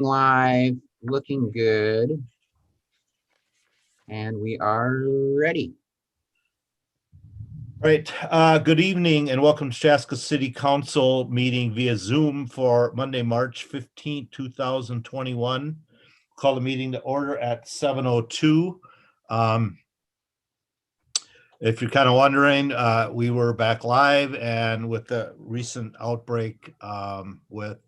Live, looking good. And we are ready. All right. Good evening and welcome to Chaska City Council meeting via Zoom for Monday, March 15th, 2021. Call the meeting to order at 7:02. If you're kind of wondering, we were back live, and with the recent outbreak with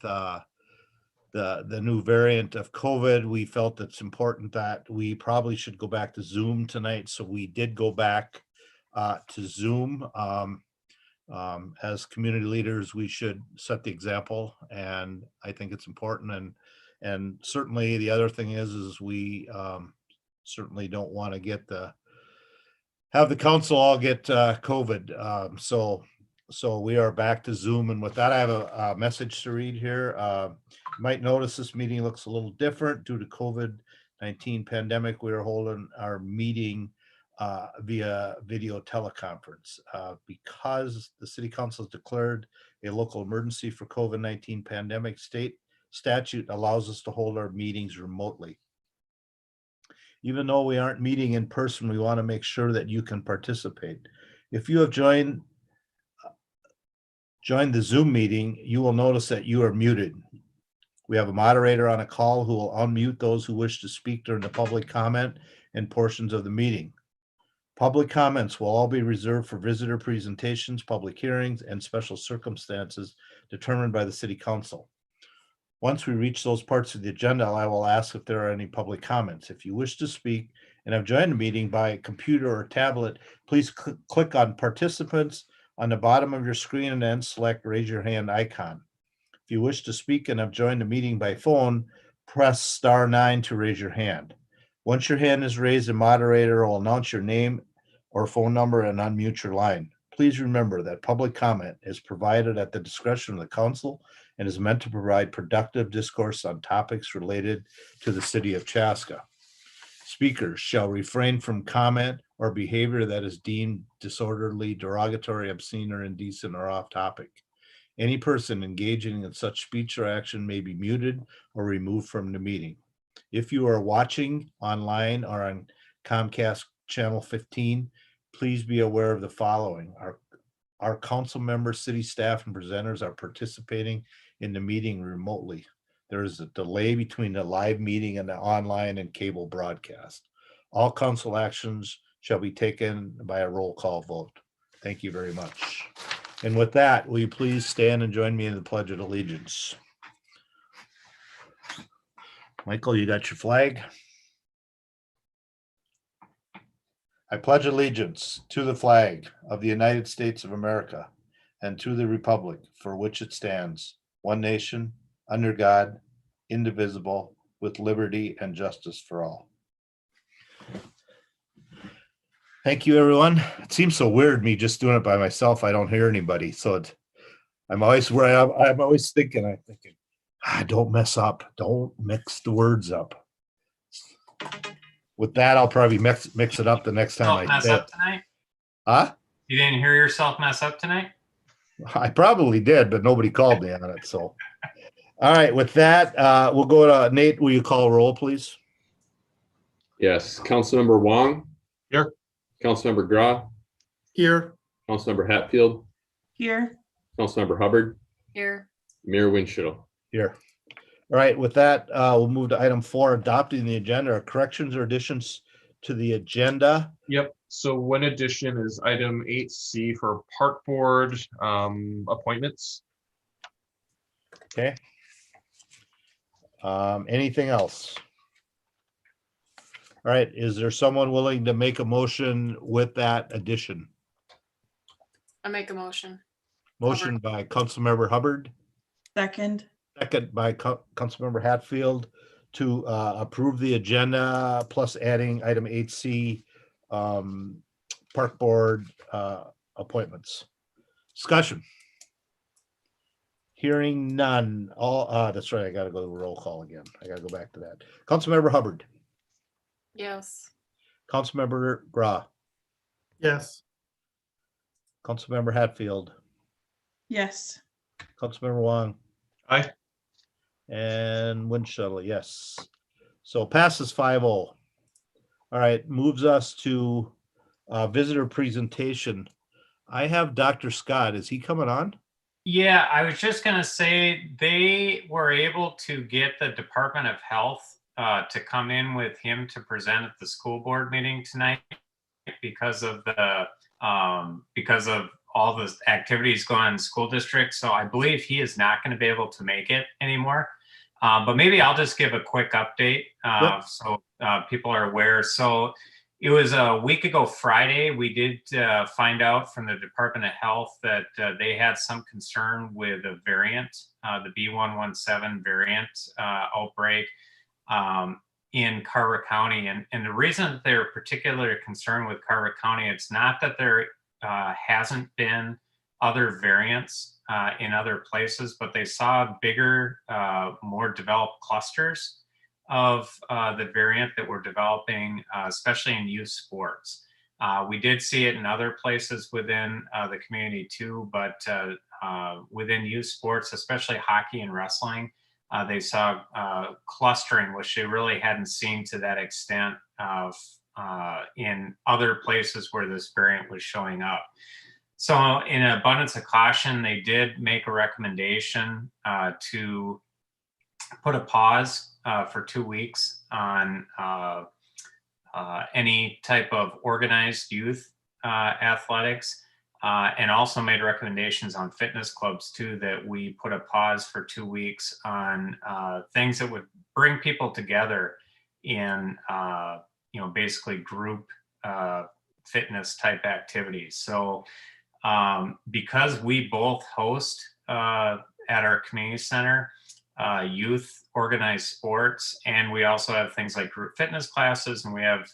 the new variant of COVID, we felt it's important that we probably should go back to Zoom tonight. So we did go back to Zoom. As community leaders, we should set the example, and I think it's important. And certainly the other thing is we certainly don't want to have the council all get COVID. So we are back to Zoom, and with that, I have a message to read here. You might notice this meeting looks a little different due to COVID-19 pandemic. We are holding our meeting via video teleconference because the city council has declared a local emergency for COVID-19 pandemic. State statute allows us to hold our meetings remotely. Even though we aren't meeting in person, we want to make sure that you can participate. If you have joined the Zoom meeting, you will notice that you are muted. We have a moderator on a call who will unmute those who wish to speak during the public comment and portions of the meeting. Public comments will all be reserved for visitor presentations, public hearings, and special circumstances determined by the city council. Once we reach those parts of the agenda, I will ask if there are any public comments. If you wish to speak and have joined the meeting by computer or tablet, please click on participants on the bottom of your screen and then select raise your hand icon. If you wish to speak and have joined the meeting by phone, press *9 to raise your hand. Once your hand is raised, the moderator will announce your name or phone number and unmute your line. Please remember that public comment is provided at the discretion of the council and is meant to provide productive discourse on topics related to the city of Chaska. Speakers shall refrain from comment or behavior that is deemed disorderly, derogatory, obscene, or indecent, or off topic. Any person engaging in such speech or action may be muted or removed from the meeting. If you are watching online or on Comcast Channel 15, please be aware of the following. Our council members, city staff, and presenters are participating in the meeting remotely. There is a delay between the live meeting and the online and cable broadcast. All council actions shall be taken by a roll call vote. Thank you very much. And with that, will you please stand and join me in the Pledge of Allegiance? Michael, you got your flag? I pledge allegiance to the flag of the United States of America and to the republic for which it stands, one nation, under God, indivisible, with liberty and justice for all. Thank you, everyone. It seems so weird me just doing it by myself. I don't hear anybody, so I'm always thinking, don't mess up, don't mix the words up. With that, I'll probably mix it up the next time I say it. Tonight? Huh? You didn't hear yourself mess up tonight? I probably did, but nobody called me on it. So, all right. With that, we'll go to Nate. Will you call roll, please? Yes. Councilmember Wong. Here. Councilmember Grah. Here. Councilmember Hatfield. Here. Councilmember Hubbard. Here. Mayor Winchell. Here. All right. With that, we'll move to item 4, adopting the agenda. Are corrections or additions to the agenda? Yep. So one addition is item 8C for park board appointments. Okay. Anything else? All right. Is there someone willing to make a motion with that addition? I make a motion. Motion by Councilmember Hubbard. Second. Second by Councilmember Hatfield to approve the agenda plus adding item 8C, park board appointments. Discussion. Hearing none. That's right. I got to go to roll call again. I got to go back to that. Councilmember Hubbard. Yes. Councilmember Grah. Yes. Councilmember Hatfield. Yes. Councilmember Wong. Aye. And wind shuttle, yes. So passes 5-0. All right, moves us to visitor presentation. I have Dr. Scott. Is he coming on? Yeah, I was just going to say they were able to get the Department of Health to come in with him to present at the school board meeting tonight because of all the activities going on in the school district. So I believe he is not going to be able to make it anymore. But maybe I'll just give a quick update so people are aware. So it was a week ago Friday. We did find out from the Department of Health that they had some concern with a variant, the B117 variant outbreak in Carver County. And the reason that they're particularly concerned with Carver County, it's not that there hasn't been other variants in other places, but they saw bigger, more developed clusters of the variant that were developing, especially in youth sports. We did see it in other places within the community too, but within youth sports, especially hockey and wrestling, they saw clustering, which they really hadn't seen to that extent of in other places where this variant was showing up. So in abundance of caution, they did make a recommendation to put a pause for 2 weeks on any type of organized youth athletics, and also made recommendations on fitness clubs too, that we put a pause for 2 weeks on things that would bring people together in basically group fitness type activities. So because we both host at our community center youth organized sports, and we also have things like group fitness classes, and we have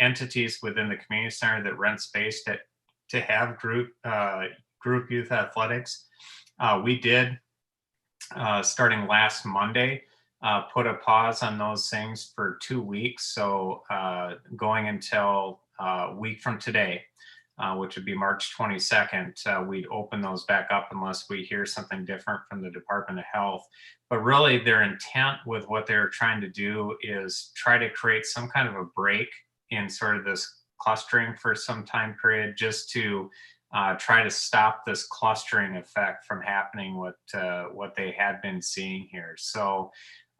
entities within the community center that rent space to have group youth athletics. We did, starting last Monday, put a pause on those things for 2 weeks. So going until a week from today, which would be March 22nd, we'd open those back up unless we hear something different from the Department of Health. But really their intent with what they're trying to do is try to create some kind of a break in sort of this clustering for some time period, just to try to stop this clustering effect from happening, what they had been seeing here. So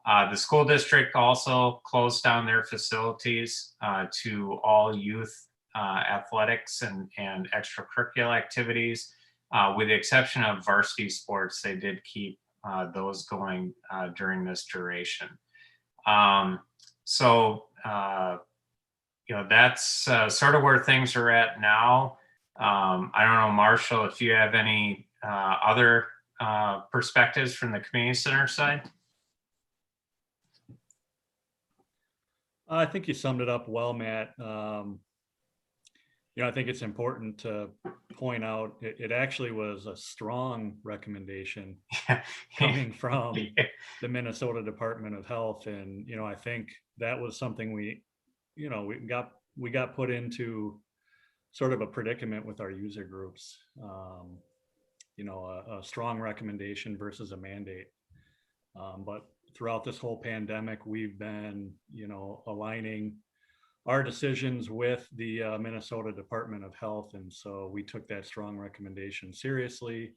the school district also closed down their facilities to all youth athletics and extracurricular activities. With the exception of varsity sports, they did keep those going during this duration. That's sort of where things are at now. I don't know, Marshall, if you have any other perspectives from the community center side. I think you summed it up well, Matt. I think it's important to point out it actually was a strong recommendation coming from the Minnesota Department of Health. And, I think that was something we got put into sort of a predicament with our user groups. A strong recommendation versus a mandate. But throughout this whole pandemic, we've been, aligning our decisions with the Minnesota Department of Health. And so we took that strong recommendation seriously.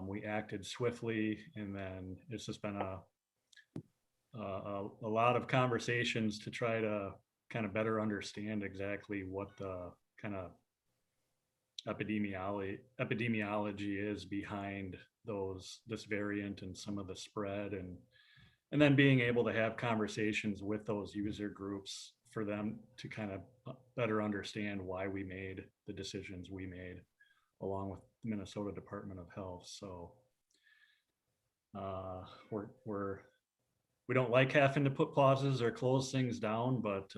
We acted swiftly, and then it's just been a lot of conversations to try to kind of better understand exactly what the kind of epidemiology is behind this variant and some of the spread, and then being able to have conversations with those user groups for them to kind of better understand why we made the decisions we made, along with the Minnesota Department of Health. So we don't like having to put pauses or close things down, but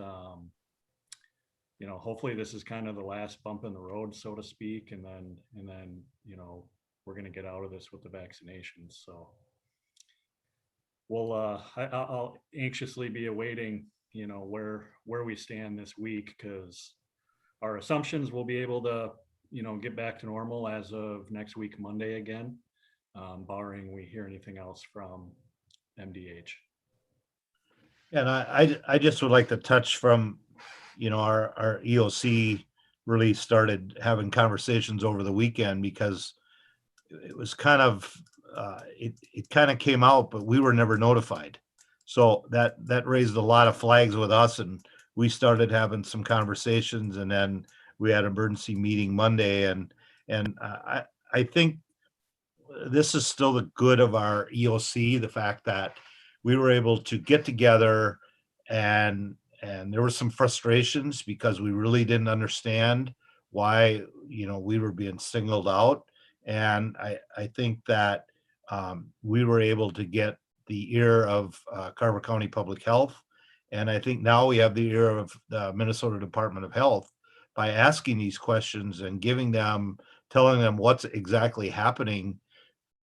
hopefully this is kind of the last bump in the road, so to speak, and then we're going to get out of this with the vaccinations. So I'll anxiously be awaiting where we stand this week, because our assumptions will be able to get back to normal as of next week, Monday again, barring we hear anything else from MDH. And I just would like to touch from, our EOC really started having conversations over the weekend because it was kind of, it kind of came out, but we were never notified. So that raised a lot of flags with us, and we started having some conversations, and then we had an emergency meeting Monday, and I think this is still the good of our EOC, the fact that we were able to get together, and there were some frustrations because we really didn't understand why, we were being singled out. And I think that we were able to get the ear of Carver County Public Health. And I think now we have the ear of the Minnesota Department of Health by asking these questions and telling them what's exactly happening.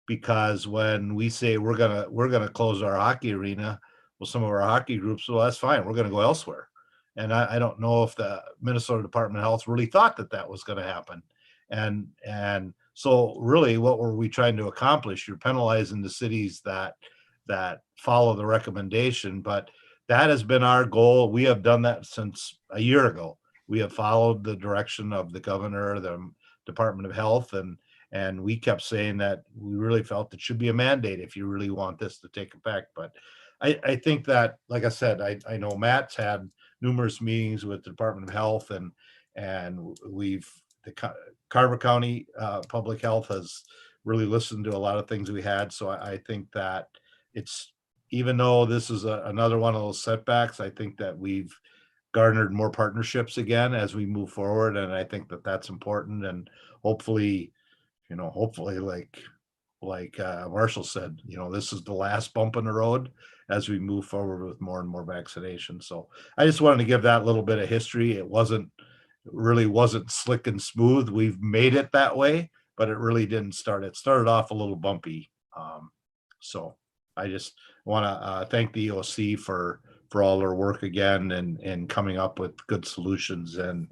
Because when we say we're gonna close our hockey arena, well, some of our hockey groups, well, that's fine, we're gonna go elsewhere. And I don't know if the Minnesota Department of Health really thought that was gonna happen. And so really, what were we trying to accomplish? You're penalizing the cities that follow the recommendation, but that has been our goal. We have done that since a year ago. We have followed the direction of the governor, the Department of Health, and we kept saying that we really felt it should be a mandate if you really want this to take effect. But I think that, like I said, I know Matt's had numerous meetings with the Department of Health, and Carver County Public Health has really listened to a lot of things we had. So I think that it's, even though this is another one of those setbacks, I think that we've garnered more partnerships again as we move forward. And I think that that's important. And hopefully, like Marshall said, this is the last bump in the road as we move forward with more and more vaccination. So I just wanted to give that little bit of history. It really wasn't slick and smooth. We've made it that way, but it really didn't start. It started off a little bumpy. So I just want to thank the EOC for all their work again, and coming up with good solutions, and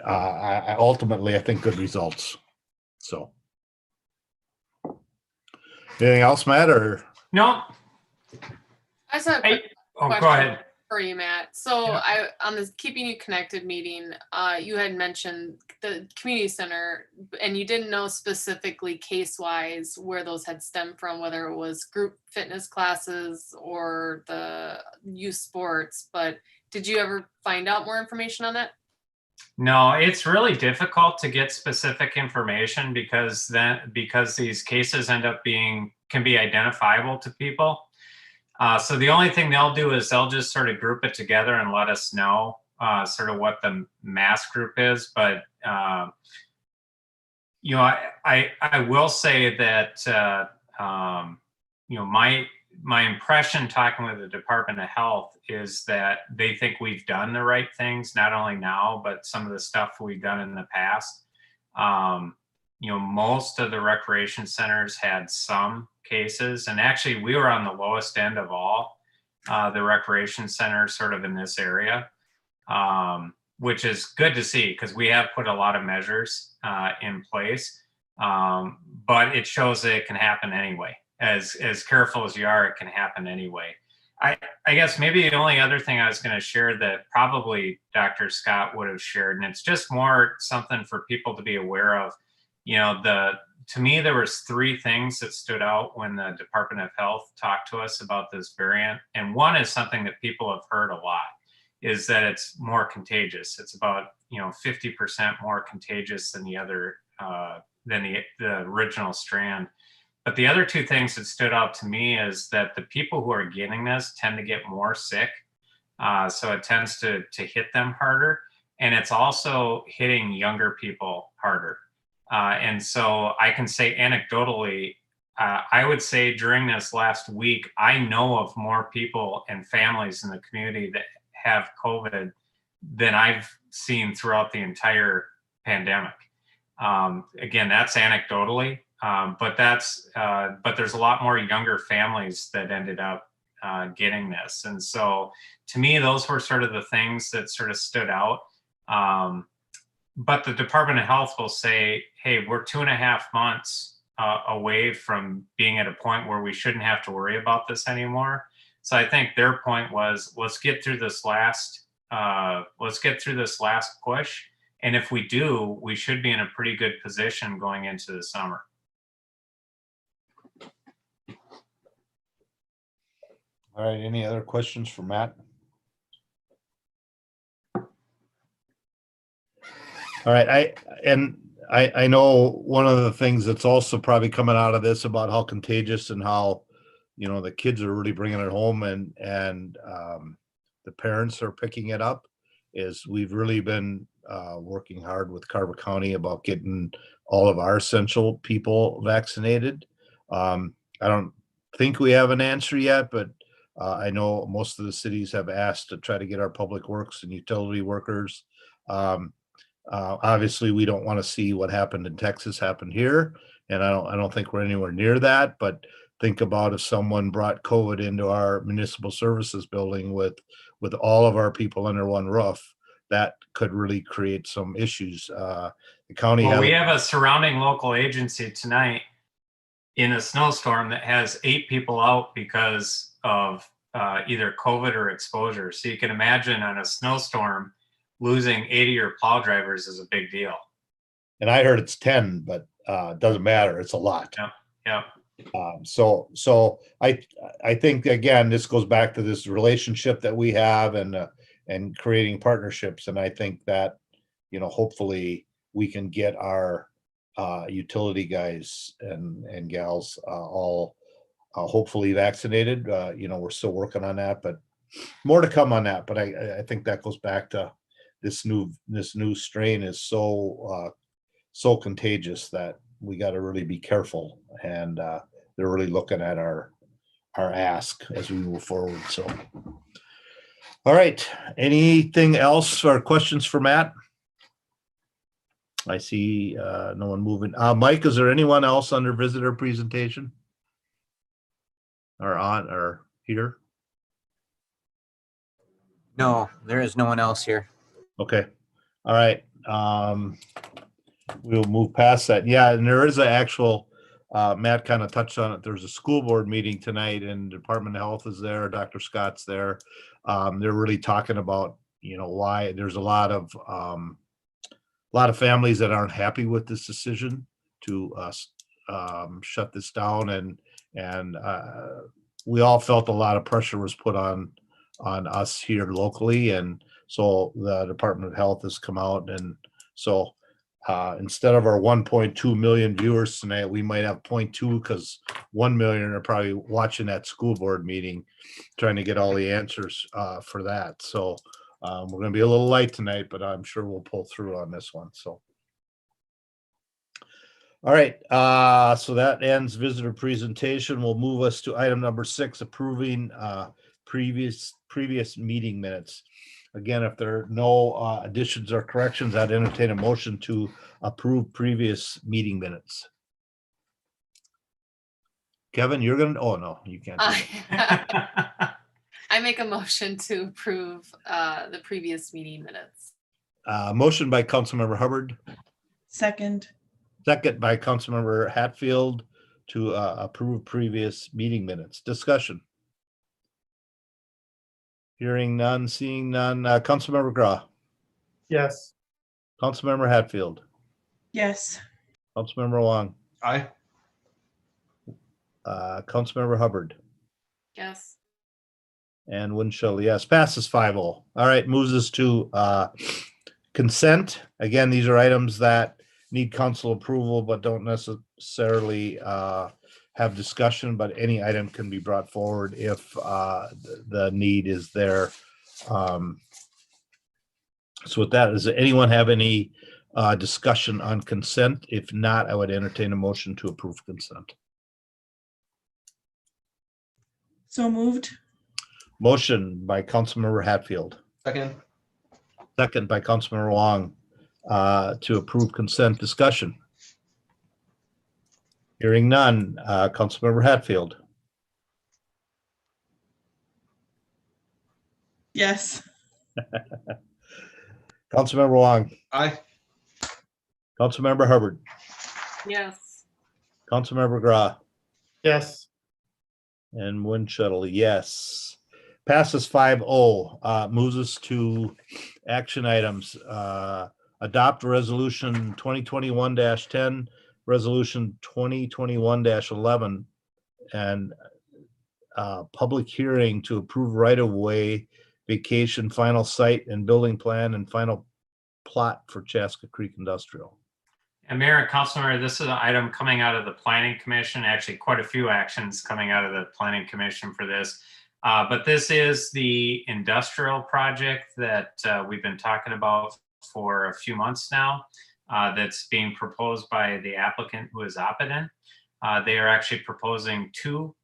ultimately I think good results. So anything else, Matt, or? No. I just have a quick Oh, go question ahead. for you, Matt. So Yeah. on this Keeping You Connected meeting, you had mentioned the community center, and you didn't know specifically case-wise where those had stemmed from, whether it was group fitness classes or the youth sports, but did you ever find out more information on that? No, it's really difficult to get specific information because these cases can be identifiable to people. So the only thing they'll do is they'll just sort of group it together and let us know sort of what the mass group is. But I will say that my impression talking with the Department of Health is that they think we've done the right things, not only now, but some of the stuff we've done in the past. Most of the recreation centers had some cases, and actually we were on the lowest end of all the recreation centers sort of in this area, which is good to see because we have put a lot of measures in place, but it shows that it can happen anyway. As careful as you are, it can happen anyway. I guess maybe the only other thing I was going to share that probably Dr. Scott would have shared, and it's just more something for people to be aware of. To me, there was 3 things that stood out when the Department of Health talked to us about this variant. And one is something that people have heard a lot, is that it's more contagious. It's about 50% more contagious than the other than the original strand. But the other 2 things that stood out to me is that the people who are getting this tend to get more sick. So it tends to hit them harder. And it's also hitting younger people harder. And so I can say anecdotally, I would say during this last week, I know of more people and families in the community that have COVID than I've seen throughout the entire pandemic. Again, that's anecdotally. But there's a lot more younger families that ended up getting this. And so to me, those were sort of the things that sort of stood out. But the Department of Health will say, hey, we're 2.5 months away from being at a point where we shouldn't have to worry about this anymore. So I think their point was, let's get through this last push. And if we do, we should be in a pretty good position going into the summer. All right, any other questions for Matt? All right, I know one of the things that's also probably coming out of this about how contagious and how, you know, the kids are really bringing it home and the parents are picking it up, is we've really been working hard with Carver County about getting all of our essential people vaccinated. I don't think we have an answer yet, but I know most of the cities have asked to try to get our public works and utility workers. Obviously, we don't want to see what happened in Texas happen here, and I don't think we're anywhere near that. But think about if someone brought COVID into our municipal services building with all of our people under one roof, that could really create some issues. The county Well, we have a surrounding local agency tonight in a snowstorm that has 8 people out because of either COVID or exposure. So you can imagine on a snowstorm, losing 80 of your plow drivers is a big deal. And I heard it's 10, but it doesn't matter. It's a lot. Yep. So I think, again, this goes back to this relationship that we have and creating partnerships. And I think that, you know, hopefully we can get our utility guys and gals all hopefully vaccinated. You know, we're still working on that, but more to come on that. But I think that goes back to this new strain is so contagious that we got to really be careful, and they're really looking at our ask as we move forward. So, all right, anything else or questions for Matt? I see no one moving. Mike, is there anyone else under visitor presentation or on or here? No, there is no one else here. Okay. All right. We'll move past that. Yeah, and there is an actual, Matt kind of touched on it. There's a school board meeting tonight and Department of Health is there. Dr. Scott's there. They're really talking about, you know, why there's a lot of families that aren't happy with this decision to shut this down. And we all felt a lot of pressure was put on us here locally. And so the Department of Health has come out, and so instead of our 1.2 million viewers tonight, we might have 0.2 because 1 million are probably watching that school board meeting, trying to get all the answers for that. So we're going to be a little light tonight, but I'm sure we'll pull through on this one. So, all right. So that ends visitor presentation. We'll move us to item number 6, approving previous meeting minutes. Again, if there are no additions or corrections, I'd entertain a motion to approve previous meeting minutes. Kevin, you're gonna, oh no, you can't do that. I make a motion to approve the previous meeting minutes. Motion by Councilmember Hubbard, Second. second by Councilmember Hatfield to approve previous meeting minutes. Discussion. Hearing none, seeing none. Councilmember Grau, Yes. Councilmember Hatfield, Yes. Councilmember Wong, Aye. Councilmember Hubbard, Yes. and Winchell, yes. Passes 5-0. All right, moves us to consent. Again, these are items that need council approval but don't necessarily have discussion, but any item can be brought forward if the need is there. So with that, does anyone have any discussion on consent? If not, I would entertain a motion to approve consent. So moved. Motion by Councilmember Hatfield, Second. second by Councilmember Wong to approve consent. Discussion. Hearing none. Councilmember Hatfield, Yes. Councilmember Wong, Aye. Councilmember Hubbard, Yes. Councilmember Grau, Yes. and Winchell, yes. Passes 5-0. Moves us to action items. Adopt resolution 2021-10, resolution 2021-11, and public hearing to approve right-of-way vacation, final site and building plan, and final plot for Chaska Creek Industrial. And Mayor and Councilmember, this is an item coming out of the Planning Commission, actually quite a few actions coming out of the Planning Commission for this. But this is the industrial project that we've been talking about for a few months now, that's being proposed by the applicant who is Opidin. They are actually proposing two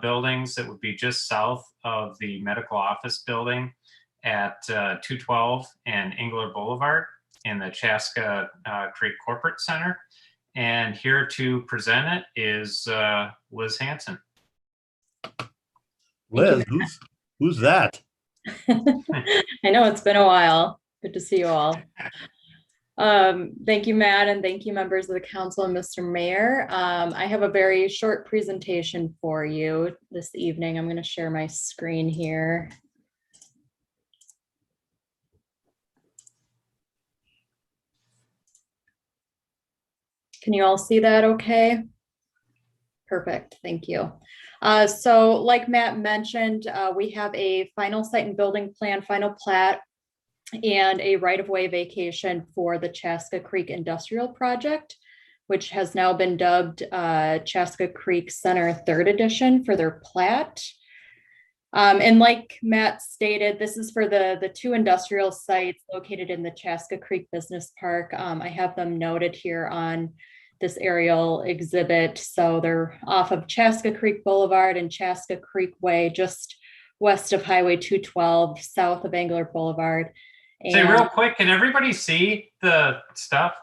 buildings that would be just south of the medical office building at 212 and Engler Boulevard in the Chaska Creek Corporate Center. And here to present it is Liz Hanson. Liz, who's that? I know it's been a while. Good to see you all. Thank you, Matt, and thank you, members of the council and Mr. Mayor. I have a very short presentation for you this evening. I'm going to share my screen here. Can you all see that okay? Perfect, thank you. So like Matt mentioned, we have a final site and building plan, final plat, and a right-of-way vacation for the Chaska Creek Industrial Project, which has now been dubbed Chaska Creek Center 3rd Edition for their plat. And like Matt stated, this is for the two industrial sites located in the Chaska Creek Business Park. I have them noted here on this aerial exhibit. So they're off of Chaska Creek Boulevard and Chaska Creek Way, just west of Highway 212, south of Engler Boulevard. Say real quick, can everybody see the stuff?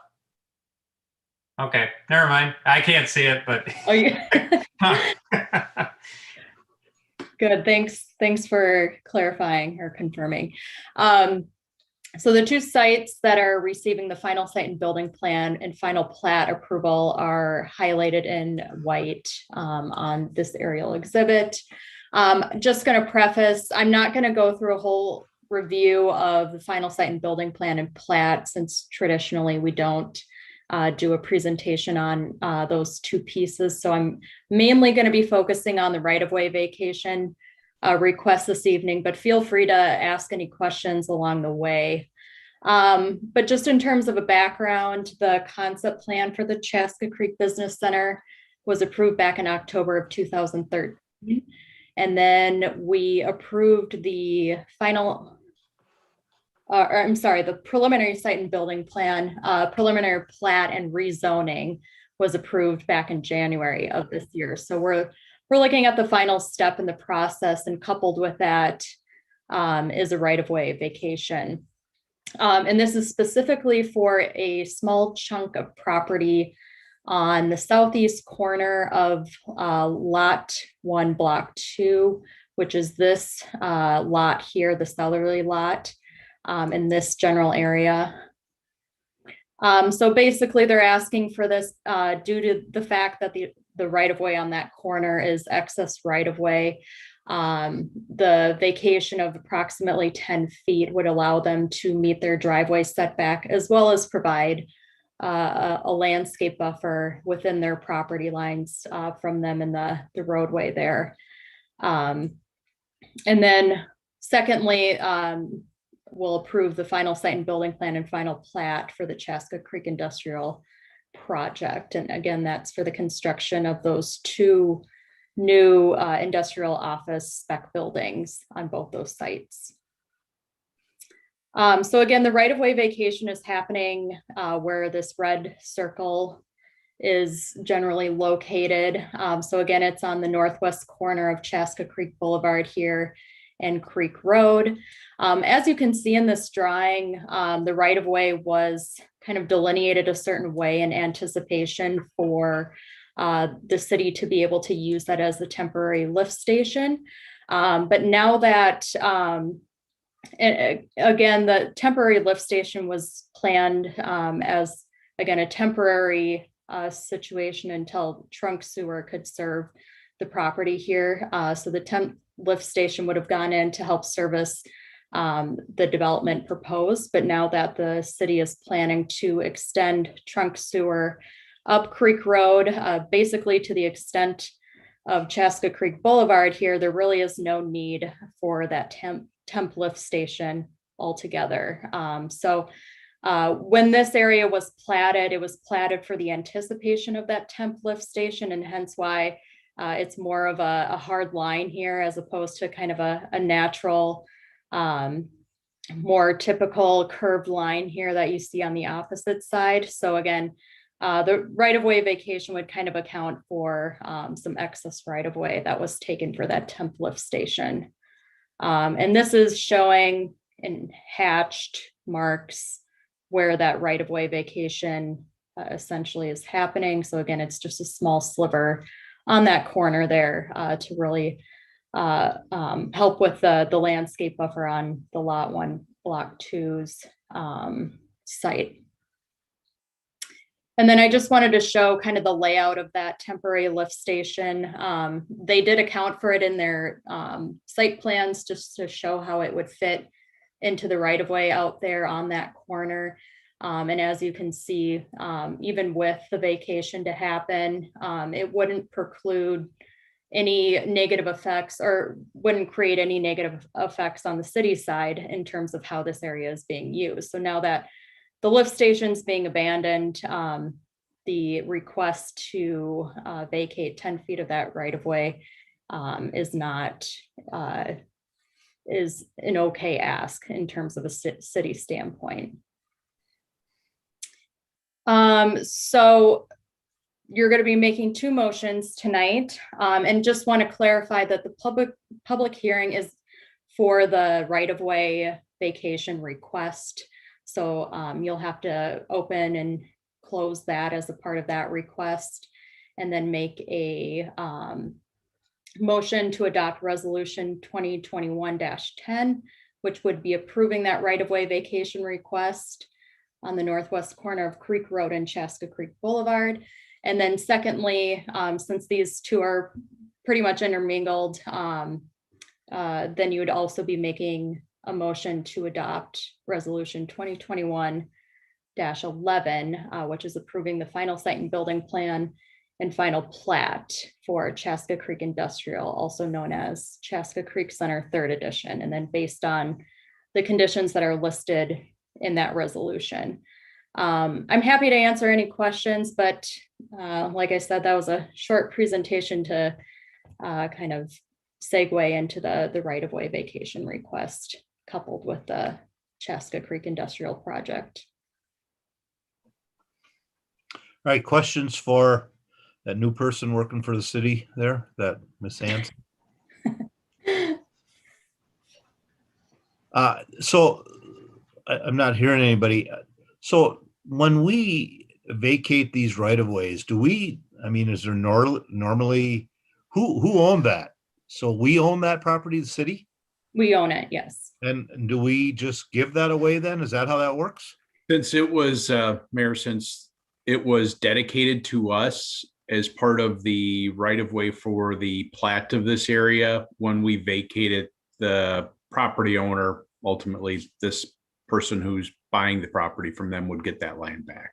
Okay, never mind. I can't see it, but. Oh, good, thanks for clarifying or confirming. So the two sites that are receiving the final site and building plan and final plat approval are highlighted in white on this aerial exhibit. Just going to preface, I'm not going to go through a whole review of the final site and building plan and plat, since traditionally we don't do a presentation on those two pieces. So I'm mainly going to be focusing on the right-of-way vacation request this evening, but feel free to ask any questions along the way. But just in terms of a background, the concept plan for the Chaska Creek Business Center was approved back in October of 2013. And then we approved the the preliminary site and building plan, preliminary plat and rezoning was approved back in January of this year. So we're looking at the final step in the process, and coupled with that is a right-of-way vacation. And this is specifically for a small chunk of property on the southeast corner of Lot 1, Block 2, which is this lot here, the southerly lot, in this general area. So basically they're asking for this due to the fact that the right-of-way on that corner is excess right-of-way. The vacation of approximately 10 feet would allow them to meet their driveway setback, as well as provide a landscape buffer within their property lines from them in the roadway there. And then secondly, we'll approve the final site and building plan and final plat for the Chaska Creek Industrial Project. And again, that's for the construction of those two new industrial office spec buildings on both those sites. So again, the right-of-way vacation is happening where this red circle is generally located. So again, it's on the northwest corner of Chaska Creek Boulevard here and Creek Road. As you can see in this drawing, the right-of-way was kind of delineated a certain way in anticipation for the city to be able to use that as a temporary lift station. But now that, again, the temporary lift station was planned as, again, a temporary situation until trunk sewer could serve the property here. So the temp lift station would have gone in to help service the development proposed. But now that the city is planning to extend trunk sewer up Creek Road, basically to the extent of Chaska Creek Boulevard here, there really is no need for that temp lift station altogether. So when this area was platted, it was platted for the anticipation of that temp lift station, and hence why it's more of a hard line here as opposed to kind of a natural, more typical curved line here that you see on the opposite side. So again, the right-of-way vacation would kind of account for some excess right-of-way that was taken for that temp lift station. And this is showing in hatched marks where that right-of-way vacation essentially is happening. So again, it's just a small sliver on that corner there to really help with the landscape buffer on the Lot 1, Block 2's site. And then I just wanted to show kind of the layout of that temporary lift station. They did account for it in their site plans just to show how it would fit into the right-of-way out there on that corner. And as you can see, even with the vacation to happen, it wouldn't preclude any negative effects or wouldn't create any negative effects on the city side in terms of how this area is being used. So now that the lift station's being abandoned, the request to vacate 10 feet of that right-of-way is an okay ask in terms of a city standpoint. So you're going to be making two motions tonight, and just want to clarify that the public hearing is for the right-of-way vacation request. So you'll have to open and close that as a part of that request, and then make a motion to adopt resolution 2021-10, which would be approving that right-of-way vacation request on the northwest corner of Creek Road and Chaska Creek Boulevard. And then secondly, since these two are pretty much intermingled, then you would also be making a motion to adopt resolution 2021-11, which is approving the final site and building plan and final plat for Chaska Creek Industrial, also known as Chaska Creek Center 3rd Edition, and then based on the conditions that are listed in that resolution. I'm happy to answer any questions, but like I said, that was a short presentation to kind of segue into the right-of-way vacation request coupled with the Chaska Creek Industrial Project. All right, questions for that new person working for the city there, that Miss Hanson? So I'm not hearing anybody. So when we vacate these right-of-ways, is there normally, who owned that? So we own that property, the city? We own it, yes. And do we just give that away then? Is that how that works? Since it was, Mayor, since it was dedicated to us as part of the right-of-way for the plat of this area, when we vacated, the property owner, ultimately this person who's buying the property from them, would get that land back.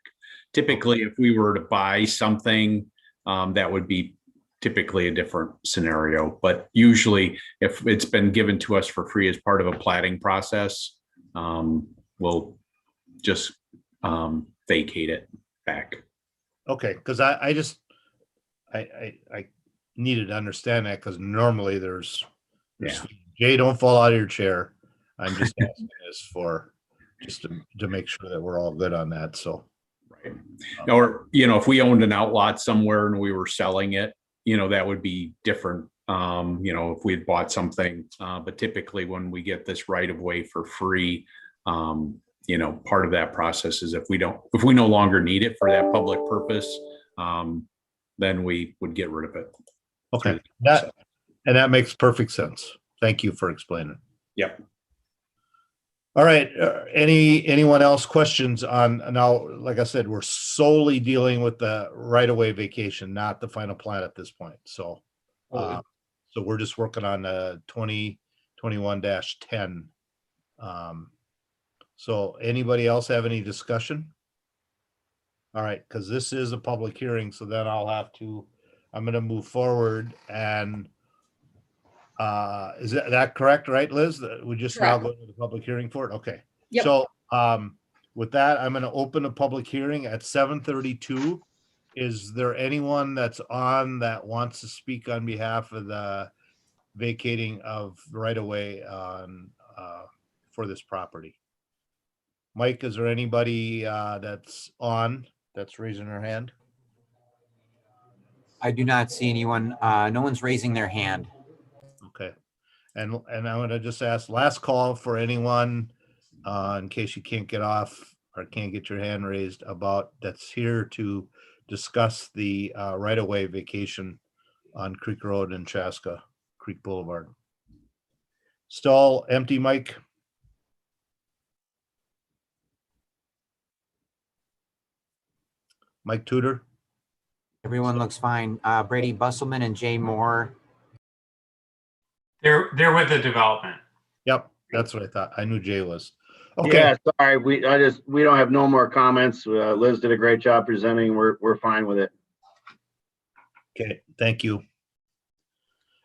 Typically, if we were to buy something, that would be typically a different scenario, but usually if it's been given to us for free as part of a platting process, we'll just vacate it back. Okay, because I needed to understand that, because normally there's Jay, don't fall out of your chair. I'm just asking this for just to make sure that we're all good on that. So right. Or if we owned an outlot somewhere and we were selling it, that would be different. If we had bought something, but typically when we get this right of way for free, part of that process is if we no longer need it for that public purpose, then we would get rid of it. Okay, that makes perfect sense. Thank you for explaining. Yep. All right, anyone else questions on, now, like I said, we're solely dealing with the right-of-way vacation, not the final plan at this point, so. So we're just working on 2021-10. So anybody else have any discussion? All right, because this is a public hearing, so then I'm gonna move forward and is that correct, right, Liz? That we just now Correct. go to the public hearing for it? Okay. Yep. So with that, I'm gonna open a public hearing at 7:32. Is there anyone that's on that wants to speak on behalf of the vacating of right of way on for this property? Mike, is there anybody that's raising their hand? I do not see anyone. No one's raising their hand. Okay. And I'm gonna just ask, last call for anyone in case you can't get off or can't get your hand raised about, that's here to discuss the right of way vacation on Creek Road and Chaska Creek Boulevard. Stall empty, Mike? Mike Tudor? Everyone looks fine. Brady Busselman and Jay Moore. They're with the development. Yep, that's what I thought. I knew Jay was. Okay, Yeah, sorry, we don't have no more comments. Liz did a great job presenting. We're fine with it. okay, thank you.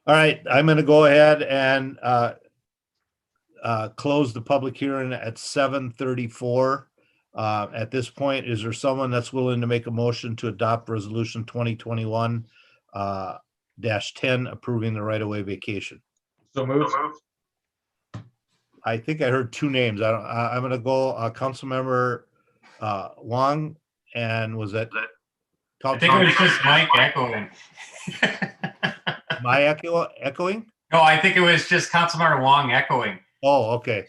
All right, I'm gonna go ahead and close the public hearing at 7:34. At this point, is there someone that's willing to make a motion to adopt resolution 2021 -10 approving the right-of-way vacation? So moved. I think I heard two names. I'm gonna go Councilmember Wong, and was that? I think it was just Mike echoing. My echoing? No, I think it was just Councilmember Wong echoing. Oh, okay.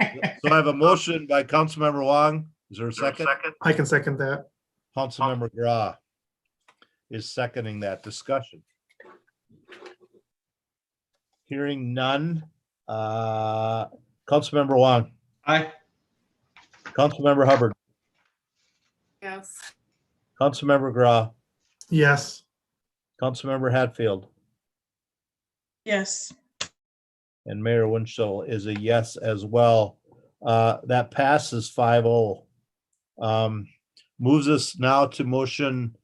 So I have a motion by Councilmember Wong. Is there a second? I can second that. Councilmember Gra is seconding that. Discussion. Hearing none. Councilmember Wong, Aye. Councilmember Hubbard, Yes. Councilmember Gra, Yes. Councilmember Hatfield, Yes. and Mayor Winchell is a yes as well. That passes 5-0. Moves us now to motion,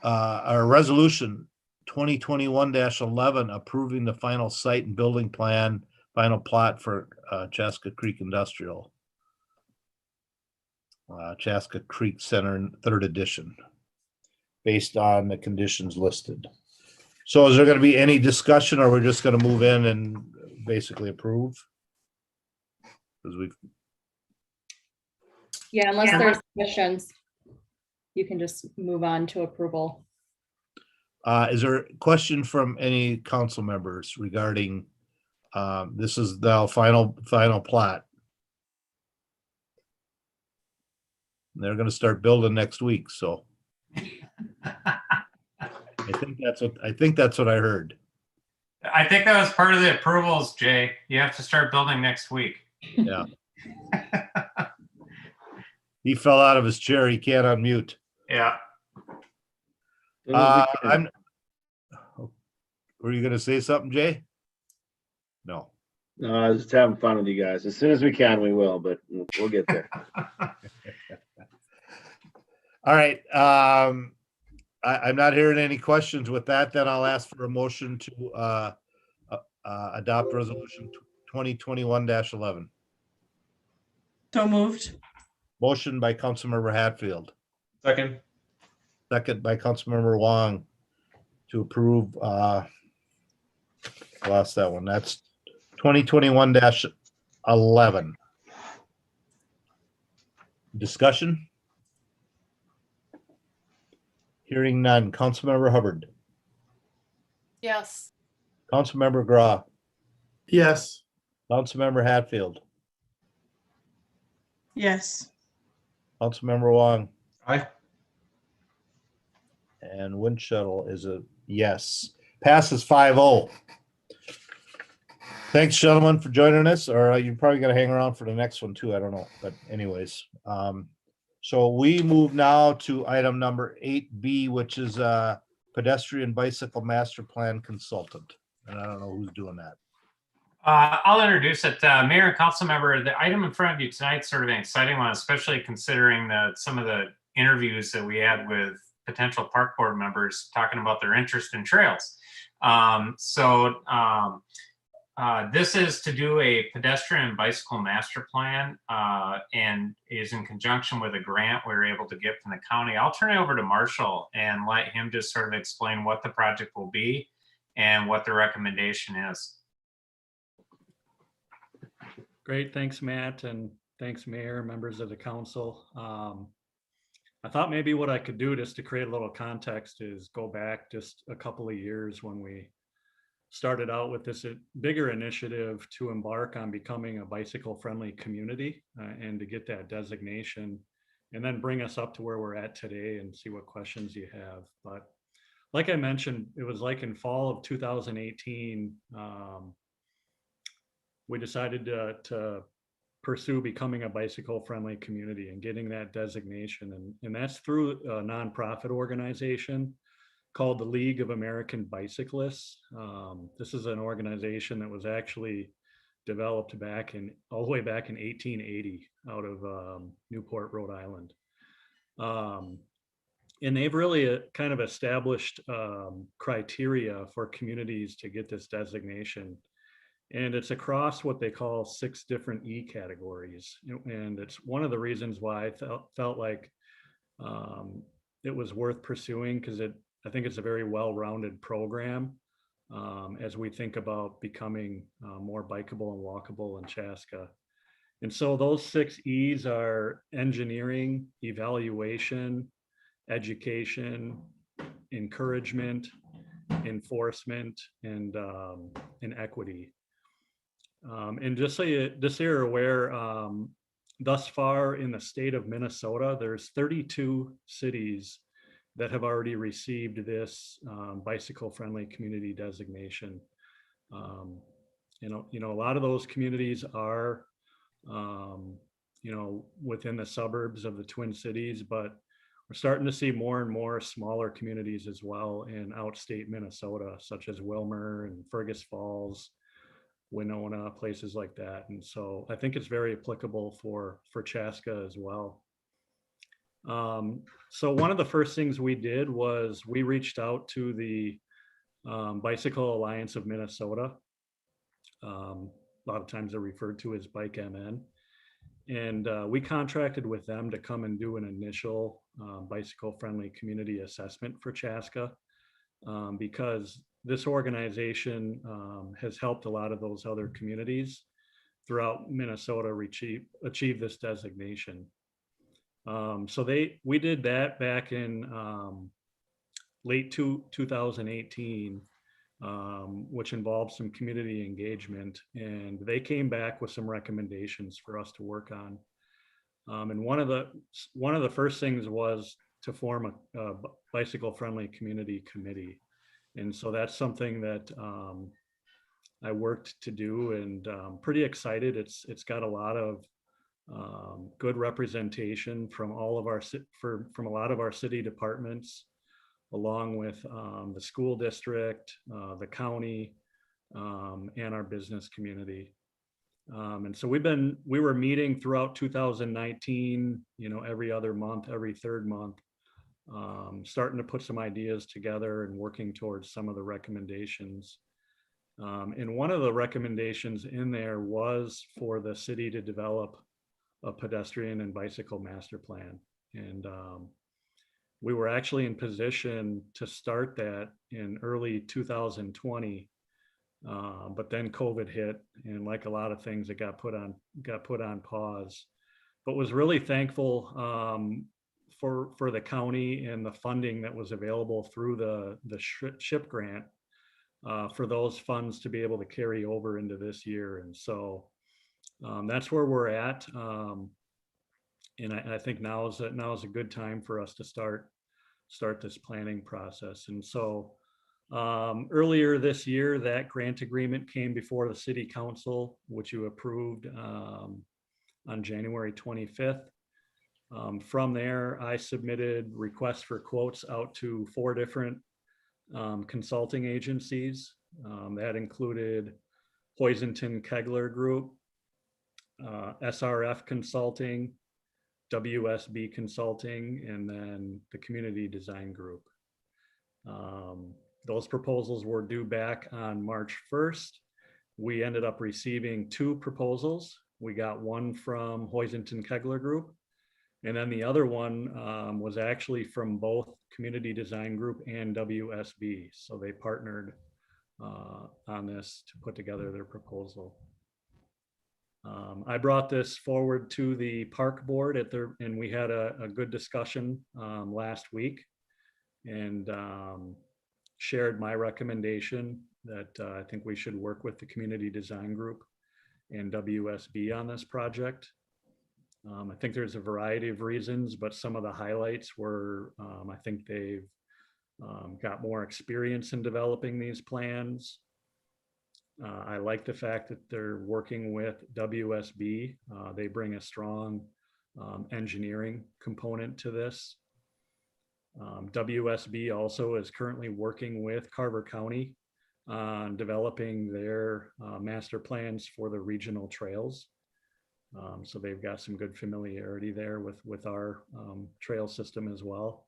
our resolution 2021-11 approving the final site and building plan, final plot for Chaska Creek Industrial. Chaska Creek Center, 3rd edition, based on the conditions listed. So is there going to be any discussion, or we're just going to move in and basically approve? Because we've, Yeah, unless there's questions, you can just move on to approval. is there a question from any council members regarding, this is the final plat? They're going to start building next week, so. I think that's what I heard. I think that was part of the approvals, Jay. You have to start building next week. Yeah. He fell out of his chair. He can't unmute. Yeah. Were you gonna say something, Jay? No. No, I was just having fun with you guys. As soon as we can, we will, but we'll get there. All right. I'm not hearing any questions. With that, then I'll ask for a motion to adopt resolution 2021-11. So moved. Motion by Councilmember Hatfield, Second. second by Councilmember Wong to approve. I lost that one. That's 2021-11. Discussion? Hearing none. Councilmember Hubbard, Yes. Councilmember Gra, Yes. Councilmember Hatfield, Yes. Councilmember Wong, Aye. and Winchell is a yes. Passes 5-0. Thanks, gentlemen, for joining us, or you're probably gonna hang around for the next one too, I don't know, but anyways. So we move now to item number 8B, which is pedestrian bicycle master plan consultant. And I don't know who's doing that. I'll introduce it. Mayor and council member, the item in front of you tonight is sort of an exciting one, especially considering some of the interviews that we had with potential park board members talking about their interest in trails. This is to do a pedestrian bicycle master plan and is in conjunction with a grant we were able to get from the county. I'll turn it over to Marshall and let him just sort of explain what the project will be and what the recommendation is. Great, thanks, Matt, and thanks, Mayor, members of the council. I thought maybe what I could do just to create a little context is go back just a couple of years when we started out with this bigger initiative to embark on becoming a bicycle-friendly community and to get that designation, and then bring us up to where we're at today and see what questions you have. But like I mentioned, it was like in fall of 2018, we decided to pursue becoming a bicycle-friendly community and getting that designation. And that's through a nonprofit organization called the League of American Bicyclists. This is an organization that was actually developed all the way back in 1880 out of Newport, Rhode Island. And they've really kind of established criteria for communities to get this designation. And it's across what they call 6 different E categories. And it's one of the reasons why I felt like it was worth pursuing, because I think it's a very well-rounded program as we think about becoming more bikeable and walkable in Chaska. And so those 6 E's are engineering, evaluation, education, encouragement, enforcement, and equity. And just so you're aware, thus far in the state of Minnesota, there's 32 cities that have already received this bicycle-friendly community designation. A lot of those communities are, within the suburbs of the Twin Cities, but we're starting to see more and more smaller communities as well in outstate Minnesota, such as Wilmer and Fergus Falls, Winona, places like that. And so I think it's very applicable for Chaska as well. So one of the first things we did was we reached out to the Bicycle Alliance of Minnesota. A lot of times they're referred to as Bike MN. And we contracted with them to come and do an initial bicycle-friendly community assessment for Chaska because this organization has helped a lot of those other communities throughout Minnesota achieve this designation. So we did that back in late 2018, which involved some community engagement, and they came back with some recommendations for us to work on. And one of the first things was to form a bicycle-friendly community committee. And so that's something that I worked to do, and pretty excited. It's got a lot of good representation from a lot of our city departments, along with the school district, the county, and our business community. And so we were meeting throughout 2019, every other month, every third month, starting to put some ideas together and working towards some of the recommendations. And one of the recommendations in there was for the city to develop a pedestrian and bicycle master plan. And we were actually in position to start that in early 2020, but then COVID hit, and like a lot of things, it got put on pause. But was really thankful for the county and the funding that was available through the SHIP grant for those funds to be able to carry over into this year. And so that's where we're at. And I think now is a good time for us to start this planning process. And so Earlier this year, that grant agreement came before the city council, which you approved on January 25th. From there, I submitted requests for quotes out to 4 different consulting agencies. That included Hoyzonton Kegler Group, SRF Consulting, WSB Consulting, and then the Community Design Group. Those proposals were due back on March 1st. We ended up receiving 2 proposals. We got one from Hoyzonton Kegler Group, and then the other one was actually from both Community Design Group and WSB. So they partnered on this to put together their proposal. I brought this forward to the park board and we had a good discussion last week, and shared my recommendation that I think we should work with the Community Design Group and WSB on this project. I think there's a variety of reasons, but some of the highlights were, I think they've got more experience in developing these plans. I like the fact that they're working with WSB. They bring a strong engineering component to this. WSB also is currently working with Carver County on developing their master plans for the regional trails. So they've got some good familiarity there with our trail system as well.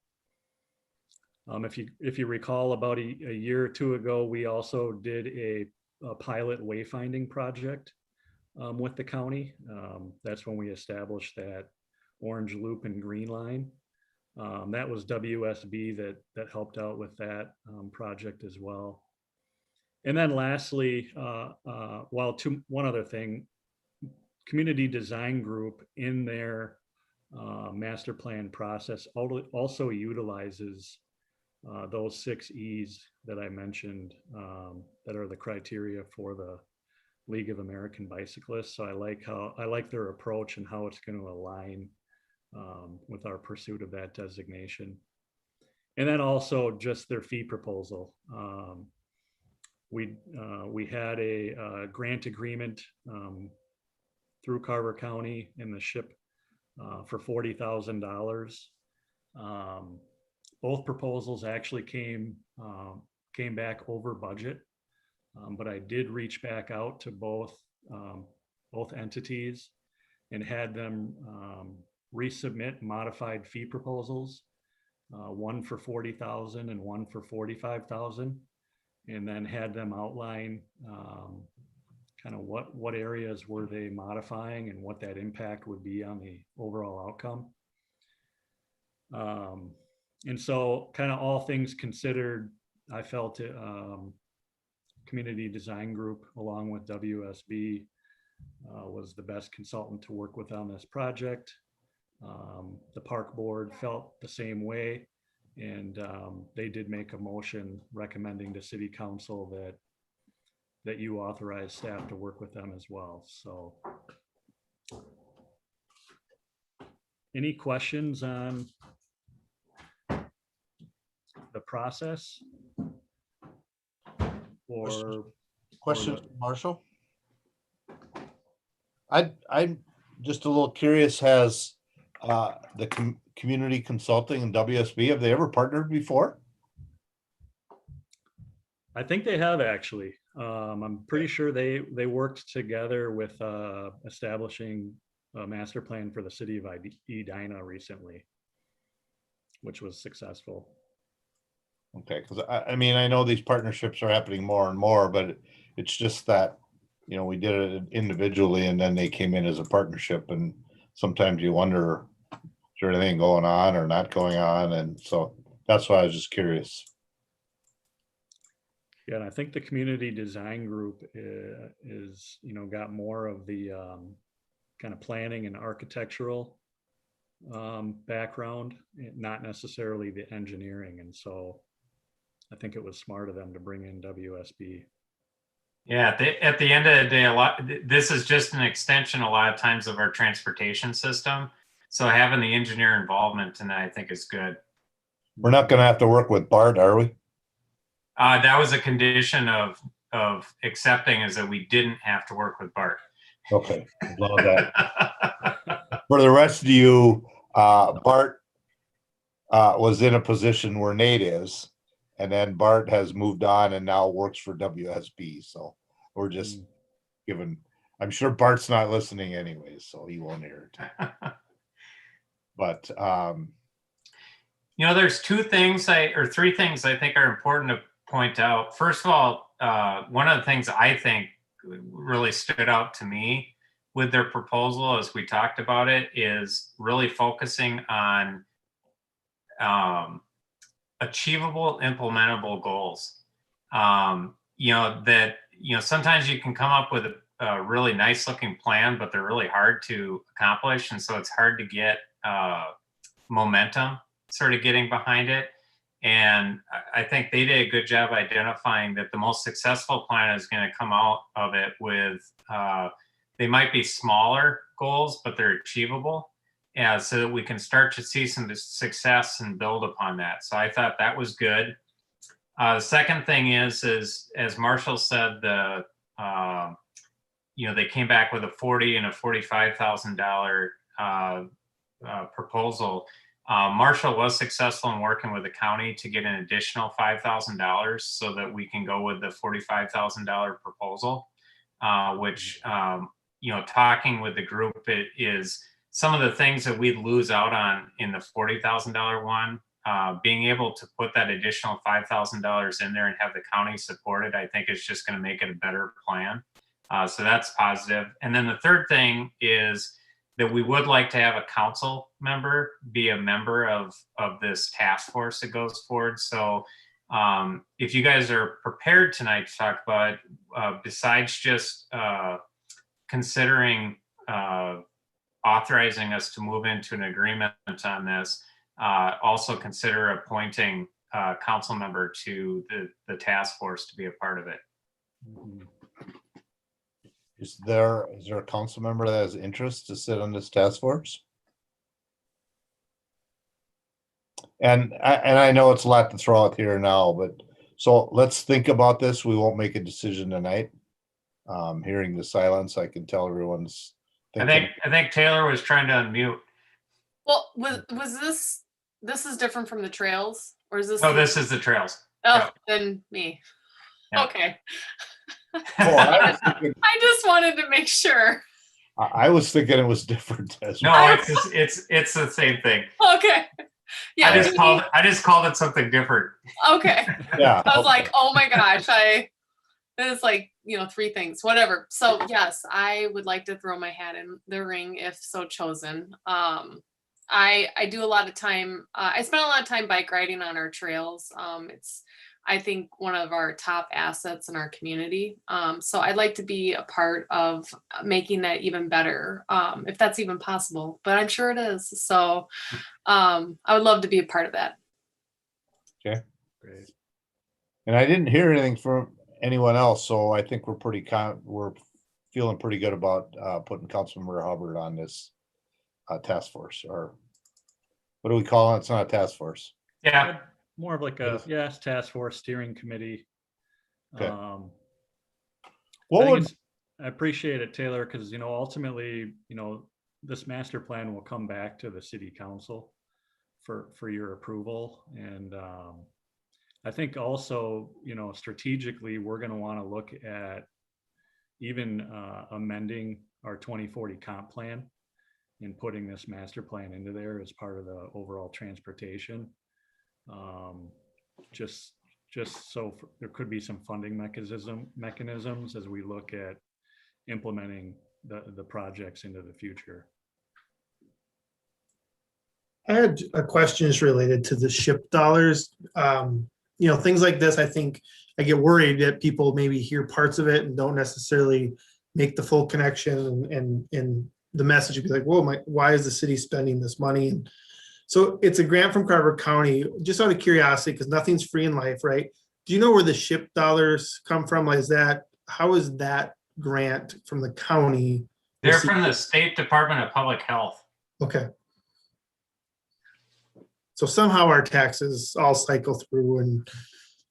If you recall, about a year or 2 ago, we also did a pilot wayfinding project with the county. That's when we established that orange loop and green line. That was WSB that helped out with that project as well. And then lastly, one other thing, Community Design Group in their master plan process also utilizes those 6 E's that I mentioned that are the criteria for the League of American Bicyclists. So I like their approach and how it's going to align with our pursuit of that designation. And then also just their fee proposal. We had a grant agreement through Carver County in the SHIP for $40,000. Both proposals actually came back over budget, but I did reach back out to both entities and had them resubmit modified fee proposals, one for $40,000 and one for $45,000, and then had them outline kind of what areas were they modifying and what that impact would be on the overall outcome. And so kind of all things considered, I felt Community Design Group along with WSB was the best consultant to work with on this project. The park board felt the same way, and they did make a motion recommending to city council that you authorize staff to work with them as well. So any questions on the process? Or Questions, Marshall? I'm just a little curious, has the community consulting and WSB, have they ever partnered before? I think they have actually. I'm pretty sure they worked together with establishing a master plan for the city of Edina recently, which was successful. Okay, because I mean, I know these partnerships are happening more and more, but it's just that, you know, we did it individually and then they came in as a partnership, and sometimes you wonder, is there anything going on or not going on? And so that's why I was just curious. Yeah, and I think the Community Design Group is, you know, got more of the kind of planning and architectural background, not necessarily the engineering. And so I think it was smart of them to bring in WSB. Yeah, at the end of the day, this is just an extension a lot of times of our transportation system. So having the engineer involvement in that, I think, is good. We're not going to have to work with BART, are we? That was a condition of accepting, is that we didn't have to work with Bart. Okay, love that. For the rest of you, Bart was in a position where Nate is, and then Bart has moved on and now works for WSB. So we're just giving, I'm sure Bart's not listening anyways, so he won't hear it. But there's three things I think are important to point out. First of all, one of the things I think really stood out to me with their proposal, as we talked about it, is really focusing on achievable, implementable goals. Sometimes you can come up with a really nice looking plan, but they're really hard to accomplish. And so it's hard to get momentum sort of getting behind it. And I think they did a good job identifying that the most successful plan is going to come out of it with, they might be smaller goals, but they're achievable. So that we can start to see some success and build upon that. So I thought that was good. The second thing is as Marshall said, they came back with a $40,000 and a $45,000 proposal. Marshall was successful in working with the county to get an additional $5,000 so that we can go with the $45,000 proposal, which, talking with the group, it is some of the things that we'd lose out on in the $40,000 one. Being able to put that additional $5,000 in there and have the county support it, I think is just going to make it a better plan. So that's positive. And then the third thing is that we would like to have a council member be a member of this task force that goes forward. So if you guys are prepared tonight to talk about it, besides just considering authorizing us to move into an agreement on this, also consider appointing a council member to the task force to be a part of it. is there a council member that has interest to sit on this task force? And I know it's a lot to throw out here now, but so let's think about this. We won't make a decision tonight. Hearing the silence, I can tell everyone's thinking. I think Taylor was trying to unmute. Well, was this is different from the trails, or is this? No, this is the trails. Oh, Yeah. then me. Yeah. Okay. I I just wanted to make sure. was thinking it was different as No, well. it's the same thing. Okay. Yeah. I just called it something different. Okay. Yeah. I was like, oh my gosh, it's like, three things, whatever. So yes, I would like to throw my hat in the ring if so chosen. I do a lot of time, I spend a lot of time bike riding on our trails. It's, I think, one of our top assets in our community. So I'd like to be a part of making that even better, if that's even possible, but I'm sure it is. So I would love to be a part of that. Okay. Great. And I didn't hear anything from anyone else, so I think we're feeling pretty good about putting Councilmember Hubbard on this task force, or what do we call it? It's not a task force. Yeah. More of like a, yes, task force steering committee. Okay. I appreciate it, Taylor, because, ultimately, this master plan will come back to the city council for your approval. And I think also, strategically, we're going to want to look at even amending our 2040 comp plan and putting this master plan into there as part of the overall transportation. Just so there could be some funding mechanisms as we look at implementing the projects into the future. I had questions related to the SHIP dollars. Things like this, I think I get worried that people maybe hear parts of it and don't necessarily make the full connection, and the message would be like, whoa, why is the city spending this money? And so it's a grant from Carver County, just out of curiosity, because nothing's free in life, right? Do you know where the SHIP dollars come from? How is that grant from the county? They're from the State Department of Public Health. Okay. So somehow our taxes all cycle through, and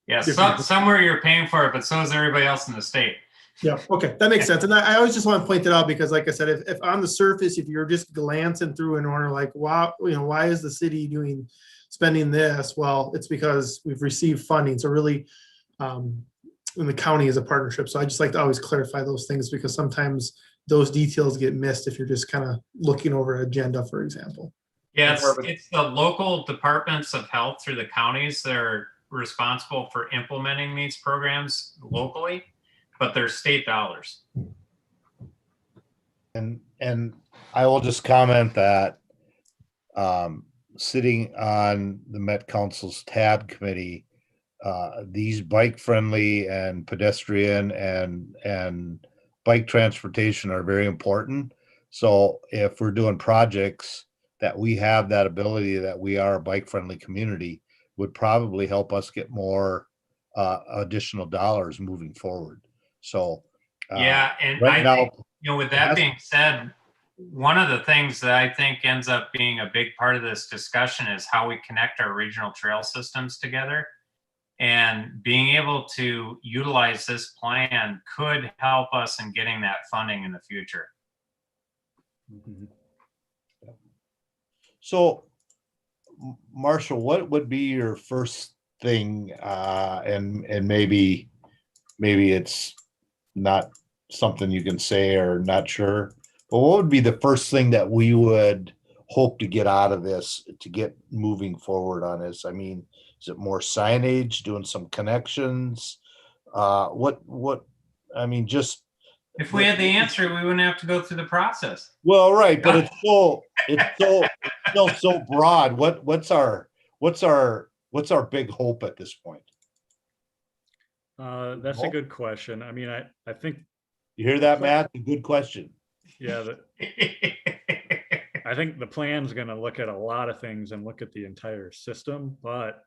Yeah, different- somewhere you're paying for it, but so is everybody else in the state. Yeah, okay, that makes sense. And I always just want to point that out because like I said, if on the surface, if you're just glancing through an order like, wow, why is the city spending this? Well, it's because we've received funding. So really, and the county is a partnership. So I just like to always clarify those things because sometimes those details get missed if you're just kind of looking over an agenda, for example. Yeah, it's the local departments of health through the counties that are responsible for implementing these programs locally, but they're state dollars. And I will just comment that sitting on the Met Council's TAB committee, these bike friendly and pedestrian and bike transportation are very important. So if we're doing projects that we have that ability, that we are a bike friendly community, would probably help us get more additional dollars moving forward. So Yeah, and right I now, think, with that being said, one of the things that I think ends up being a big part of this discussion is how we connect our regional trail systems together. And being able to utilize this plan could help us in getting that funding in the future. So, Marshall, what would be your first thing? And maybe it's not something you can say or not sure, but what would be the first thing that we would hope to get out of this to get moving forward on this? I mean, is it more signage, doing some connections? I mean, just if we had the answer, we wouldn't have to go through the process. Well, right, but it's still so broad. What's our big hope at this point? That's a good question. I mean, I think. You hear that, Matt? A good question. Yeah. I think the plan's going to look at a lot of things and look at the entire system, but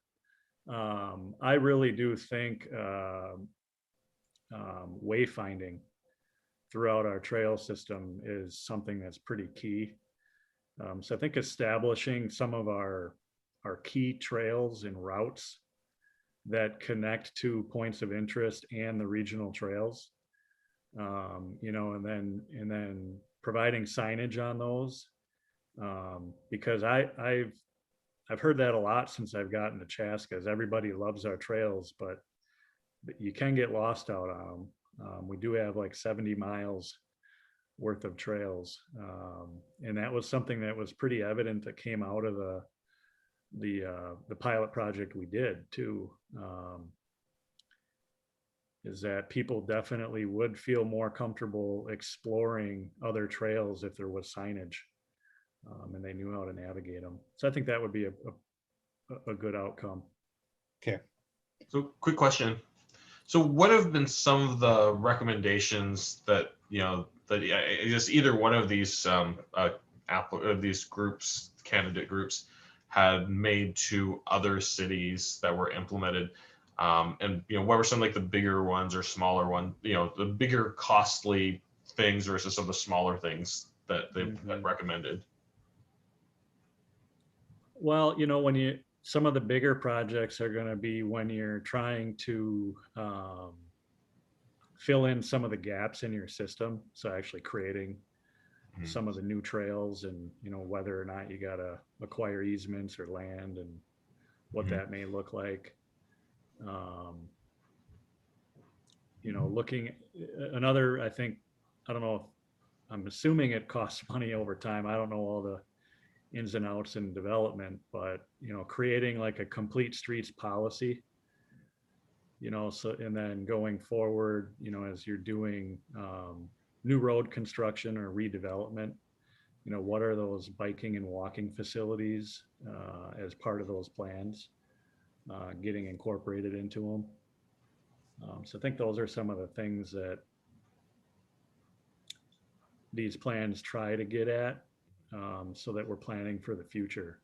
I really do think wayfinding throughout our trail system is something that's pretty key. So I think establishing some of our key trails and routes that connect to points of interest and the regional trails, and then providing signage on those, because I've heard that a lot since I've gotten to Chaska. Everybody loves our trails, but you can get lost out on them. We do have like 70 miles worth of trails, and that was something that was pretty evident that came out of the pilot project we did too. Is that people definitely would feel more comfortable exploring other trails if there was signage, and they knew how to navigate them. So I think that would be a good outcome. Okay. So quick question. So what have been some of the recommendations that, that I guess either one of these groups, candidate groups, had made to other cities that were implemented? And what were some like the bigger ones or smaller ones, the bigger costly things versus some of the smaller things that they recommended? Well, some of the bigger projects are going to be when you're trying to fill in some of the gaps in your system. So actually creating some of the new trails, and whether or not you got to acquire easements or land and what that may look like. Looking another, I don't know if, I'm assuming it costs money over time. I don't know all the ins and outs in development, but creating like a complete streets policy, so, and then going forward, as you're doing new road construction or redevelopment, what are those biking and walking facilities as part of those plans, getting incorporated into them. So I think those are some of the things that these plans try to get at, so that we're planning for the future.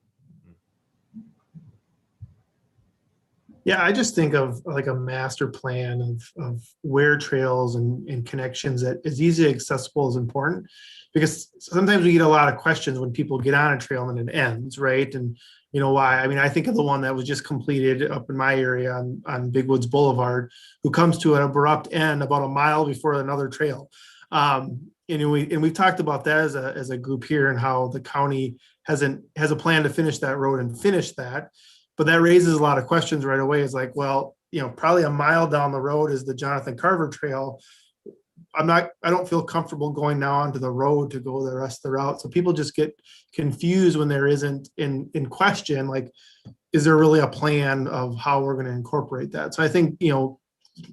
Yeah, I just think of like a master plan of where trails and connections that is easily accessible is important, because sometimes we get a lot of questions when people get on a trail and it ends, right? And you know why? I mean, I think of the one that was just completed up in my area on Big Woods Boulevard, who comes to an abrupt end about a mile before another trail. And we've talked about that as a group here, and how the county has a plan to finish that road and finish that. But that raises a lot of questions right away. It's like, well, you know, probably a mile down the road is the Jonathan Carver Trail. I don't feel comfortable going now onto the road to go the rest of the route. So people just get confused when there isn't in question, like, is there really a plan of how we're going to incorporate that? So I think, you know,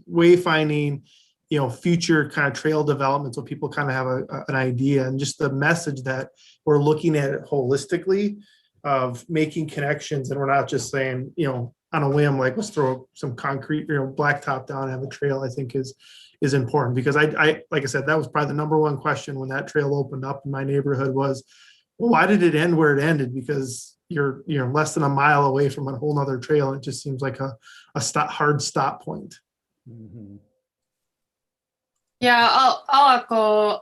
wayfinding, you know, future kind of trail development, so people kind of have an idea, and just the message that we're looking at it holistically, of making connections, and we're not just saying, you know, on a whim, like let's throw some concrete, you know, blacktop down and have a trail, I think is important. Because I like I said, that was probably the number one question when that trail opened up in my neighborhood was, well, why did it end where it ended? Because you're less than a mile away from a whole nother trail. It just seems like a hard stop point. Mhm. Yeah, I'll echo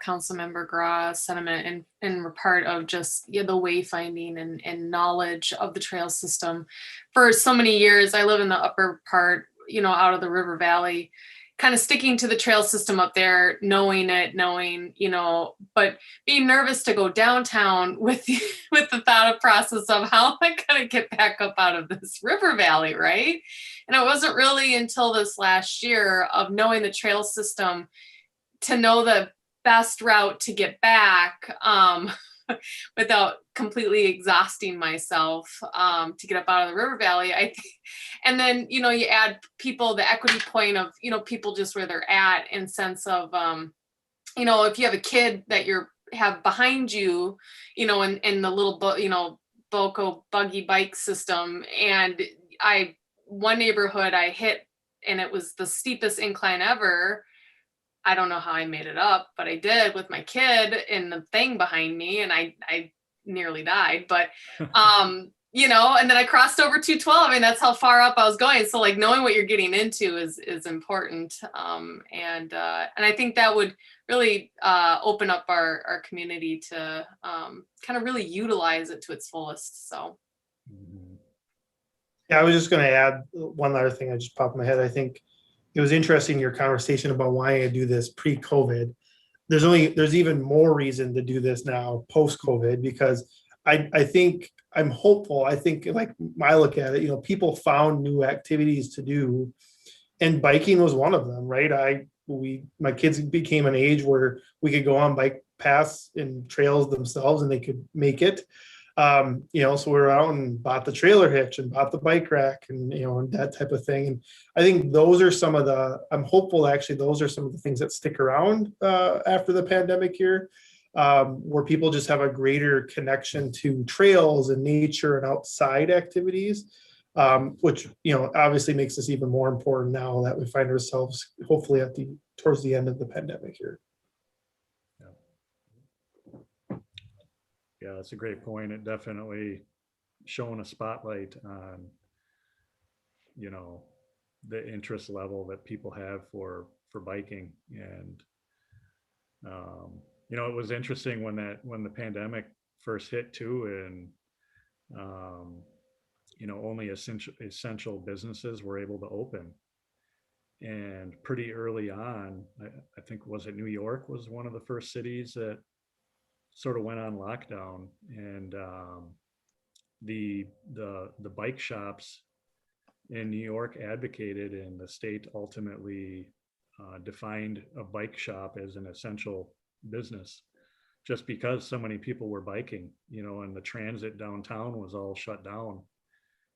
Councilmember Graw's sentiment in part of just the wayfinding and knowledge of the trail system. For so many years, I live in the upper part, you know, out of the river valley, kind of sticking to the trail system up there, knowing, you know, but being nervous to go downtown with the thought process of how am I going to get back up out of this river valley, right? And it wasn't really until this last year of knowing the trail system to know the best route to get back, without completely exhausting myself, to get up out of the river valley. And then, you know, you add people, the equity point of, you know, people just where they're at, in sense of, you know, if you have a kid that have behind you, you know, in the little, you know, Boco buggy bike system. And one neighborhood I hit, and it was the steepest incline ever. I don't know how I made it up, but I did, with my kid in the thing behind me, and I nearly died. But you know, and then I crossed over 212. I mean, that's how far up I was going. So like knowing what you're getting into is important. And I think that would really open up our community to kind of really utilize it to its fullest. So. Yeah, I was just going to add one other thing that just popped in my head. I think it was interesting, your conversation about why I do this pre-COVID. There's even more reason to do this now post-COVID, because I think I'm hopeful. I think, like, I look at it, you know, people found new activities to do, and biking was one of them, right? My kids became an age where we could go on bike paths and trails themselves, and they could make it. You know, so we were out and bought the trailer hitch and bought the bike rack, and, you know, and that type of thing. And I think those are I'm hopeful actually those are some of the things that stick around after the pandemic here, where people just have a greater connection to trails and nature and outside activities, which, you know, obviously makes this even more important now that we find ourselves hopefully towards the end of the pandemic here. Yeah, that's a great point. It definitely shone a spotlight on, you know, the interest level that people have for biking. And, you know, it was interesting when the pandemic first hit too, and, you know, only essential businesses were able to open. And pretty early on, I think, was it New York was one of the first cities that sort of went on lockdown, and the bike shops in New York advocated, and the state ultimately defined a bike shop as an essential business, just because so many people were biking, you know, and the transit downtown was all shut down.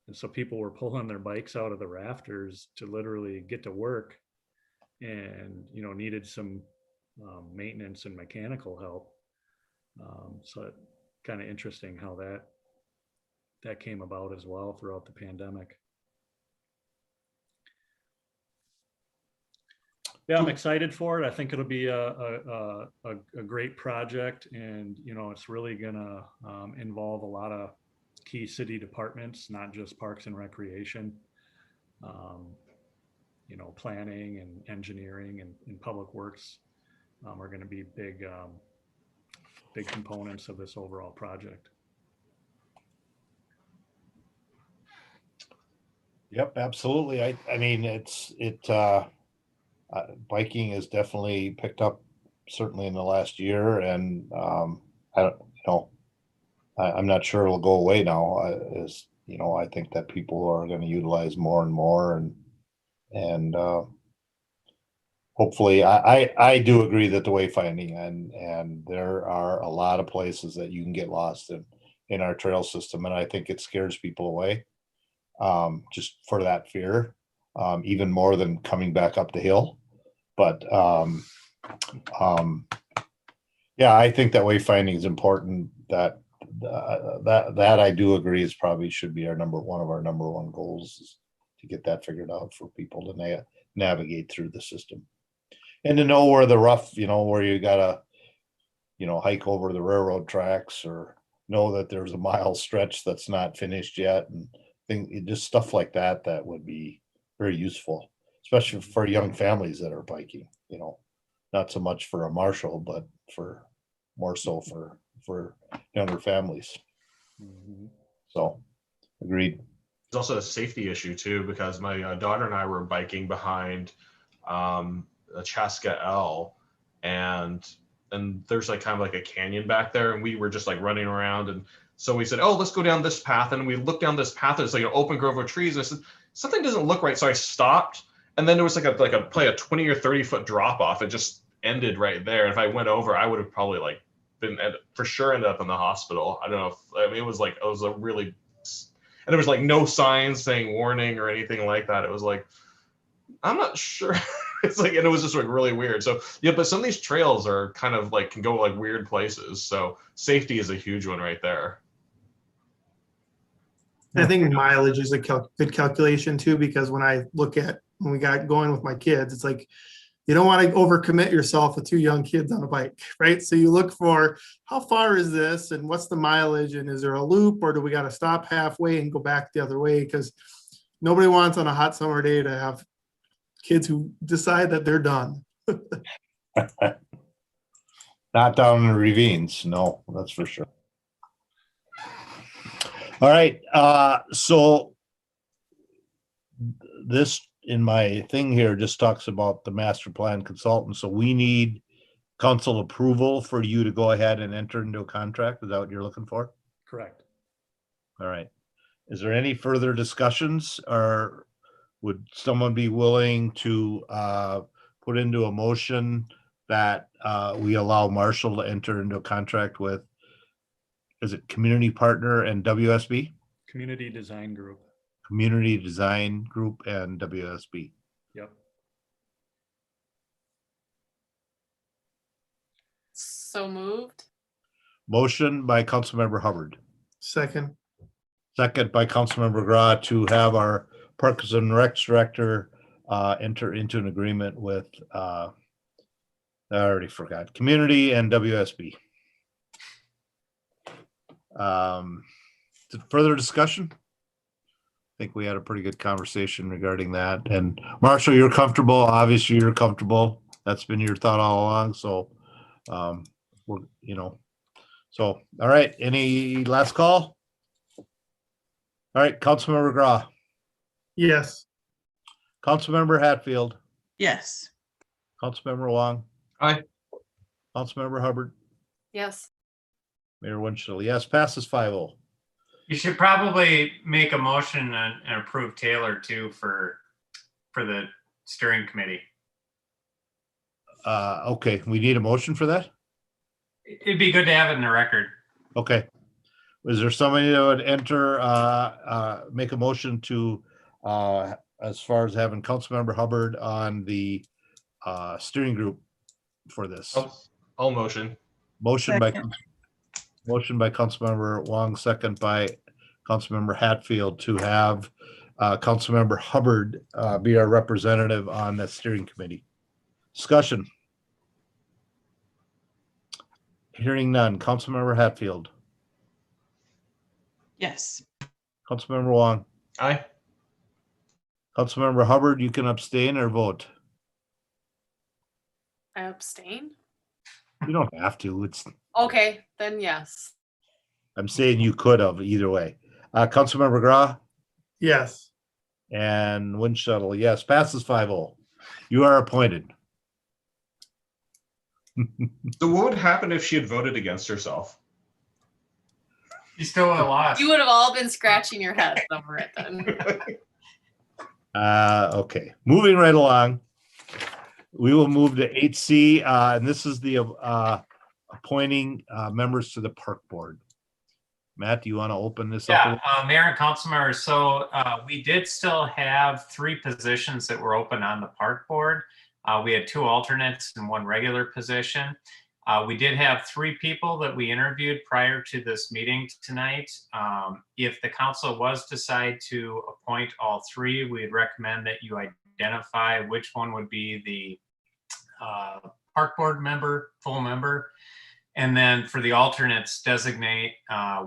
And so people were pulling their bikes out of the rafters to literally get to work, and, you know, needed some maintenance and mechanical help. So kind of interesting how that came about as well throughout the pandemic. Yeah, I'm excited for it. I think it'll be a great project, and, you know, it's really gonna involve a lot of key city departments, not just Parks and Recreation. You know, planning and engineering and public works are going to be big components of this overall project. Yep, absolutely. I mean, biking has definitely picked up certainly in the last year, and I don't, I'm not sure it'll go away now. I think that people are going to utilize more and more, and hopefully, I do agree that the wayfinding and there are a lot of places that you can get lost in our trail system, and I think it scares people away, just for that fear, even more than coming back up the hill. But yeah, I think that wayfinding is important. That I do agree is probably should be one of our number one goals, is to get that figured out for people to navigate through the system, and to know where the rough, where you gotta, hike over the railroad tracks, or know that there's a mile stretch that's not finished yet, and just stuff like that would be very useful, especially for young families that are biking. Not so much for a marshal, but more so for younger families. Mhm. So, agreed. It's also a safety issue too, because my daughter and I were biking behind a Chaska L, and there's like kind of like a canyon back there, and we were just like running around, and so we said, oh, let's go down this path, and we looked down this path, and it's like an open grove of trees, and I said, something doesn't look right, so I stopped, and then there was like a 20 or 30 foot drop off. It just ended right there. If I went over, I would have probably like been for sure ended up in the hospital. I don't know it was a really, and there was like no signs saying warning or anything like that. It was like, I'm not sure. It's like, and it was just like really weird. So yeah, but some of these trails are kind of like, can go like weird places. So safety is a huge one right there. I think mileage is a good calculation too, because when we got going with my kids, it's like, you don't want to overcommit yourself with 2 young kids on a bike, right? So you look for how far is this and what's the mileage, and is there a loop, or do we got to stop halfway and go back the other way? Because nobody wants on a hot summer day to have kids who decide that they're done. Not down in the ravines. No, that's for sure. All right. So this in my thing here just talks about the master plan consultant. So we need council approval for you to go ahead and enter into a contract. Is that what you're looking for? Correct. All right. Is there any further discussions, or would someone be willing to put into a motion that we allow Marshall to enter into a contract with, is it Community Partner and WSB? Community Design Group. Community Design Group and WSB. Yep. So moved. Motion by Councilmember Hubbard. Second. Second by Councilmember Gra to have our Parks and Recs Director enter into an agreement with, I already forgot, Community and WSB. Further discussion? I think we had a pretty good conversation regarding that. And Marshall, you're comfortable. Obviously, you're comfortable. That's been your thought all along. So, we're, so, all right. Any last call? All right. Councilmember Gra. Yes. Councilmember Hatfield. Yes. Councilmember Wong. Aye. Councilmember Hubbard. Yes. Mayor Winchell. Yes, passes 5-0. You should probably make a motion and approve Taylor too for the steering committee. Okay, we need a motion for that? It'd be good to have it in the record. Okay. Is there somebody that would make a motion to, as far as having Councilmember Hubbard on the steering group for this? I'll motion. Motion Second. by Councilmember Wong, second by Councilmember Hatfield to have Councilmember Hubbard be our representative on the steering committee. Discussion. Hearing none. Councilmember Hatfield. Yes. Councilmember Wong. Aye. Councilmember Hubbard, you can abstain or vote. I abstain. You don't have to. Okay, then yes. I'm saying you could have either way. Councilmember Grau Yes. and Wind Shuttle, yes, passes 5-0. You are appointed. So what would happen if she had voted against herself? You still would have lost. You would have all been scratching your heads over it then. Okay, moving right along. We will move to 8C, and this is the appointing members to the park board. Matt, do you want to open this up? Yeah, Mayor and council members. So we did still have 3 positions that were open on the park board. We had 2 alternates and 1 regular position. We did have 3 people that we interviewed prior to this meeting tonight. If the council was to decide to appoint all 3, we'd recommend that you identify which one would be the park board member, full member. And then for the alternates, designate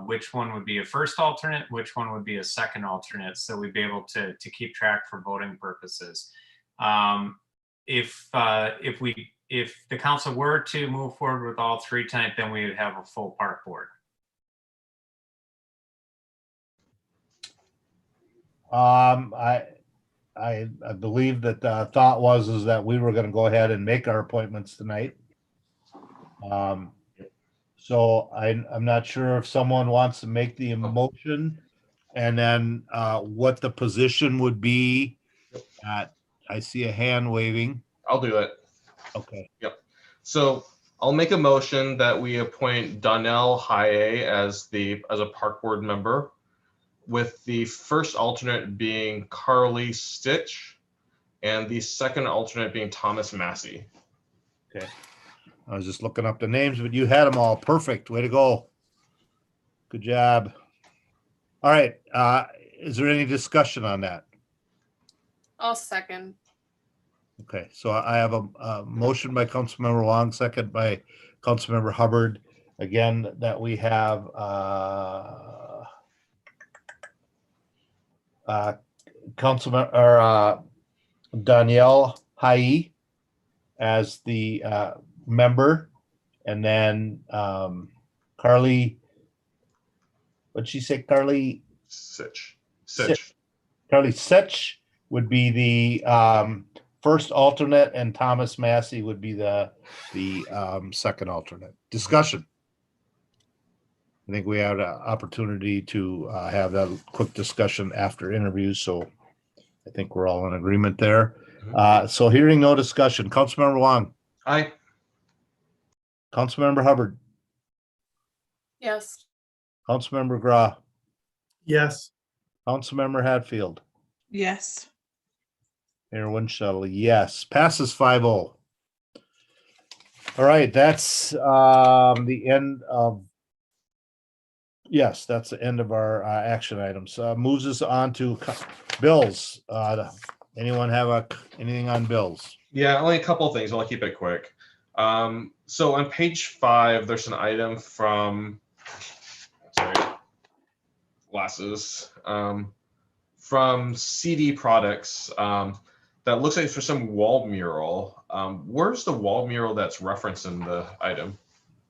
which one would be a first alternate, which one would be a second alternate, so we'd be able to keep track for voting purposes. If the council were to move forward with all 3 tonight, then we would have a full park board. I believe that the thought was that we were going to go ahead and make our appointments tonight. So I'm not sure if someone wants to make the motion and then what the position would be. I see a hand waving. I'll do it. Okay. Yep. So I'll make a motion that we appoint Donnell Haye as a park board member, with the first alternate being Carly Stitch and the second alternate being Thomas Massey. Okay. I was just looking up the names, but you had them all. Perfect. Way to go. Good job. All right. Is there any discussion on that? I'll second. Okay, so I have a motion by Councilmember Wong, second by Councilmember Hubbard. Again, that we have Councilmember or Danielle Haye as the member, and then Carly. What'd she say? Carly Sitch. Carly Sitch would be the first alternate, and Thomas Massey would be the second alternate. Discussion. I think we had an opportunity to have that quick discussion after interviews, so I think we're all in agreement there. So hearing no discussion, Councilmember Wong. Aye. Councilmember Hubbard. Yes. Councilmember Grau. Yes. Councilmember Hatfield. Yes. Mayor Winchell, yes. Passes 5-0. All right, that's the end of. Yes, that's the end of our action items. Moves us on to bills. Anyone have anything on bills? Yeah, only a couple of things. I'll keep it quick. So on page 5, there's an item from glasses from CD Products that looks like it's for some wall mural. Where's the wall mural that's referenced in the item?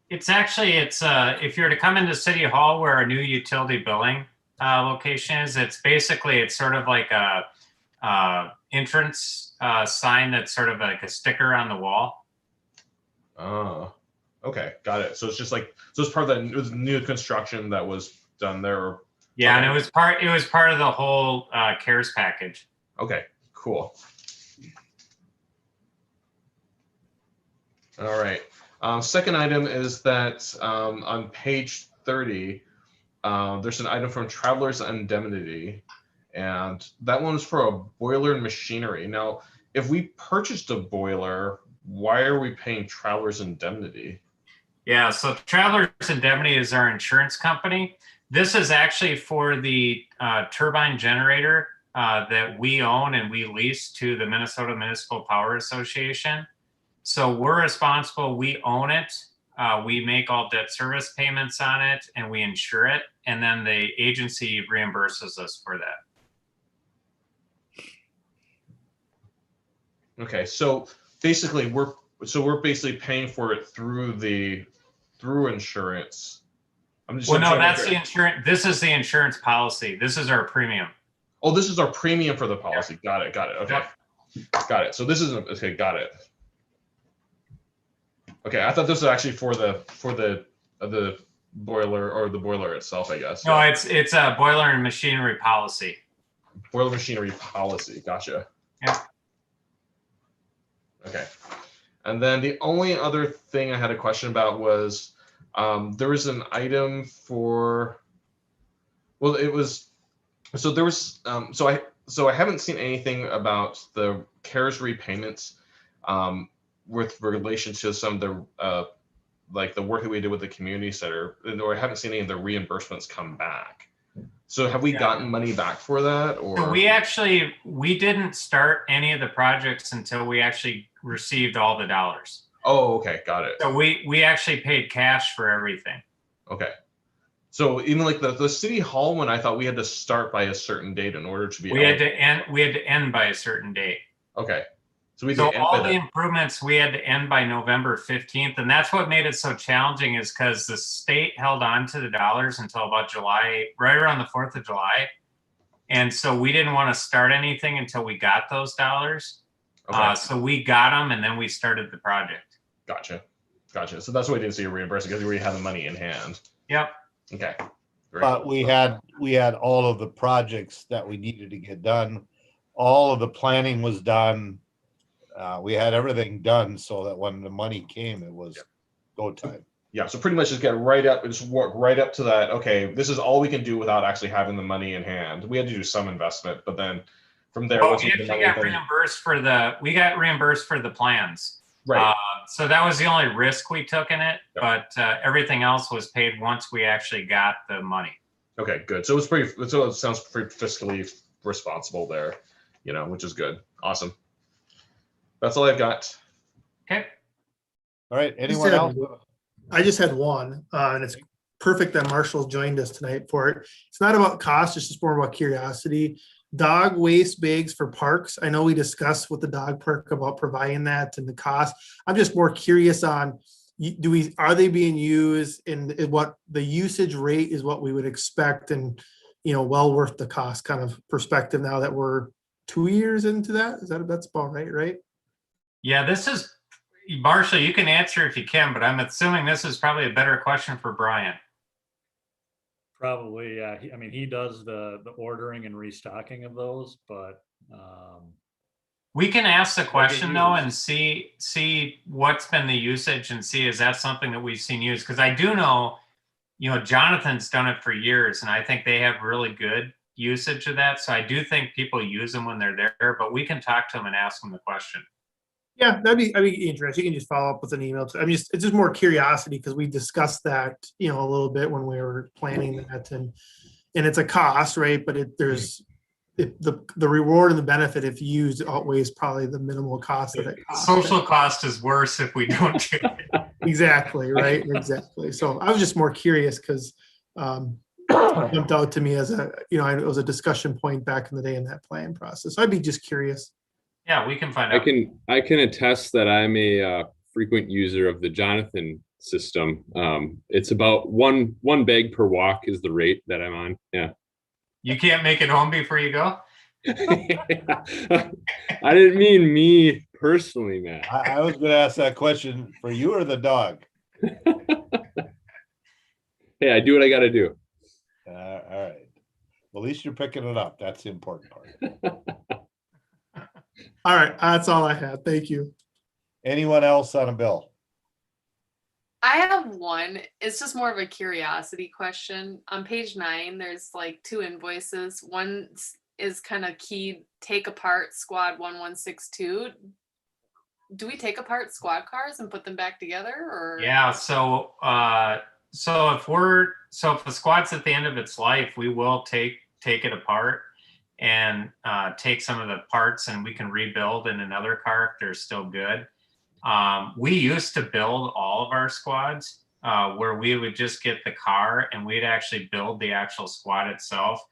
It's if you're to come into City Hall where our new utility billing location is, it's sort of like a entrance sign that's sort of like a sticker on the wall. Oh, okay, got it. So it's just like, so it's part of the new construction that was done there. Yeah, okay. And it was part of the whole CARES package. Okay, cool. All right. Second item is that on page 30, there's an item from Travelers Indemnity, and that one's for a boiler and machinery. Now, if we purchased a boiler, why are we paying Travelers Indemnity? Yeah, so Travelers Indemnity is our insurance company. This is actually for the turbine generator that we own and we lease to the Minnesota Municipal Power Association. So we're responsible, we own it, we make all debt service payments on it, and we insure it, and then the agency reimburses us for that. Okay, so basically we're basically paying for it through insurance. Well, no, that's the insurance. This is the insurance policy. This is our premium. Oh, this is our premium for the policy. Got it. Okay. Got it. So this is okay. Got it. Okay, I thought this was actually for the boiler or the boiler itself, I guess. No, it's a boiler and machinery policy. Boiler machinery policy. Gotcha. Yeah. Okay. And then the only other thing I had a question about was there was an item for, well, it was, so there was, so I haven't seen anything about the CARES repayments with relation to some of the, like the work that we did with the community center, or I haven't seen any of the reimbursements come back. So have we gotten money back for that? Or So we didn't start any of the projects until we actually received all the dollars. Oh, okay, got it. So we actually paid cash for everything. Okay. So even like the city hall one, I thought we had to start by a certain date in order to be. We had to end by a certain date. Okay. So all the improvements we had to end by November 15th. And that's what made it so challenging, is because the state held on to the dollars until about July, right around the 4th of July. And so we didn't want to start anything until we got those dollars. Okay. So we got them and then we started the project. Gotcha. So that's why we didn't see a reimbursement, because we already had the money in hand. Yep. Okay. Great. But we had all of the projects that we needed to get done. All of the planning was done. We had everything done so that when the money came, it was go time. Yeah. So pretty much just get right up and just work right up to that. Okay, this is all we can do without actually having the money in hand. We had to do some investment, but then from there, Well, we actually got reimbursed for the plans. Right. So that was the only risk we took in it, but everything else was paid once we actually got the money. Okay, good. So it sounds pretty fiscally responsible there, which is good. Awesome. That's all I've got. Okay. All right. Anyone else? I just had one, and it's perfect that Marshall joined us tonight for it. It's not about cost, it's just more about curiosity. Dog waste bags for parks. I know we discussed with the dog park about providing that and the cost. I'm just more curious on, are they being used, and what the usage rate is what we would expect, and well worth the cost kind of perspective now that we're 2 years into that. That's about right? Yeah, this is, Marshall, you can answer if you can, but I'm assuming this is probably a better question for Brian. Probably, yeah. He does the ordering and restocking of those, but we can ask the question though and see what's been the usage and see, is that something that we've seen used? Because I do know, Jonathan's done it for years, and I think they have really good usage of that. So I do think people use them when they're there, but we can talk to them and ask them the question. Yeah, that'd be interesting. You can just follow up with an email. It's just more curiosity, because we discussed that, a little bit when we were planning that, and it's a cost, right? But the reward and the benefit, if used, outweighs probably the minimal cost of it. Social cost is worse if we don't do it. Exactly, right? Exactly. So I was just more curious because it jumped out to me as it was a discussion point back in the day in that plan process. So I'd be just curious. Yeah, we can find out. I can attest that I'm a frequent user of the Jonathan system. It's about one bag per walk is the rate that I'm on. Yeah. You can't make it home before you go? I didn't mean me personally, Matt. I was going to ask that question for you or the dog. Hey, I do what I got to do. All right. Well, at least you're picking it up. That's the important part. All right, that's all I had. Thank you. Anyone else on a bill? I have one. It's just more of a curiosity question. On page 9, there's like 2 invoices. One is kind of keyed, take apart squad 1162. Do we take apart squad cars and put them back together, or? Yeah, so if the squad's at the end of its life, we will take it apart and take some of the parts, and we can rebuild in another car if they're still good. We used to build all of our squads where we would just get the car and we'd actually build the actual squad itself.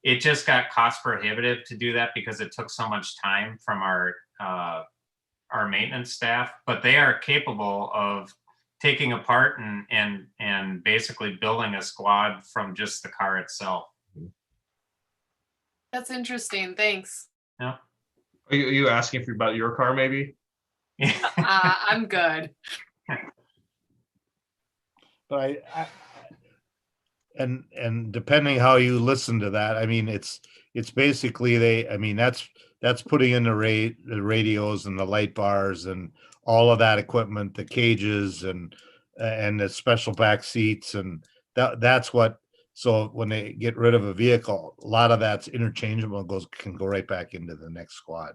It just got cost prohibitive to do that because it took so much time from our our maintenance staff, but they are capable of taking apart and basically building a squad from just the car itself. That's interesting. Thanks. Yeah. Are you asking about your car, maybe? I'm good. But and depending how you listen to that, I mean, it's basically I mean, that's putting in the radios and the light bars and all of that equipment, the cages and the special back seats, and that's what. So when they get rid of a vehicle, a lot of that's interchangeable and can go right back into the next squad.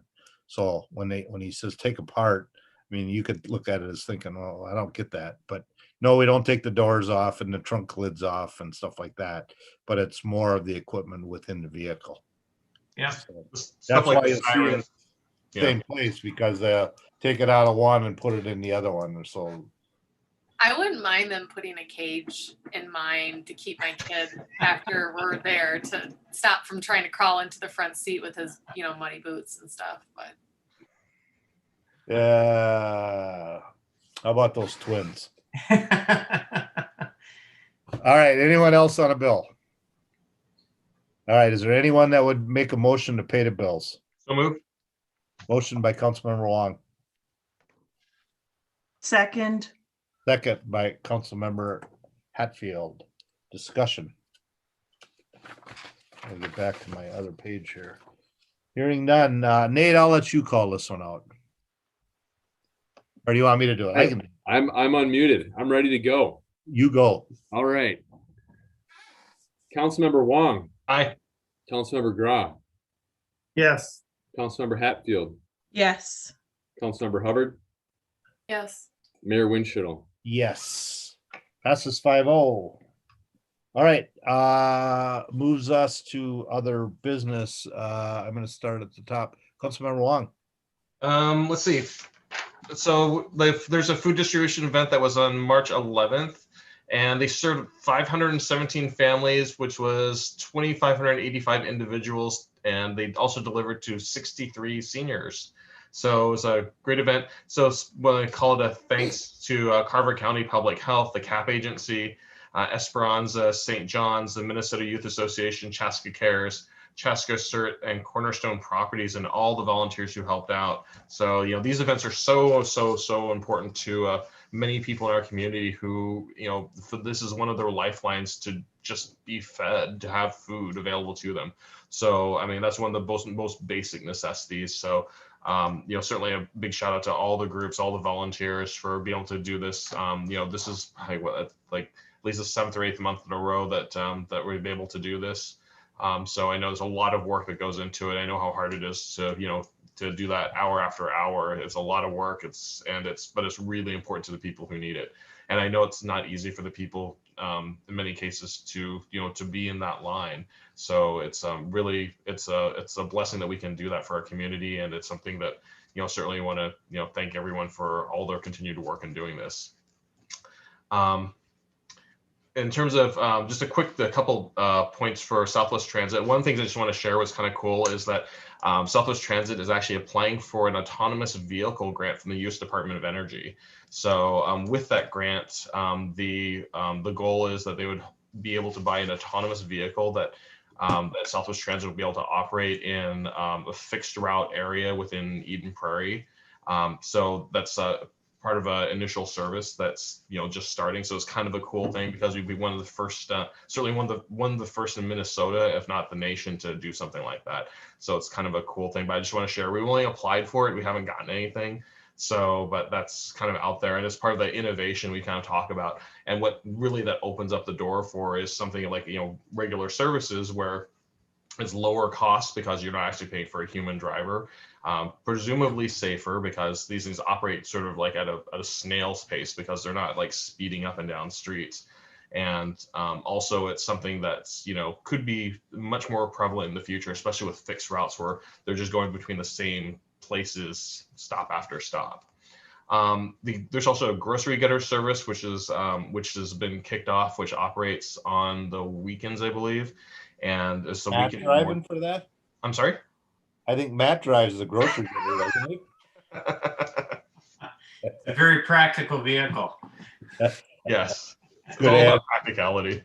So when he says take apart, I mean, you could look at it as thinking, oh, I don't get that, but no, we don't take the doors off and the trunk lids off and stuff like that, but it's more of the equipment within the vehicle. Yeah. So Stuff that's like why the you see it sirens. Yeah. same place, because they take it out of one and put it in the other one. So I wouldn't mind them putting a cage in mine to keep my kid after we're there to stop from trying to crawl into the front seat with his, muddy boots and stuff. But how about those twins? All right. Anyone else on a bill? All right. Is there anyone that would make a motion to pay the bills? So move. Motion by Councilmember Wong, Second. second by Councilmember Hatfield. Discussion. I'll get back to my other page here. Hearing none. Nate, I'll let you call this one out. Or do you want me to do it? I can. I'm unmuted. I'm ready to go. You go. All right. Councilmember Wong, Aye. Councilmember Grau, Yes. Councilmember Hatfield, Yes. Councilmember Hubbard, yes. Mayor Winchell. Yes. Passes 5-0. All right. Moves us to other business. I'm going to start at the top. Councilmember Wong. Let's see. So there's a food distribution event that was on March 11th, and they served 517 families, which was 2,585 individuals, and they also delivered to 63 seniors. So it was a great event. So what I call it a thanks to Carver County Public Health, the CAP Agency, Esperanza, St. John's, the Minnesota Youth Association, Chaska Cares, Chaska CERT, and Cornerstone Properties, and all the volunteers who helped out. So, these events are so important to many people in our community who, this is one of their lifelines to just be fed, to have food available to them. So, I mean, that's one of the most basic necessities. So, certainly a big shout out to all the groups, all the volunteers for being able to do this. This is like at least the 7th or 8th month in a row that we've been able to do this. So I know there's a lot of work that goes into it. I know how hard it is to do that hour after hour. It's a lot of work. But it's really important to the people who need it. And I know it's not easy for the people in many cases to be in that line. So it's really it's a blessing that we can do that for our community, and it's something that certainly want to thank everyone for all their continued work in doing this. In terms of just a couple points for Southwest Transit, one thing I just want to share was kind of cool is that Southwest Transit is actually applying for an autonomous vehicle grant from the U.S. Department of Energy. So with that grant, the goal is that they would be able to buy an autonomous vehicle that Southwest Transit will be able to operate in a fixed route area within Eden Prairie. So that's part of an initial service that's just starting. So it's kind of a cool thing because we'd be one of the first, certainly one of the first in Minnesota, if not the nation, to do something like that. So it's kind of a cool thing. But I just want to share, we've only applied for it. We haven't gotten anything. So, but that's kind of out there, and it's part of the innovation we kind of talk about. And what really that opens up the door for is something like regular services where it's lower cost because you're not actually paying for a human driver. Presumably safer because these things operate sort of like at a snail's pace because they're not like speeding up and down streets. And also it's something that's, could be much more prevalent in the future, especially with fixed routes where they're just going between the same places, stop after stop. There's also a grocery getter service, which has been kicked off, which operates on the weekends, I believe. And so we can driving for that. I'm sorry. I think Matt drives the grocery getter, doesn't he? A very practical vehicle. Yes, it's Good all ad. about practicality.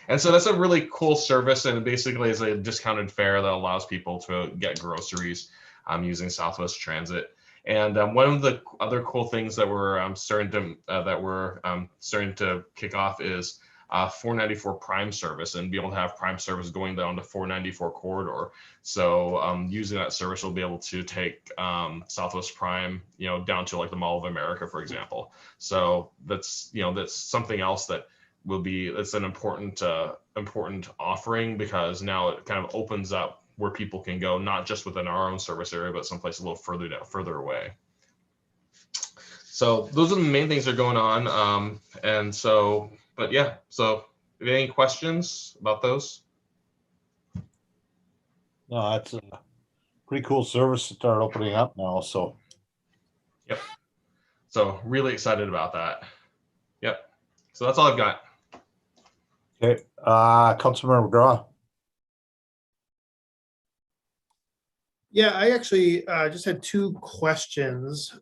And so that's a really cool service, and basically is a discounted fare that allows people to get groceries using Southwest Transit. And one of the other cool things that we're starting to kick off is 494 Prime service, and be able to have Prime service going down to 494 corridor. So using that service, we'll be able to take Southwest Prime, down to like the Mall of America, for example. So that's something else that it's an important offering, because now it kind of opens up where people can go, not just within our own service area, but someplace a little further away. So those are the main things that are going on. But yeah, so if you have any questions about those? No, that's a pretty cool service to start opening up now. So, Yep. So really excited about that. Yep. So that's all I've got. okay. Councilmember McGraw. Yeah, I actually just had two questions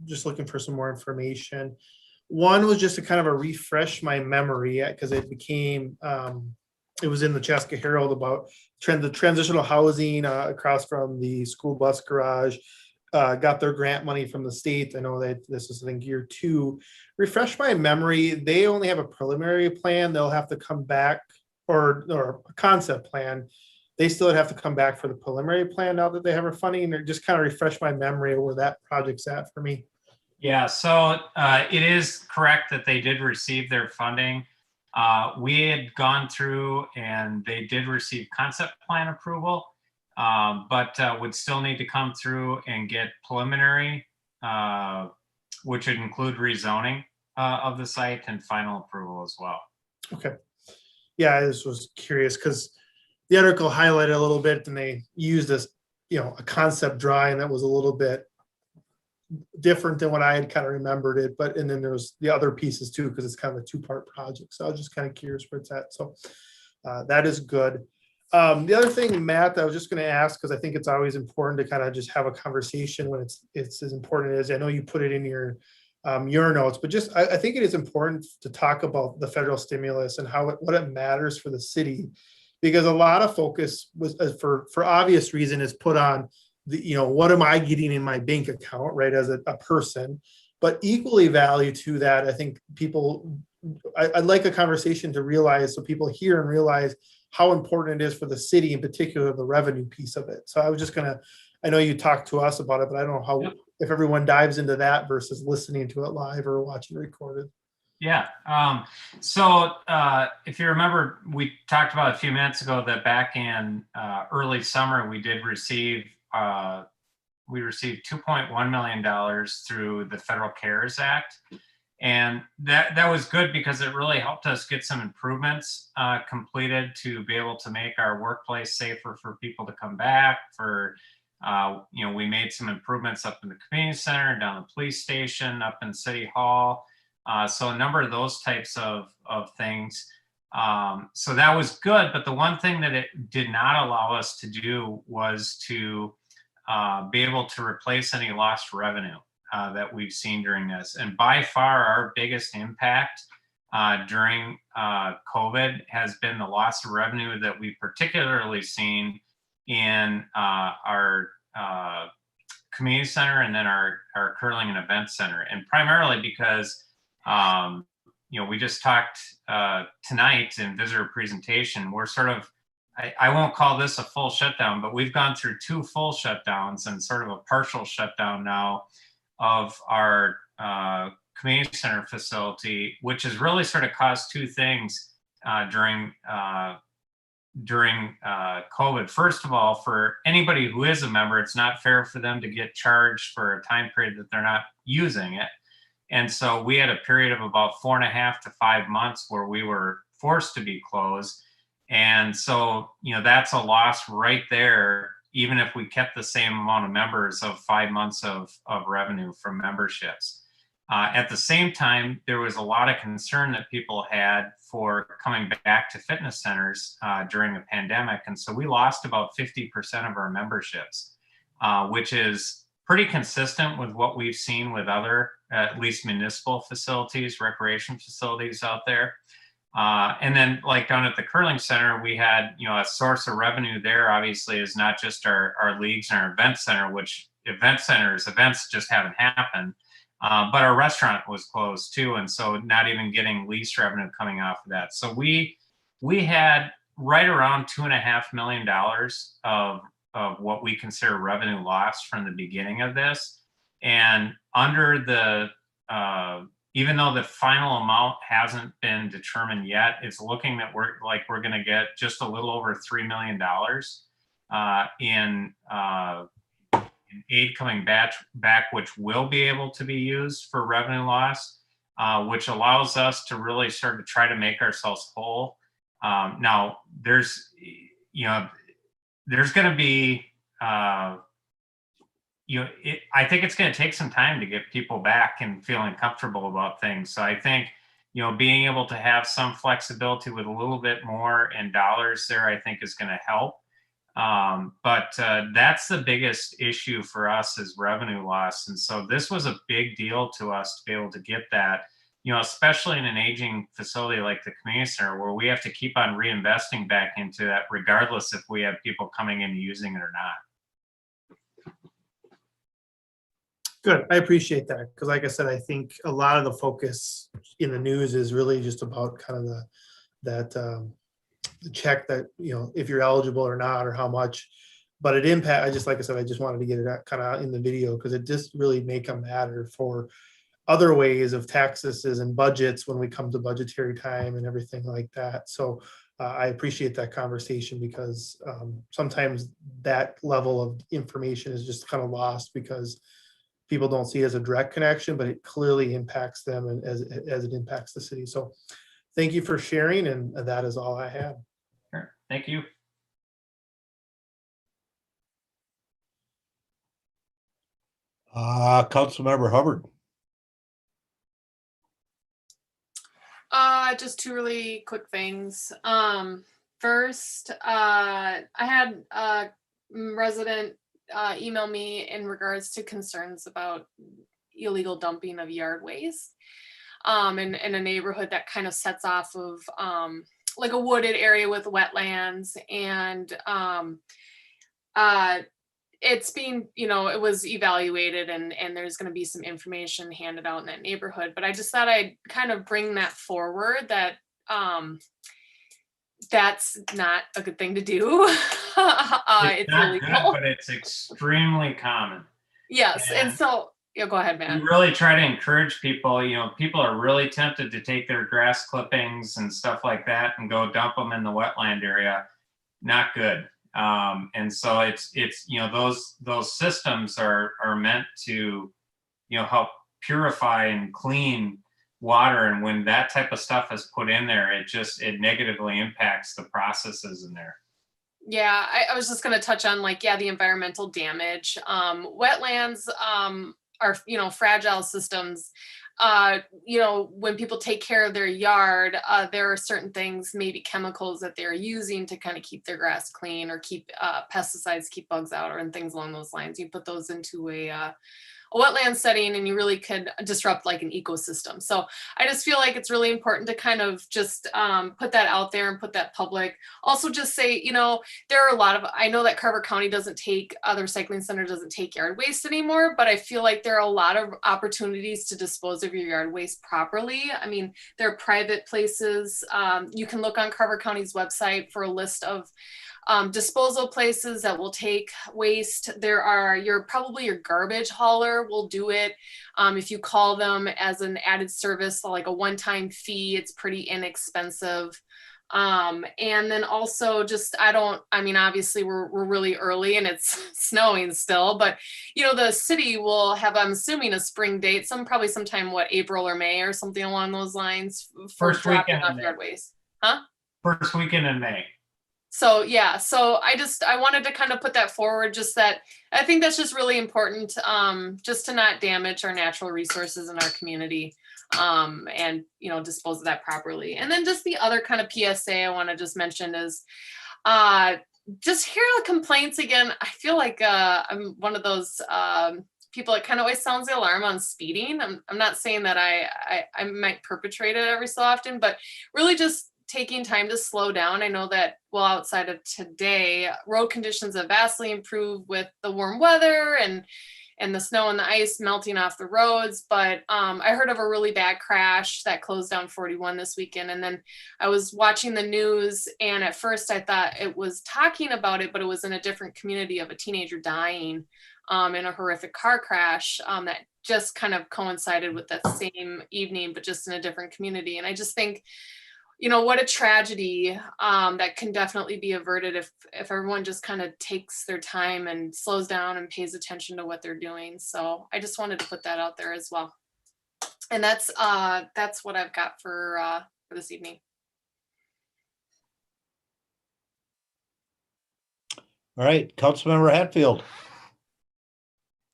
just looking for some more information. One was just to kind of refresh my memory, because it became, it was in the Chaska Herald about the transitional housing across from the school bus garage. Got their grant money from the state. I know that this is, I think, year 2. Refresh my memory, they only have a preliminary plan. They'll have to come back, or a concept plan. They still would have to come back for the preliminary plan now that they have our funding, or just kind of refresh my memory of where that project's at for me. Yeah, so it is correct that they did receive their funding. We had gone through and they did receive concept plan approval, but would still need to come through and get preliminary, which would include rezoning of the site and final approval as well. Okay. Yeah, I just was curious because the article highlighted a little bit, and they used this, a concept drawing that was a little bit different than what I had kind of remembered it. And then there's the other pieces too, because it's kind of a 2-part project. So I was just kind of curious where it's at. So that is good. The other thing, Matt, I was just going to ask, because I think it's always important to kind of just have a conversation when it's as important as, I know you put it in your notes, but just I think it is important to talk about the federal stimulus and what it matters for the city, because a lot of focus was for obvious reason is put on the, what am I getting in my bank account, right, as a person, but equally value to that. I think I'd like a conversation to realize, so people hear and realize how important it is for the city, in particular, the revenue piece of it. So I was just I know you talked to us about it, but I don't know how, if everyone dives into that versus listening to it live or watching it recorded. Yeah. So if you remember, we talked about a few minutes ago that back in early summer, we did receive $2.1 million through the Federal CARES Act. And that was good because it really helped us get some improvements completed to be able to make our workplace safer for people to come back. We made some improvements up in the community center, down the police station, up in City Hall. So a number of those types of things. So that was good. But the one thing that it did not allow us to do was to be able to replace any lost revenue that we've seen during this. And by far our biggest impact during COVID has been the loss of revenue that we've particularly seen in our community center and then our curling and event center. And primarily because we just talked tonight in visitor presentation, we're sort of, I won't call this a full shutdown, but we've gone through 2 full shutdowns and sort of a partial shutdown now of our community center facility, which has really sort of caused 2 things during COVID. First of all, for anybody who is a member, it's not fair for them to get charged for a time period that they're not using it. And so we had a period of about 4.5 to 5 months where we were forced to be closed. And so, that's a loss right there, even if we kept the same amount of members, of 5 months of revenue from memberships. At the same time, there was a lot of concern that people had for coming back to fitness centers during the pandemic. And so we lost about 50% of our memberships, which is pretty consistent with what we've seen with other, at least municipal facilities, recreation facilities out there. And then like down at the curling center, we had, a source of revenue there obviously is not just our leagues and our event center, which events just haven't happened. But our restaurant was closed too. And so not even getting lease revenue coming off of that. So we had right around $2.5 million of what we consider revenue loss from the beginning of this. And under the, even though the final amount hasn't been determined yet, it's looking that we're going to get just a little over $3 million in aid coming back, which will be able to be used for revenue loss, which allows us to really start to try to make ourselves whole. Now, there's going to be, I think it's going to take some time to get people back and feeling comfortable about things. So I think, being able to have some flexibility with a little bit more in dollars there, I think is going to help. But that's the biggest issue for us is revenue loss. And so this was a big deal to us to be able to get that, especially in an aging facility like the community center, where we have to keep on reinvesting back into that, regardless if we have people coming in and using it or not. Good. I appreciate that. Because like I said, I think a lot of the focus in the news is really just about kind of the check that, if you're eligible or not, or how much, but I just wanted to get it kind of in the video because it just really make a matter for other ways of taxes and budgets when we come to budgetary time and everything like that. So I appreciate that conversation because sometimes that level of information is just kind of lost because people don't see it as a direct connection, but it clearly impacts them and as it impacts the city. So thank you for sharing, and that is all I have. Sure. Thank you. Councilmember Hubbard. Just two really quick things. First, I had a resident email me in regards to concerns about illegal dumping of yard waste in a neighborhood that kind of sets off of like a wooded area with wetlands, and it's being, it was evaluated and there's going to be some information handed out in that neighborhood. But I just thought I'd kind of bring that forward, that that's not a good thing to do. It's not illegal. good, but it's extremely common. Yes. And so, go ahead, man. We really try to encourage people, people are really tempted to take their grass clippings and stuff like that and go dump them in the wetland area. Not good. And so it's those systems are meant to, help purify and clean water. And when that type of stuff is put in there, it negatively impacts the processes in there. Yeah, I was just going to touch on the environmental damage. Wetlands are, fragile systems. When people take care of their yard, there are certain things, maybe chemicals that they're using to kind of keep their grass clean or keep pesticides, keep bugs out, and things along those lines. You put those into a wetland setting and you really could disrupt like an ecosystem. So I just feel like it's really important to kind of just put that out there and put that public. Also just say, there are a lot of, I know that Carver County doesn't take, the recycling center doesn't take yard waste anymore, but I feel like there are a lot of opportunities to dispose of your yard waste properly. I mean, there are private places. You can look on Carver County's website for a list of disposal places that will take waste. There are probably your garbage hauler will do it. If you call them as an added service, like a one-time fee, it's pretty inexpensive. And then also obviously we're really early and it's snowing still, but the city will have, I'm assuming, a spring date, probably sometime April or May or something along those lines for dropping off yard waste. Huh? First weekend in May. So yeah, I wanted to kind of put that forward, just that I think that's just really important, just to not damage our natural resources in our community, and dispose of that properly. And then just the other kind of PSA I want to just mention is just hear the complaints again. I feel like I'm one of those people, it kind of always sounds the alarm on speeding. I'm not saying that I might perpetrate it every so often, but really just taking time to slow down. I know that, well, outside of today, road conditions have vastly improved with the warm weather and the snow and the ice melting off the roads. But I heard of a really bad crash that closed down 41 this weekend. And then I was watching the news, and at first I thought it was talking about it, but it was in a different community of a teenager dying in a horrific car crash that just kind of coincided with that same evening, but just in a different community. And I just think, what a tragedy that can definitely be averted if everyone just kind of takes their time and slows down and pays attention to what they're doing. So I just wanted to put that out there as well. And that's what I've got for this evening. All right, Councilmember Hatfield.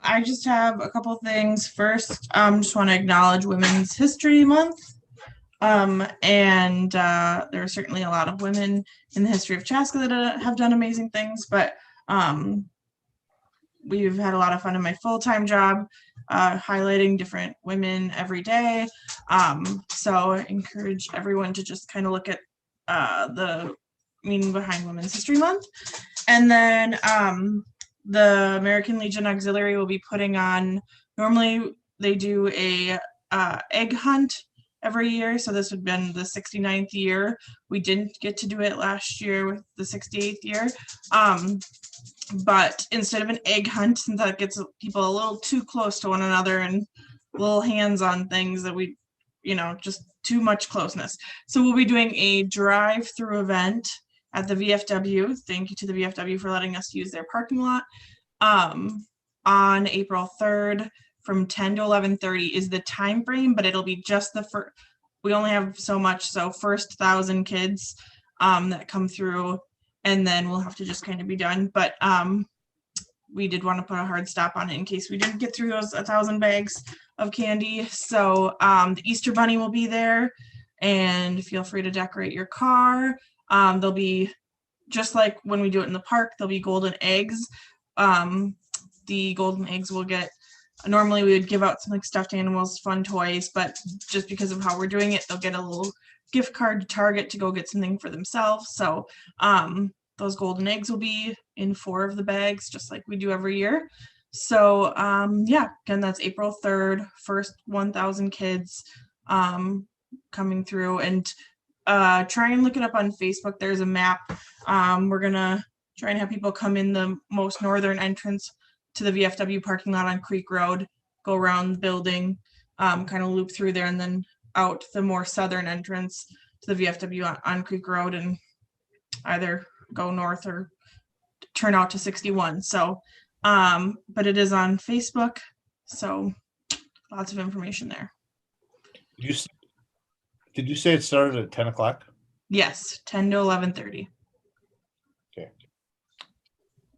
I just have a couple things. First, just want to acknowledge Women's History Month. And there are certainly a lot of women in the history of Chaska that have done amazing things, but we've had a lot of fun in my full-time job highlighting different women every day. So I encourage everyone to just kind of look at the meaning behind Women's History Month. And then the American Legion Auxiliary will be putting on, normally they do a egg hunt every year. So this would have been the 69th year. We didn't get to do it last year with the 68th year. But instead of an egg hunt, since that gets people a little too close to one another and little hands on things that we, just too much closeness. So we'll be doing a drive-through event at the VFW. Thank you to the VFW for letting us use their parking lot. On April 3rd. From 10 to 11:30 is the time frame, but it'll be just the first. We only have so much, so first 1,000 kids that come through, and then we'll have to just kind of be done. But we did want to put a hard stop on it in case we didn't get through those 1,000 bags of candy. So the Easter Bunny will be there, and feel free to decorate your car. There'll be, just like when we do it in the park, there'll be golden eggs. The golden eggs will get. Normally we would give out some like stuffed animals, fun toys, but just because of how we're doing it, they'll get a little gift card to Target to go get something for themselves. So those golden eggs will be in 4 of the bags, just like we do every year. So yeah, again, that's April 3rd, first 1,000 kids coming through. And try and look it up on Facebook. There's a map. We're gonna try and have people come in the most northern entrance to the VFW parking lot on Creek Road, go around the building, kind of loop through there, and then out the more southern entrance to the VFW on Creek Road, and either go north or turn out to 61. So, but it is on Facebook, so lots of information there. Did you say it started at 10 o'clock? Yes, 10 to 11:30. Okay.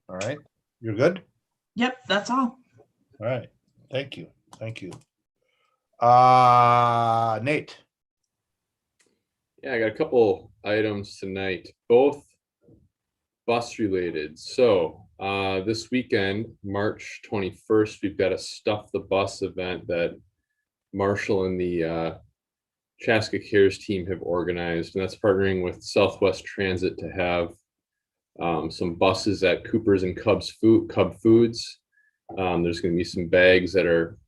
All right. You're good? Yep, that's all. All right. Thank you. Nate. Yeah, I got a couple items tonight, both bus related. So this weekend, March 21st, we've got a Stuff the Bus event that Marshall and the Chaska Cares team have organized, and that's partnering with Southwest Transit to have some buses at Cooper's and Cub Foods. There's going to be some bags that are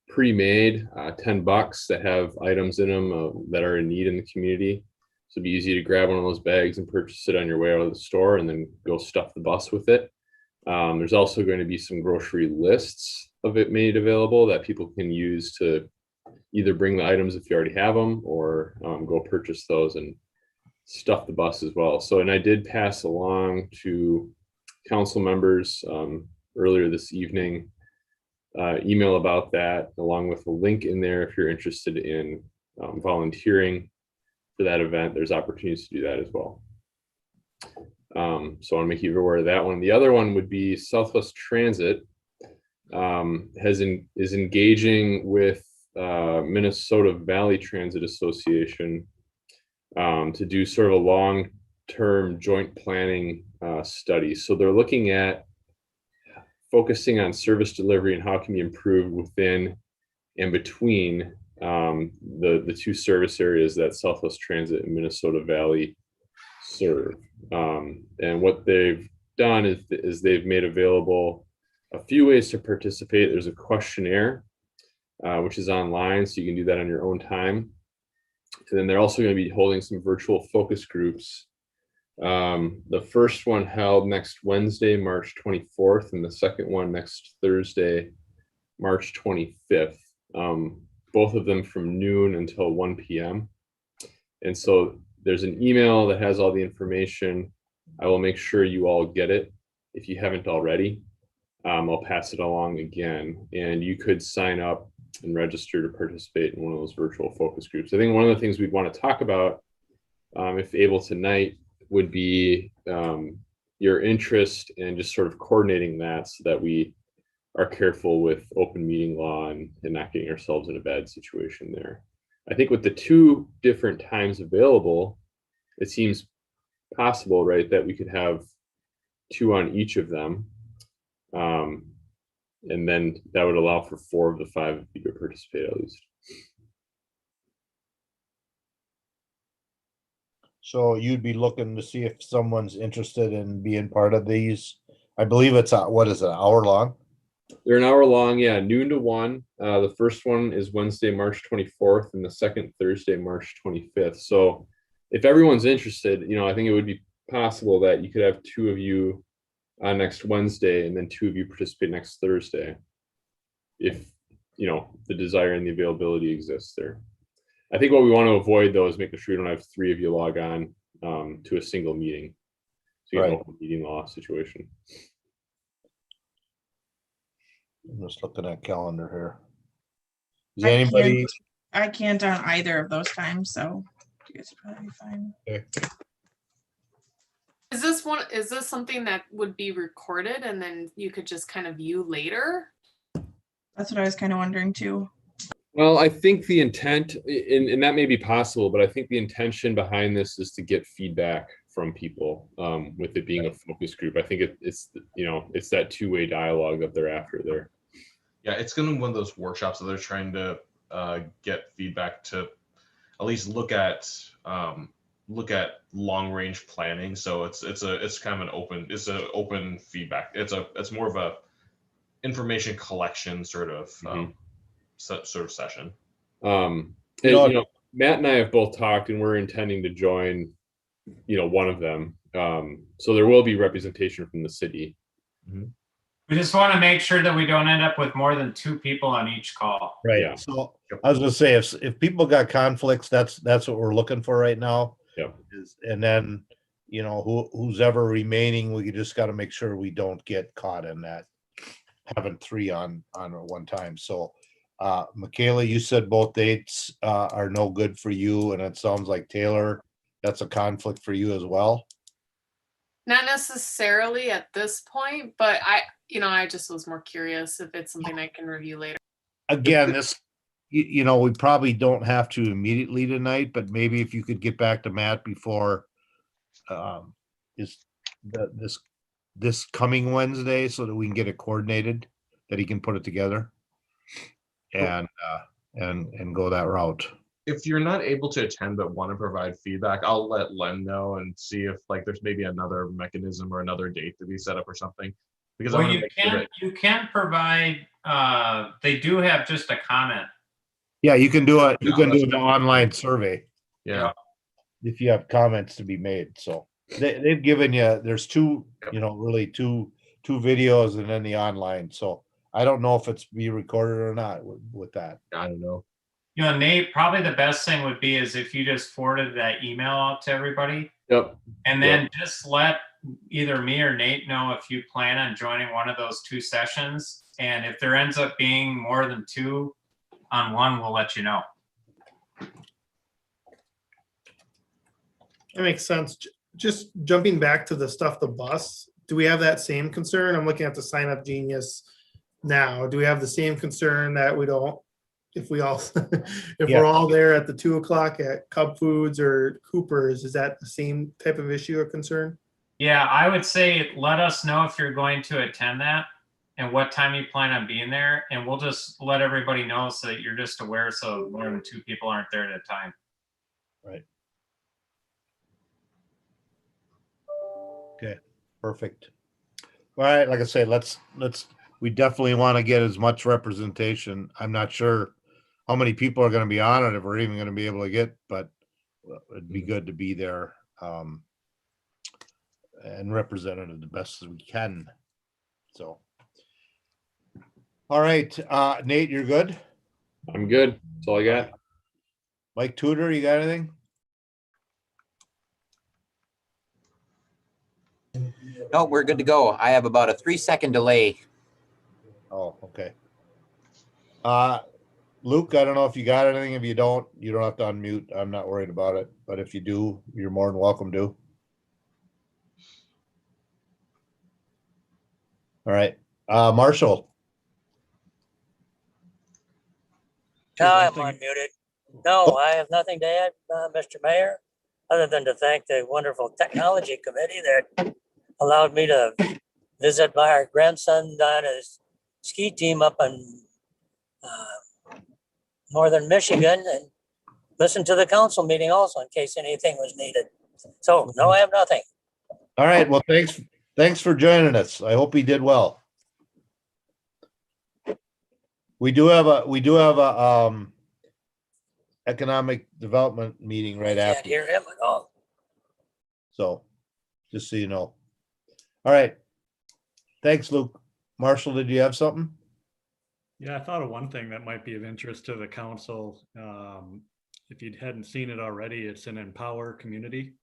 pre-made, $10 that have items in them that are in need in the community. So it'd be easy to grab one of those bags and purchase it on your way out of the store and then go stuff the bus with it. There's also going to be some grocery lists of it made available that people can use to either bring the items if you already have them, or go purchase those and stuff the bus as well. So, and I did pass along to council members earlier this evening email about that, along with a link in there if you're interested in volunteering for that event. There's opportunities to do that as well. So I want to make you aware of that one. The other one would be Southwest Transit is engaging with Minnesota Valley Transit Association to do sort of a long-term joint planning study. So they're looking at focusing on service delivery and how it can be improved within and between the two service areas that Southwest Transit and Minnesota Valley serve. And what they've done is they've made available a few ways to participate. There's a questionnaire, which is online, so you can do that on your own time. And then they're also going to be holding some virtual focus groups. The first one held next Wednesday, March 24th, and the second one next Thursday, March 25th. Both of them from noon until 1 p.m. And so there's an email that has all the information. I will make sure you all get it if you haven't already. I'll pass it along again, and you could sign up and register to participate in one of those virtual focus groups. I think one of the things we'd want to talk about, if able tonight, would be your interest in just sort of coordinating that so that we are careful with open meeting law and not getting ourselves in a bad situation there. I think with the two different times available, it seems possible, right, that we could have two on each of them. And then that would allow for 4 of the 5 of you to participate at least. So you'd be looking to see if someone's interested in being part of these. I believe it's what is it, an hour long? They're an hour long, yeah, noon to 1. The first one is Wednesday, March 24th, and the second Thursday, March 25th. So if everyone's interested, I think it would be possible that you could have 2 of you on next Wednesday and then 2 of you participate next Thursday, if the desire and the availability exists there. I think what we want to avoid though is making sure we don't have 3 of you log on to a single meeting. So you have an open meeting law situation. I'm just looking at calendar here. Is anybody? I can't on either of those times, so you guys are probably fine. Okay. Is this something that would be recorded and then you could just kind of view later? That's what I was kind of wondering too. Well, I think the intent, and that may be possible, but I think the intention behind this is to get feedback from people with it being a focus group. I think it's that two-way dialogue that they're after there. Yeah, it's going to be one of those workshops that they're trying to get feedback to at least look at long range planning. So it's kind of an open feedback. It's more of a information collection sort of session. Matt and I have both talked, and we're intending to join one of them. So there will be representation from the city. Mm-hmm. We just want to make sure that we don't end up with more than 2 people on each call. Right. Yeah. So I was going to say, if people got conflicts, that's what we're looking for right now. Yeah. And then, who's ever remaining, we just got to make sure we don't get caught in that having 3 on at one time. So, Michaela, you said both dates are no good for you, and it sounds like Taylor, that's a conflict for you as well. Not necessarily at this point, but I just was more curious if it's something I can review later. Again, this, we probably don't have to immediately tonight, but maybe if you could get back to Matt before this coming Wednesday, so that we can get it coordinated, that he can put it together and go that route. If you're not able to attend but want to provide feedback, I'll let Len know and see if there's maybe another mechanism or another date to be set up or something. Because you can provide. They do have just a comment. Yeah, you can do it. You can do an online survey. Yeah. If you have comments to be made. So they've given you. There's 2, really two videos, and then the online. So I don't know if it's be recorded or not with that. I don't know. Nate, probably the best thing would be is if you just forwarded that email out to everybody. Yep. And then just let either me or Nate know if you plan on joining one of those 2 sessions. And if there ends up being more than 2 on one, we'll let you know. That makes sense. Just jumping back to the stuff, the bus, do we have that same concern? I'm looking at the Sign Up Genius now. Do we have the same concern that we don't, if we all, we're all there at the 2 o'clock at Cub Foods or Cooper's, is that the same type of issue or concern? Yeah, I would say let us know if you're going to attend that. and what time you plan on being there. And we'll just let everybody know so that you're just aware, so more than 2 people aren't there at a time. Right. Okay, perfect. All right, like I say, we definitely want to get as much representation. I'm not sure how many people are going to be on it, if we're even going to be able to get, but it'd be good to be there and represented the best as we can. So, all right, Nate, you're good? I'm good. That's all I got. Mike Tudor, you got anything? No, we're good to go. I have about a 3-second delay. Oh, okay. Luke, I don't know if you got anything. If you don't have to unmute. I'm not worried about it. But if you do, you're more than welcome to. All right. Marshall. Sure, No, one I'm thing- unmuted. No, I have nothing to add, Mr. Mayor, other than to thank the wonderful technology committee that allowed me to visit my grandson on his ski team up in northern Michigan and listen to the council meeting also in case anything was needed. So no, I have nothing. All right. Well, thanks for joining us. I hope he did well. We do have a economic development meeting right Can't after. hear him at all. So just so you know. All right. Thanks, Luke. Marshall, did you have something? Yeah, I thought of one thing that might be of interest to the council. If you hadn't seen it already, it's an Empower Community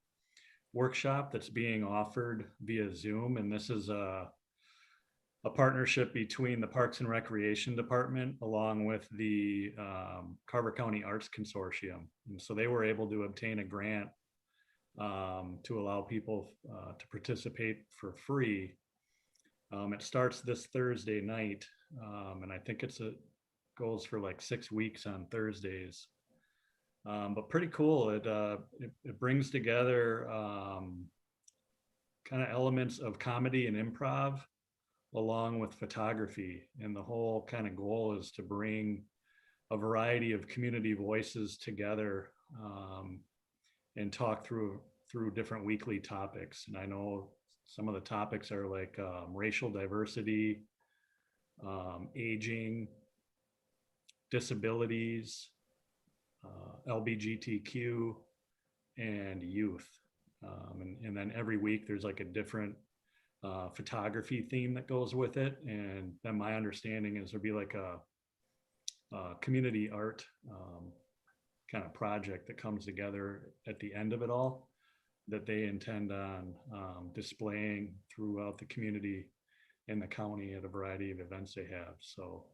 workshop that's being offered via Zoom. And this is a partnership between the Parks and Recreation Department along with the Carver County Arts Consortium. And so they were able to obtain a grant to allow people to participate for free. It starts this Thursday night, and I think it goes for like 6 weeks on Thursdays. But pretty cool. It brings together kind of elements of comedy and improv along with photography. And the whole kind of goal is to bring a variety of community voices together and talk through different weekly topics. And I know some of the topics are like racial diversity, aging, disabilities, LGBTQ, and youth. And then every week there's like a different photography theme that goes with it. And then my understanding is there'll be like a community art kind of project that comes together at the end of it all that they intend on displaying throughout the community in the county at a variety of events they have. So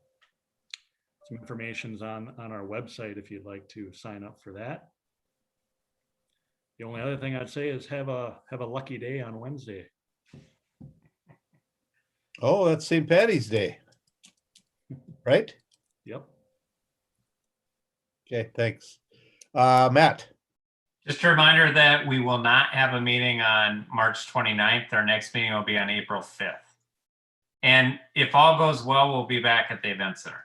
some information's on our website if you'd like to sign up for that. The only other thing I'd say is have a lucky day on Wednesday. Oh, that's St. Patty's Day. Right? Yep. Okay, thanks. Matt. Just a reminder that we will not have a meeting on March 29th. Our next meeting will be on April 5th. And if all goes well, we'll be back at the event center.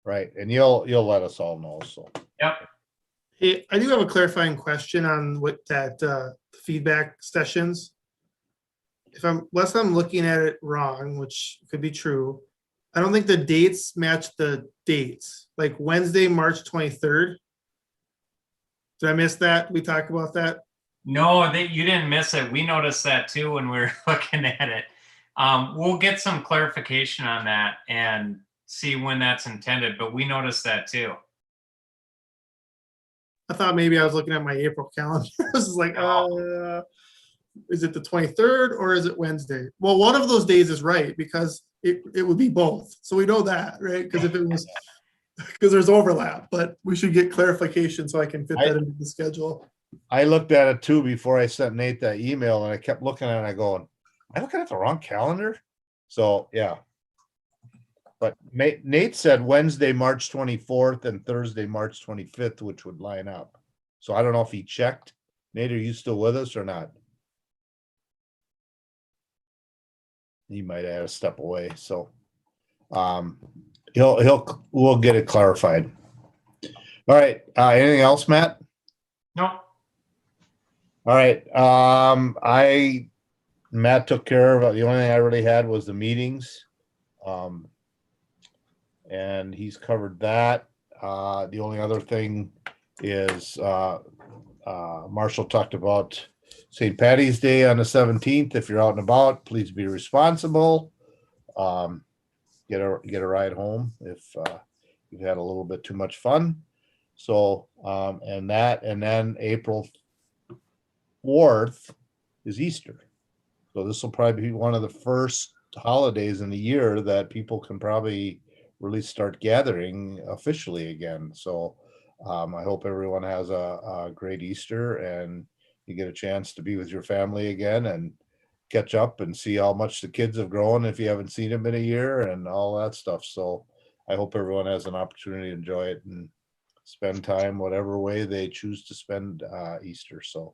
Right, and you'll let us all know, so. Yep. Hey, I do have a clarifying question on what that feedback sessions. Unless I'm looking at it wrong, which could be true, I don't think the dates match the dates. Like Wednesday, March 23rd. Did I miss that? We talked about that? No, you didn't miss it. We noticed that too when we were looking at it. We'll get some clarification on that and see when that's intended, but we noticed that too. I thought maybe I was looking at my April calendar. This is like, is it the 23rd or is it Wednesday? Well, one of those days is right because it would be both. So we know that, right? Because if it was, because there's overlap, but we should get clarification so I can fit that into the schedule. I looked at it too before I sent Nate that email and I kept looking at it and I going, am I looking at the wrong calendar? So, yeah. But Nate said Wednesday, March 24th and Thursday, March 25th, which would line up. So I don't know if he checked. Nate, are you still with us or not? he might have had to step away, so. We'll get it clarified. All right, anything else, Matt? No, All right, Matt took care of, the only thing I really had was the meetings. And he's covered that. The only other thing is, Marshall talked about St. Patty's Day on the 17th. If you're out and about, please be responsible. Get a ride home if you've had a little bit too much fun. So, and then April 4th is Easter. So this will probably be one of the first holidays in the year that people can probably really start gathering officially again. So I hope everyone has a great Easter and you get a chance to be with your family again and catch up and see how much the kids have grown if you haven't seen them in a year and all that stuff. So I hope everyone has an opportunity to enjoy it and spend time whatever way they choose to spend Easter. So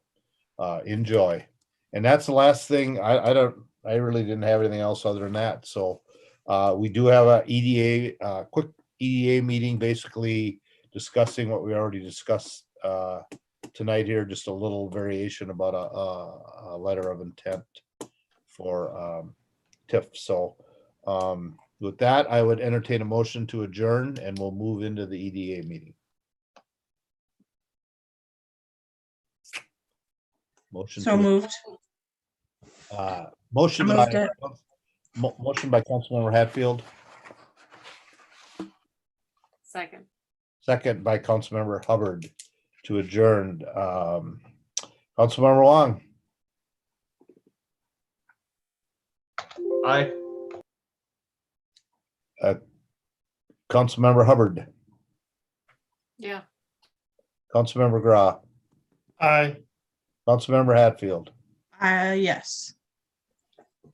enjoy. And that's the last thing. I really didn't have anything else other than that. So we do have a EDA, quick EDA meeting, basically discussing what we already discussed tonight here, just a little variation about a letter of intent for TIF. So with that, I would entertain a motion to adjourn and we'll move into the EDA meeting. Motion. So moved. Motion I moved by, it. motion by Councilmember Hatfield, Second. second by Councilmember Hubbard to adjourn. Councilmember Wong, Aye. Councilmember Hubbard, Yeah. Councilmember Gra, Aye. Councilmember Hatfield, Yes.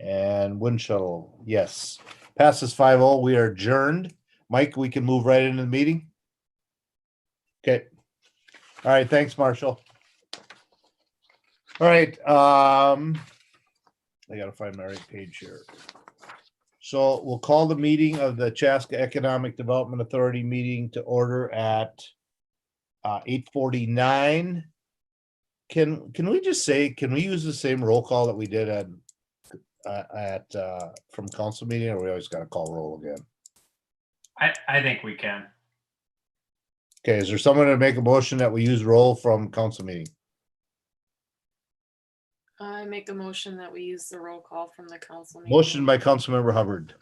and Winchell, yes. Passes 5-0. We are adjourned. Mike, we can move right into the meeting. Okay. All right. Thanks, Marshall. All right. I gotta find my right page here. So we'll call the meeting of the Chaska Economic Development Authority meeting to order at 8:49. Can we just say, can we use the same roll call that we did at from council meeting, or we always got to call roll again? I think we can. Okay, is there someone to make a motion that we use roll from council meeting? I make a motion that we use the roll call from the council meeting. Motion by Councilmember Hubbard.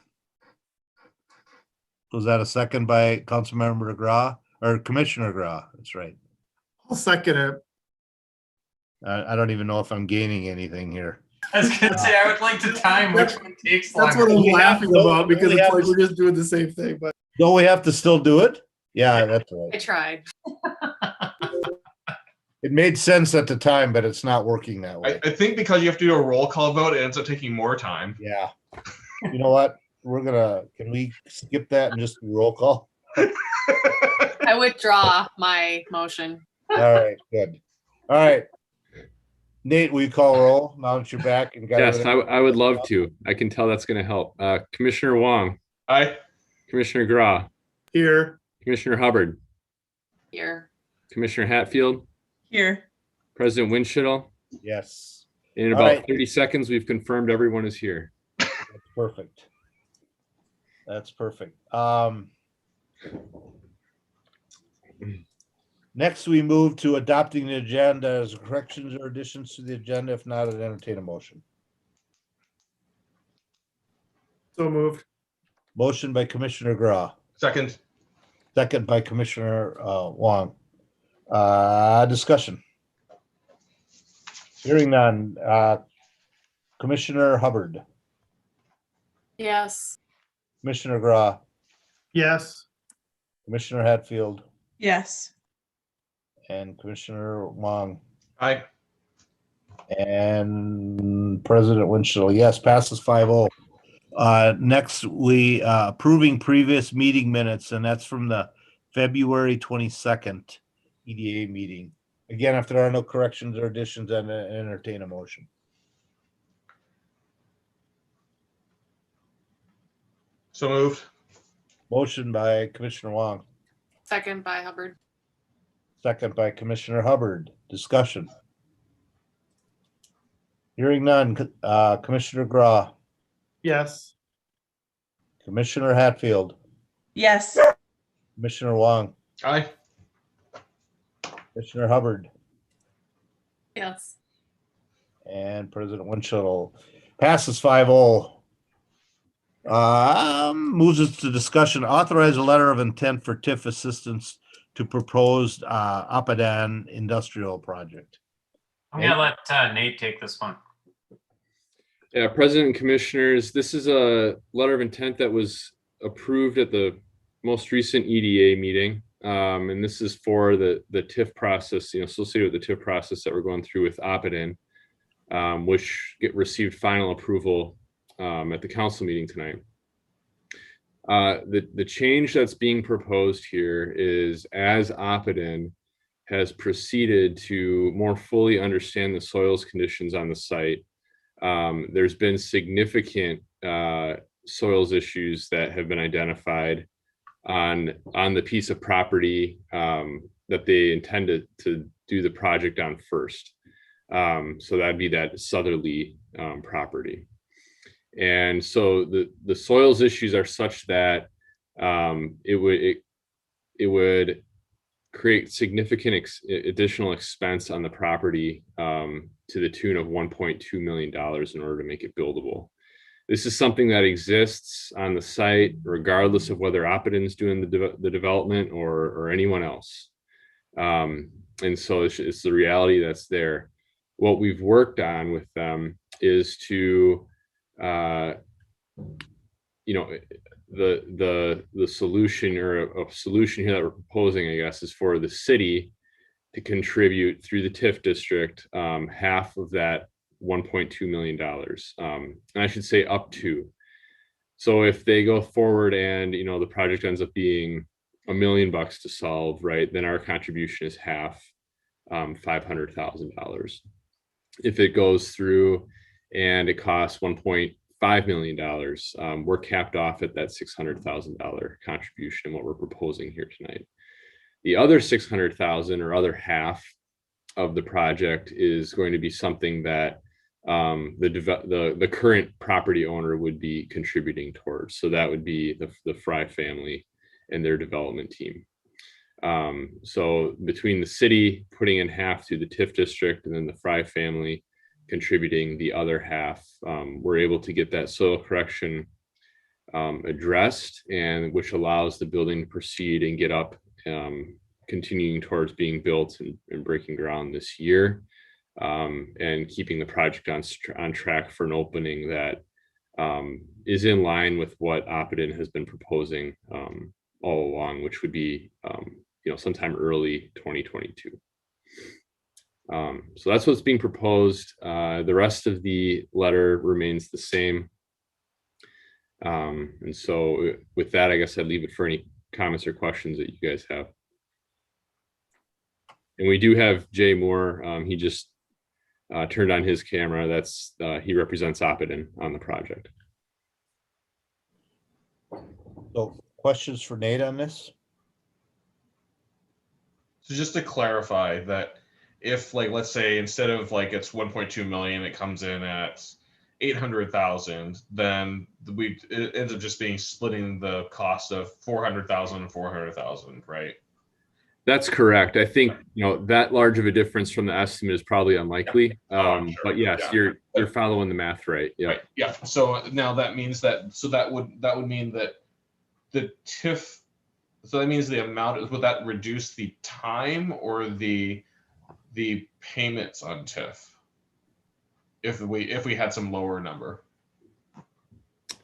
Was that a second by Councilmember Gra or Commissioner Gra? That's right. I'll second it. I don't even know if I'm gaining anything here. I was gonna say, I would like to time which one takes That's longer. what I'm We have laughing to- about because we it's have like to- we're just doing the same thing, but Don't we have to still do it? Yeah, that's I right. tried. It made sense at the time, but it's not working that way. I think because you have to do a roll call vote, it ends up taking more time. Yeah. You know what? Can we skip that and just do roll call? I withdraw my motion. All right, good. All right. Nate, will you call roll now that you're back and got Yes, everything? I would love to. I can tell that's going to help. Commissioner Wong, Aye. Commissioner Gra, here. Commissioner Hubbard, Here. Commissioner Hatfield, Here. President Winchell. Yes, In All about right. 30 seconds, we've confirmed everyone is here. that's perfect. That's perfect. Next, we move to adopting the agenda as corrections or additions to the agenda. If not, I'd entertain a motion. So moved. Motion by Commissioner Gra, Second. second by Commissioner Wong. Discussion. Hearing none. Commissioner Hubbard, Yes. Commissioner Gra, Yes. Commissioner Hatfield, Yes. and Commissioner Wong, Aye. and President Winchell. Yes, passes 5-0. Next, we approving previous meeting minutes, and that's from the February 22nd EDA meeting. Again, if there are no corrections or additions, then entertain a motion. So moved. Motion by Commissioner Wong, Second by Hubbard. second by Commissioner Hubbard. Discussion. Hearing none. Commissioner Graw, Yes. Commissioner Hatfield, Yes. Commissioner Wong, Aye. Commissioner Hubbard, Yes. and President Winchell. Passes 5-0. Moves us to discussion. Authorize a letter of intent for TIF assistance to proposed Apadan industrial project. I'm gonna let Nate take this one. Yeah, President and Commissioners, this is a letter of intent that was approved at the most recent EDA meeting. And this is for the TIF process, associated with the TIF process that we're going through with Apadan, which received final approval at the council meeting tonight. The change that's being proposed here is, as Apadan has proceeded to more fully understand the soils conditions on the site, there's been significant soils issues that have been identified on the piece of property that they intended to do the project on first. So that'd be that southerly property. And so the soils issues are such that it would create significant additional expense on the property to the tune of $1.2 million in order to make it buildable. This is something that exists on the site, regardless of whether Apadan's doing the development or anyone else. And so it's the reality that's there. What we've worked on with them is to, the solution, or a solution here that we're proposing, I guess, is for the city to contribute through the TIF district half of that $1.2 million. And I should say up to. So if they go forward and the project ends up being $1 million to solve, right, then our contribution is half, $500,000. If it goes through and it costs $1.5 million, we're capped off at that $600,000 contribution in what we're proposing here tonight. The other $600,000, or other half of the project, is going to be something that the current property owner would be contributing towards. So that would be the Fry family and their development team. So between the city putting in half through the TIF district and then the Fry family contributing the other half, we're able to get that soil correction addressed, and which allows the building to proceed and get up, continuing towards being built and breaking ground this year, and keeping the project on track for an opening that is in line with what Apadan has been proposing all along, which would be sometime early 2022. So that's what's being proposed. The rest of the letter remains the same. And so with that, I guess I'd leave it for any comments or questions that you guys have. And we do have Jay Moore. He just turned on his camera. That's he represents Apadan on the project. So questions for Nate on this? So just to clarify that, if, like, let's say instead of it's 1.2 million, it comes in at 800,000, then it ends up just being splitting the cost of 400,000 and 400,000, right? That's correct. I think that large of a difference from the estimate is probably unlikely. Sure. But yes, Yeah. you're following the math right. Yeah. Right. Yeah. So now that means that would mean that the TIF. So that means the amount, would that reduce the time or the payments on TIF if we had some lower number?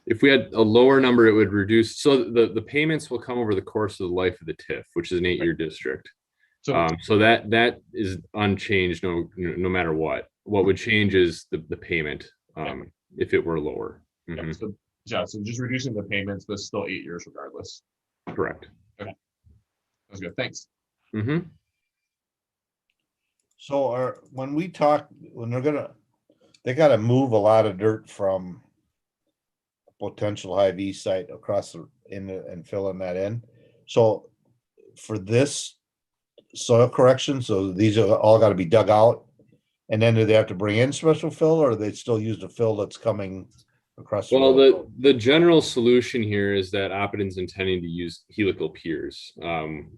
If we had a lower number, it would reduce. So the payments will come over the course of the life of the TIF, which is an 8-year district. So, So that is unchanged no matter what. What would change is the payment if it were lower. yeah, so just reducing the payments, but still 8 years regardless. Correct. Okay, that's good. Thanks. Mm-hmm. So when they got to move a lot of dirt from potential high-V site across and filling that in. So for this soil correction, so these are all got to be dug out, and then do they have to bring in special fill, or they still use the fill that's coming across? Well, road? the general solution here is that Oppiden's intending to use helical piers,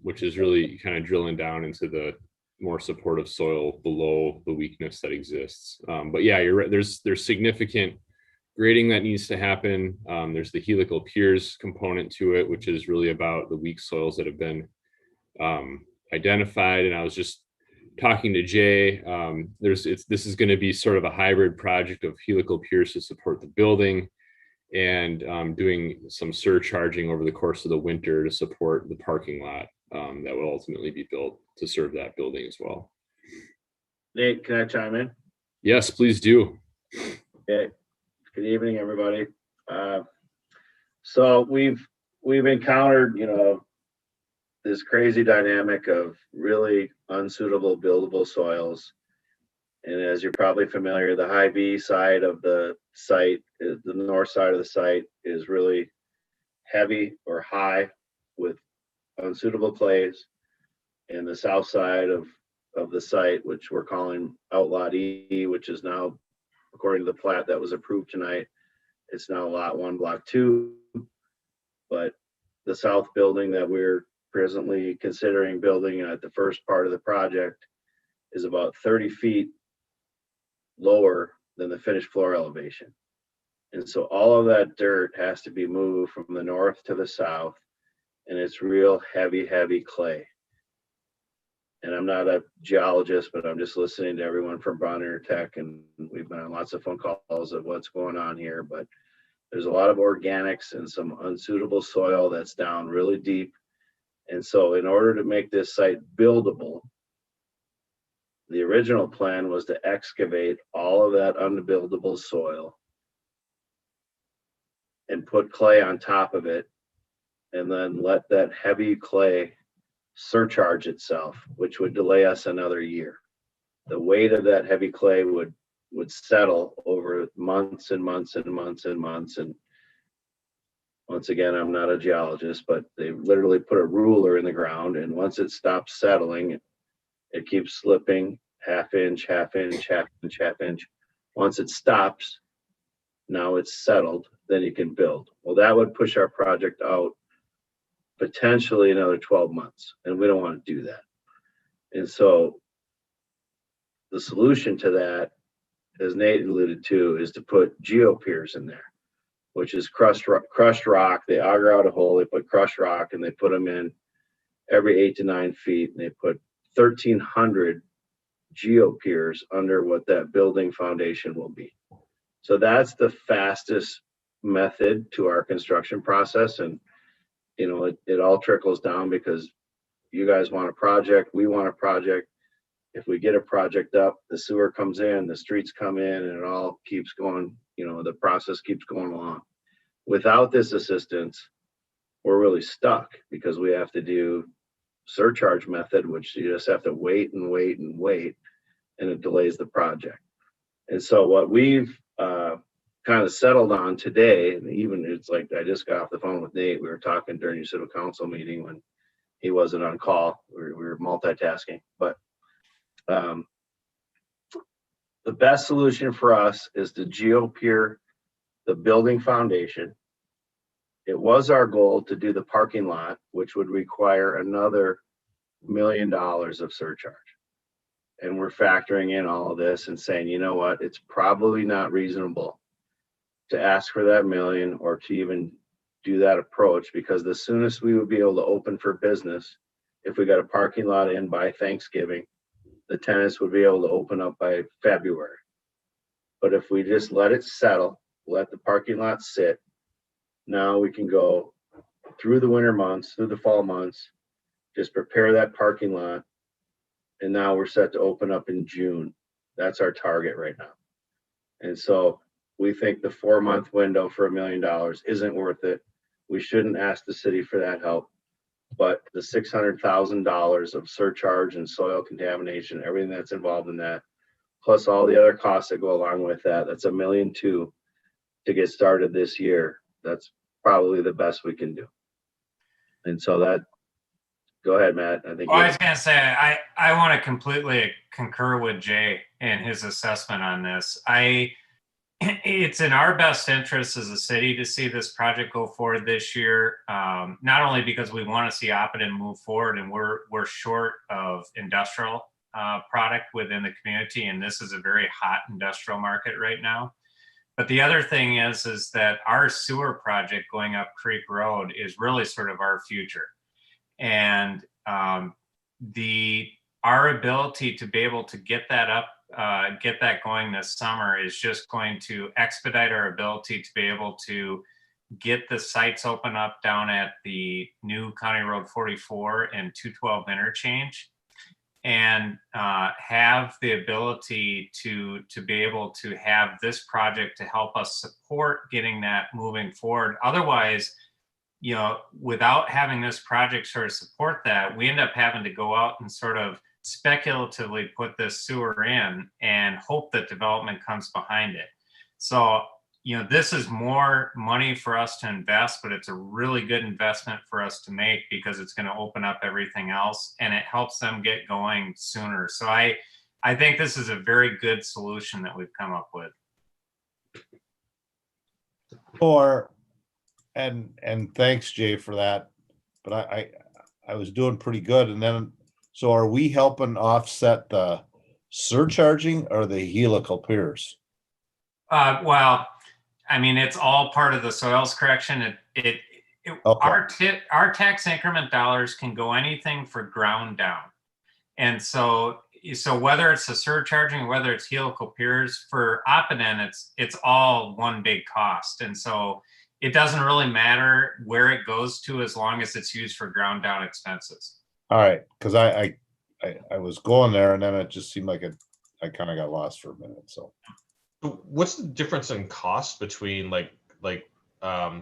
which is really kind of drilling down into the more supportive soil below the weakness that exists. But yeah, you're right. There's significant grading that needs to happen. There's the helical piers component to it, which is really about the weak soils that have been identified. And I was just talking to Jay. This is going to be sort of a hybrid project of helical piers to support the building, and doing some surcharging over the course of the winter to support the parking lot that will ultimately be built to serve that building as well. Nate, can I chime in? Yes, please do. Okay. Good evening, everybody. So we've encountered, this crazy dynamic of really unsuitable buildable soils. And as you're probably familiar, the high-V side of the site, the north side of the site, is really heavy or high with unsuitable clays. And the south side of the site, which we're calling Outlot E, which is now, according to the plat that was approved tonight, it's now Lot 1, Block 2. But the south building that we're presently considering building at the first part of the project is about 30 feet lower than the finished floor elevation. And so all of that dirt has to be moved from the north to the south, and it's real heavy clay. And I'm not a geologist, but I'm just listening to everyone from Bonner Tech, and we've been on lots of phone calls of what's going on here. But there's a lot of organics and some unsuitable soil that's down really deep. And so in order to make this site buildable, the original plan was to excavate all of that unbuildable soil and put clay on top of it, and then let that heavy clay surcharge itself, which would delay us another year. The weight of that heavy clay would settle over months and months and months and months. And once again, I'm not a geologist, but they literally put a ruler in the ground, and once it stops settling, it keeps slipping half inch, half inch, half inch, half inch. Once it stops, now it's settled, then you can build. Well, that would push our project out potentially another 12 months, and we don't want to do that. And so the solution to that, as Nate alluded to, is to put geopiers in there, which is crushed rock. They auger out a hole, they put crushed rock, and they put them in every 8 to 9 feet, and they put 1,300 geopiers under what that building foundation will be. So that's the fastest method to our construction process. And it all trickles down because you guys want a project, we want a project. If we get a project up, the sewer comes in, the streets come in, and it all keeps going, the process keeps going along. Without this assistance, we're really stuck because we have to do surcharge method, which you just have to wait and wait and wait, and it delays the project. And so what we've kind of settled on today, and even it's like I just got off the phone with Nate. We were talking during your city council meeting when he wasn't on call. We were multitasking, but the best solution for us is to geopier the building foundation. It was our goal to do the parking lot, which would require another $1 million of surcharge. And we're factoring in all of this and saying, you know what, it's probably not reasonable to ask for that $1 million or to even do that approach, because the soonest we would be able to open for business, if we got a parking lot in by Thanksgiving, the tenants would be able to open up by February. But if we just let it settle, let the parking lot sit, now we can go through the winter months, through the fall months, just prepare that parking lot. And now we're set to open up in June. That's our target right now. And so we think the 4-month window for $1 million isn't worth it. We shouldn't ask the city for that help. But the $600,000 of surcharge and soil contamination, everything that's involved in that, plus all the other costs that go along with that, that's $1.2 million to get started this year. that's probably the best we can do. And so that, go ahead, Matt. I think. Well, I was gonna say, I want to completely concur with Jay and his assessment on this. It's in our best interest as a city to see this project go forward this year. Not only because we want to see Oppidan move forward, and we're short of industrial product within the community, and this is a very hot industrial market right now. But the other thing is that our sewer project going up Creek Road is really sort of our future. And our ability to be able to get that up, get that going this summer is just going to expedite our ability to be able to get the sites open up down at the new County Road 44 and 212 interchange, and have the ability to be able to have this project to help us support getting that moving forward. Otherwise, you know, without having this project sort of support that, we end up having to go out and sort of speculatively put this sewer in and hope that development comes behind it. So, you know, this is more money for us to invest, but it's a really good investment for us to make because it's going to open up everything else and it helps them get going sooner. So I think this is a very good solution that we've come up with. And thanks, Jay, for that. But I was doing pretty good. And then, so are we helping offset the surcharging or the helical piers? Well, I mean, it's all part of the soils correction. Okay. Our tax increment dollars can go anything for ground down. And so whether it's the surcharging, whether it's helical piers, for Oppidan, it's all one big cost. And so it doesn't really matter where it goes to as long as it's used for ground down expenses. All right, because I was going there and then it just seemed like I kind of got lost for a minute. So what's the difference in cost between like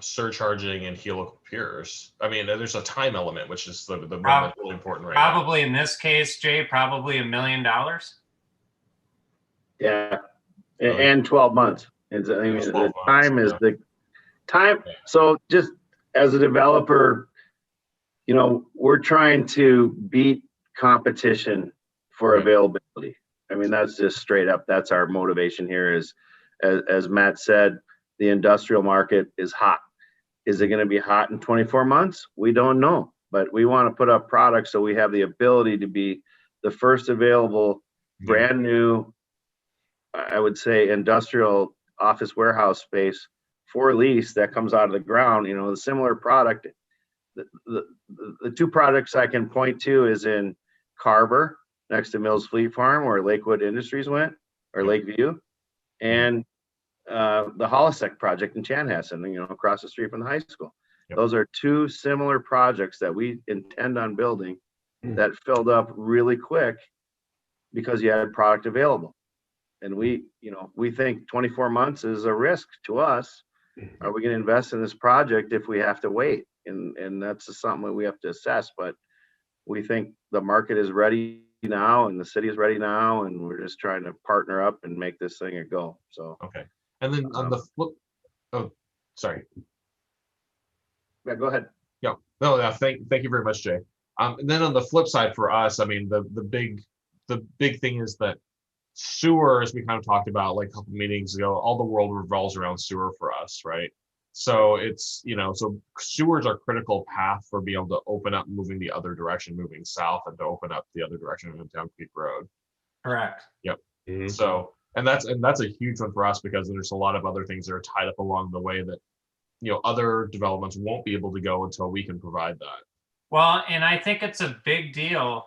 surcharging and helical piers? I mean, there's a time element, which is the one that's really important right now. Probably in this case, Jay, probably $1 million. Yeah, and 12 months. It's, I mean, the time is the time. So just as a developer, you know, we're trying to beat competition for availability. I mean, that's just straight up. That's our motivation here is, as Matt said, the industrial market is hot. Is it going to be hot in 24 months? We don't know, but we want to put up products so we have the ability to be the first available brand new, I would say, industrial office warehouse space for lease that comes out of the ground. You know, the similar product, the two products I can point to is in Carver next to Mills Fleet Farm where Lakewood Industries went, or Lakeview, and the Hollisec project in Chanhassen, you know, across the street from the high school. Yep. Those are two similar projects that we intend on building that filled up really quick because you had product available. And we think 24 months is a risk to us. Are we going to invest in this project if we have to wait? And that's something that we have to assess. But we think the market is ready now and the city is ready now, and we're just trying to partner up and make this thing a go. So okay. And then on the flip, oh, sorry. Yeah, go ahead. Yeah, no, thank you very much, Jay. And then on the flip side for us, I mean, the big thing is that sewer, as we kind of talked about like a couple meetings ago, all the world revolves around sewer for us, right? So it's, you know, so sewers are critical path for being able to open up, moving the other direction, moving south, and to open up the other direction down Creek Road. Correct. Yep. So, and that's a huge one for us because there's a lot of other things that are tied up along the way that, you know, other developments won't be able to go until we can provide that. Well, and I think it's a big deal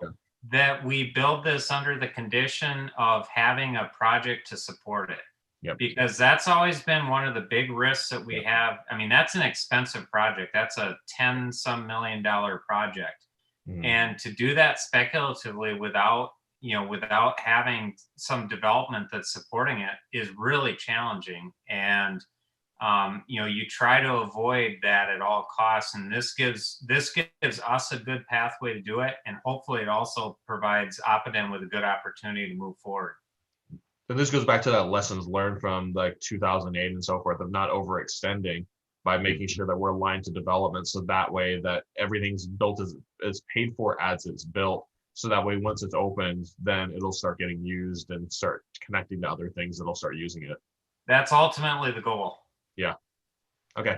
that we build this under the condition of having a project to support it. Yep. Because that's always been one of the big risks that we have. I mean, that's an expensive project. That's a $10-some million project. And to do that speculatively without having some development that's supporting it is really challenging. And you know, you try to avoid that at all costs. And this gives us a good pathway to do it. And hopefully it also provides Oppidan with a good opportunity to move forward. And this goes back to that lessons learned from like 2008 and so forth of not overextending. by making sure that we're aligned to development. So that way that everything's built as paid for as it's built. So that way, once it's opened, then it'll start getting used and start connecting to other things that'll start using it. That's ultimately the goal. Yeah. Okay.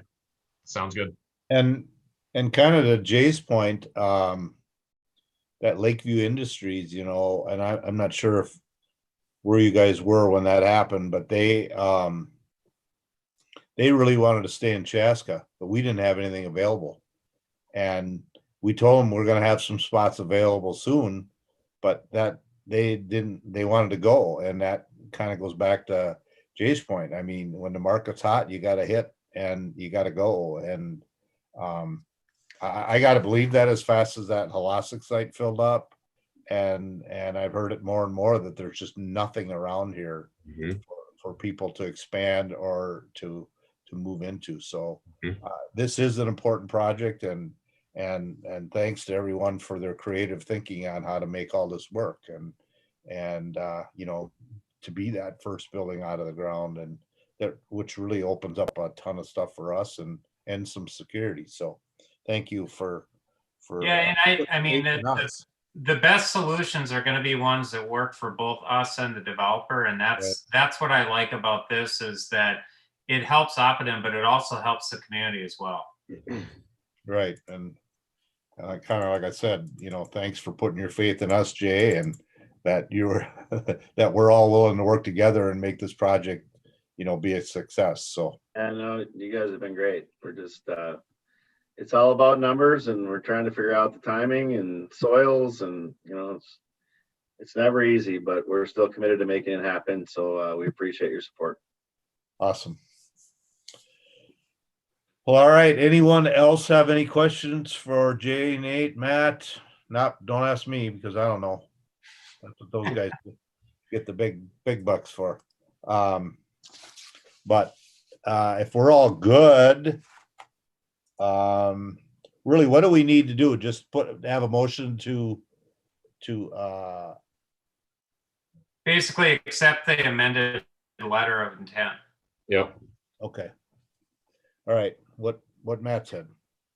Sounds good. And kind of to Jay's point, that Lakeview Industries, you know, and I'm not sure if where you guys were when that happened, but they really wanted to stay in Chaska, but we didn't have anything available. And we told them we're going to have some spots available soon, but that they wanted to go. And that kind of goes back to Jay's point. I mean, when the market's hot, you got to hit and you got to go. And I got to believe that as fast as that Halosik site filled up. And I've heard it more and more that there's just nothing around here for people to expand or to move into. So this is an important project, and thanks to everyone for their creative thinking on how to make all this work, and you know, to be that first building out of the ground, and that which really opens up a ton of stuff for us and some security. So thank you for Yeah, and I mean the best solutions are going to be ones that work for both us and the developer, and that's what I like about this, is that it helps Oppidan, but it also helps the community as well. Right. And kind of like I said, you know, thanks for putting your faith in us, Jay, and that that we're all willing to work together and make this project, you know, be a success. So and you guys have been great. We're just it's all about numbers, and we're trying to figure out the timing and soils, and you know, it's never easy, but we're still committed to making it happen. So we appreciate your support. Awesome. Well, all right. Anyone else have any questions for Jay, Nate, Matt? Don't ask me, because I don't know. That's what those guys get the big bucks for. But if we're all good, really, what do we need to do? Just have a motion to basically accept the amended letter of intent. Yep. Okay. All right. What Matt said.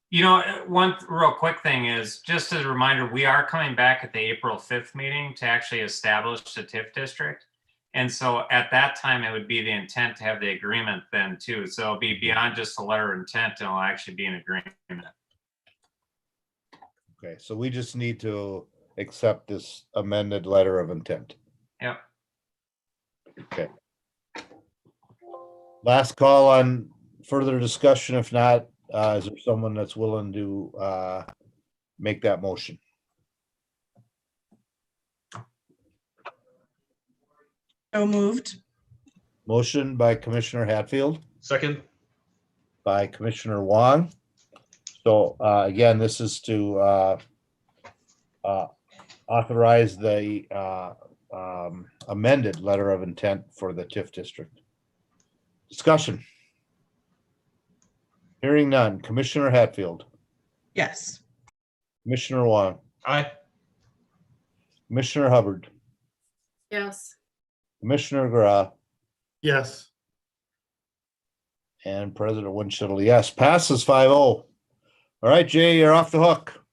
You know, one real quick thing is, just as a reminder, we are coming back at the April 5th meeting to actually establish the TIF district. And so at that time, it would be the intent to have the agreement then too. So it'll be beyond just a letter of intent, and it'll actually be an agreement. Okay, so we just need to accept this amended letter of intent. Yep. Okay. Last call on further discussion. If not, is there someone that's willing to make that motion? So moved. Motion by Commissioner Hatfield, Second. by Commissioner Wong. So again, this is to authorize the amended letter of intent for the TIF district. Discussion. Hearing none. Commissioner Hatfield, Yes. Commissioner Wong, Aye. Commissioner Hubbard, Yes. Commissioner Gra, Yes. and President Winchell, yes. Passes 5-0. All right, Jay, you're off the hook.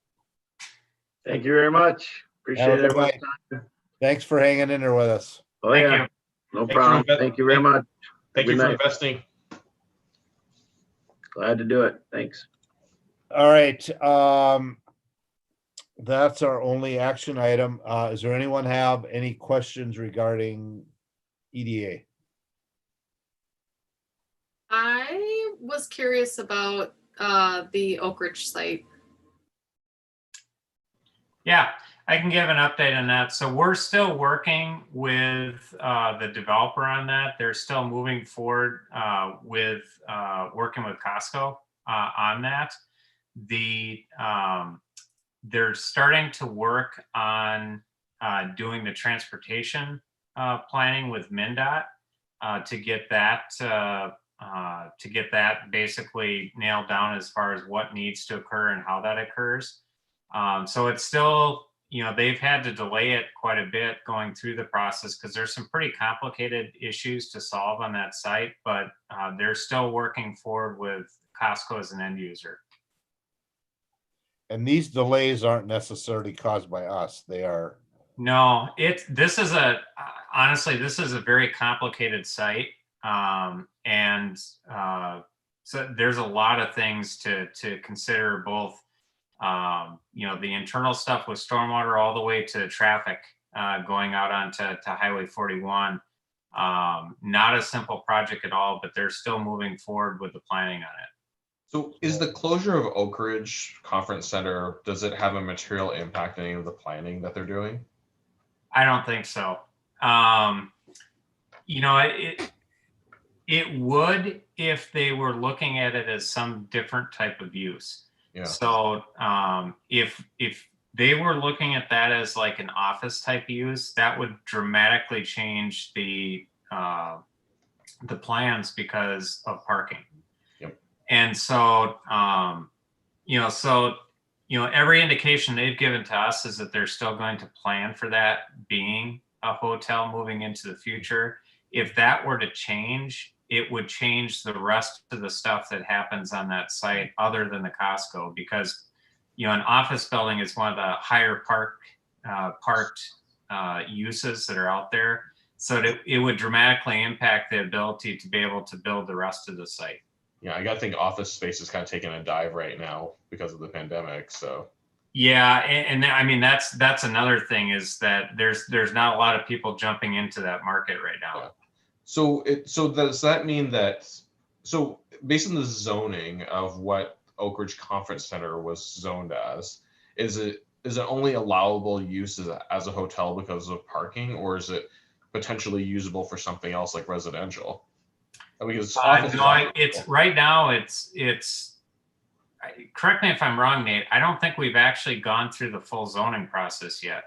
Thank you very much. Appreciate Have a it. good night. Thanks for hanging in there with us. Oh Thank yeah, you. no Thank you problem. for- Thank you very much. Thank Good you for night. investing. Glad to do it. Thanks. All right. That's our only action item. Is there anyone have any questions regarding EDA? I was curious about the Oak Ridge site. Yeah, I can give an update on that. So we're still working with the developer on that. They're still moving forward with working with Costco on that. They're starting to work on doing the transportation planning with MnDOT to get that basically nailed down as far as what needs to occur and how that occurs. So it's still they've had to delay it quite a bit going through the process because there's some pretty complicated issues to solve on that site, but they're still working forward with Costco as an end user. And these delays aren't necessarily caused by us. They are. No, honestly, this is a very complicated site. So there's a lot of things to consider, both, the internal stuff with stormwater all the way to traffic going out onto Highway 41. Not a simple project at all, but they're still moving forward with the planning on it. So is the closure of Oak Ridge Conference Center, does it have a material impact on any of the planning that they're doing? I don't think so. It would if they were looking at it as some different type of use. Yeah. So if they were looking at that as like an office type of use, that would dramatically change the plans because of parking. Yep. And so every indication they've given to us is that they're still going to plan for that being a hotel moving into the future. If that were to change, it would change the rest of the stuff that happens on that site other than the Costco, because, an office building is one of the higher parked uses that are out there. So it would dramatically impact the ability to be able to build the rest of the site. Yeah, I gotta think office space is kind of taking a dive right now because of the pandemic. So yeah, and I mean that's another thing, is that there's not a lot of people jumping into that market right now. yeah. So does that mean that, so based on the zoning of what Oak Ridge Conference Center was zoned as, is it only allowable use as a hotel because of parking, or is it potentially usable for something else like residential? Because it's right now. It's. Correct me if I'm wrong, Nate. I don't think we've actually gone through the full zoning process yet.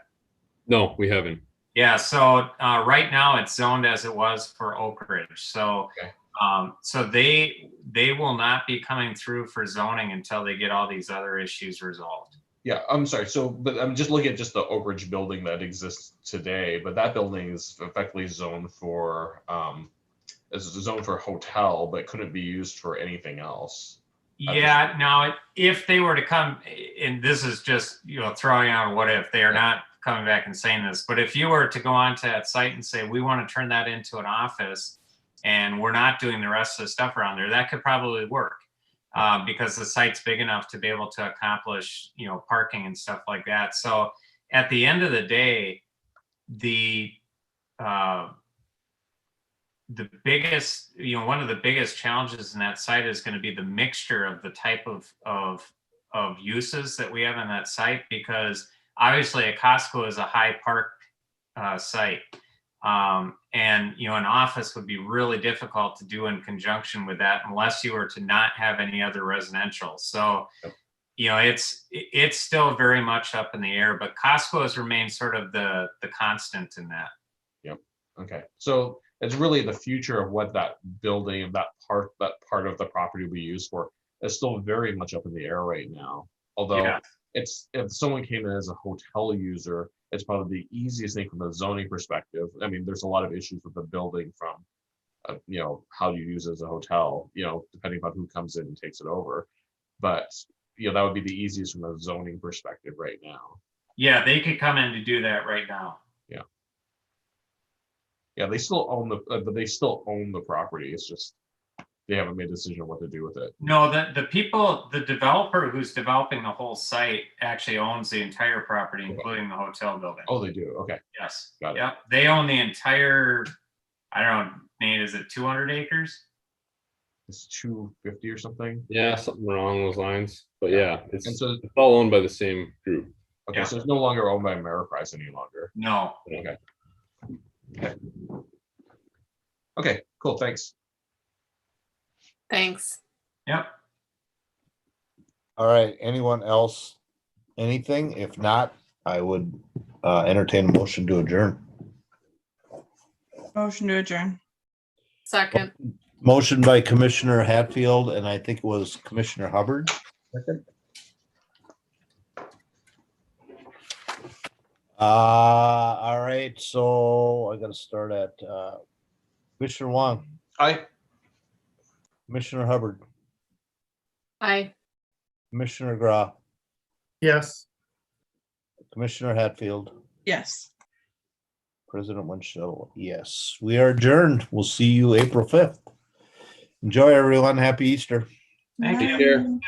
No, we haven't. Yeah. So right now it's zoned as it was for Oak Ridge. So, okay. So they will not be coming through for zoning until they get all these other issues resolved. Yeah, I'm sorry. So, but I'm just looking at just the Oak Ridge building that exists today, but that building is effectively zoned for hotel, but couldn't be used for anything else. Yeah. Now, if they were to come, and this is just throwing out what if, they are not coming back and saying this, but if you were to go onto that site and say we want to turn that into an office, and we're not doing the rest of the stuff around there, that could probably work. Because the site's big enough to be able to accomplish, parking and stuff like that. So at the end of the day, the biggest, one of the biggest challenges in that site is going to be the mixture of the type of uses that we have on that site, because obviously a Costco is a high park site. And an office would be really difficult to do in conjunction with that unless you were to not have any other residential. So, it's still very much up in the air, but Costco has remained sort of the constant in that. Yep. Okay. So it's really the future of what that building, that part of the property will be used for, is still very much up in the air right now. Although if someone came in as a hotel user, it's probably the easiest thing from a zoning perspective. I mean, there's a lot of issues with the building from, how you use it as a hotel, depending on who comes in and takes it over. But, that would be the easiest from a zoning perspective right now. Yeah, they could come in to do that right now. Yeah. Yeah, they still own the property. It's just, they haven't made a decision on what to do with it. No, the developer who's developing the whole site actually owns the entire property, including the hotel building. Oh, they do? Okay. Yes. Got it. Yep. They own the entire, I don't know, Nate, is it 200 acres? It's 250 or something? Yeah, something along those lines. But yeah, it's all owned by the same group. Okay, so it's no longer owned by Ameriprise any longer. No. Okay. Okay, cool, thanks. Thanks. Yep. All right, anyone else? Anything? If not, I would entertain a motion to adjourn. Motion to adjourn. Second. Motion by Commissioner Hatfield, and I think it was Commissioner Hubbard. Second. All right, so I gotta start at Commissioner Wong, Aye. Commissioner Hubbard, Aye. Commissioner Gra, Yes. Commissioner Hatfield, Yes. President Winchell. Yes, we are adjourned. We'll see you April 5th. Enjoy, everyone. Happy Easter. Thank Take you. care. Bye.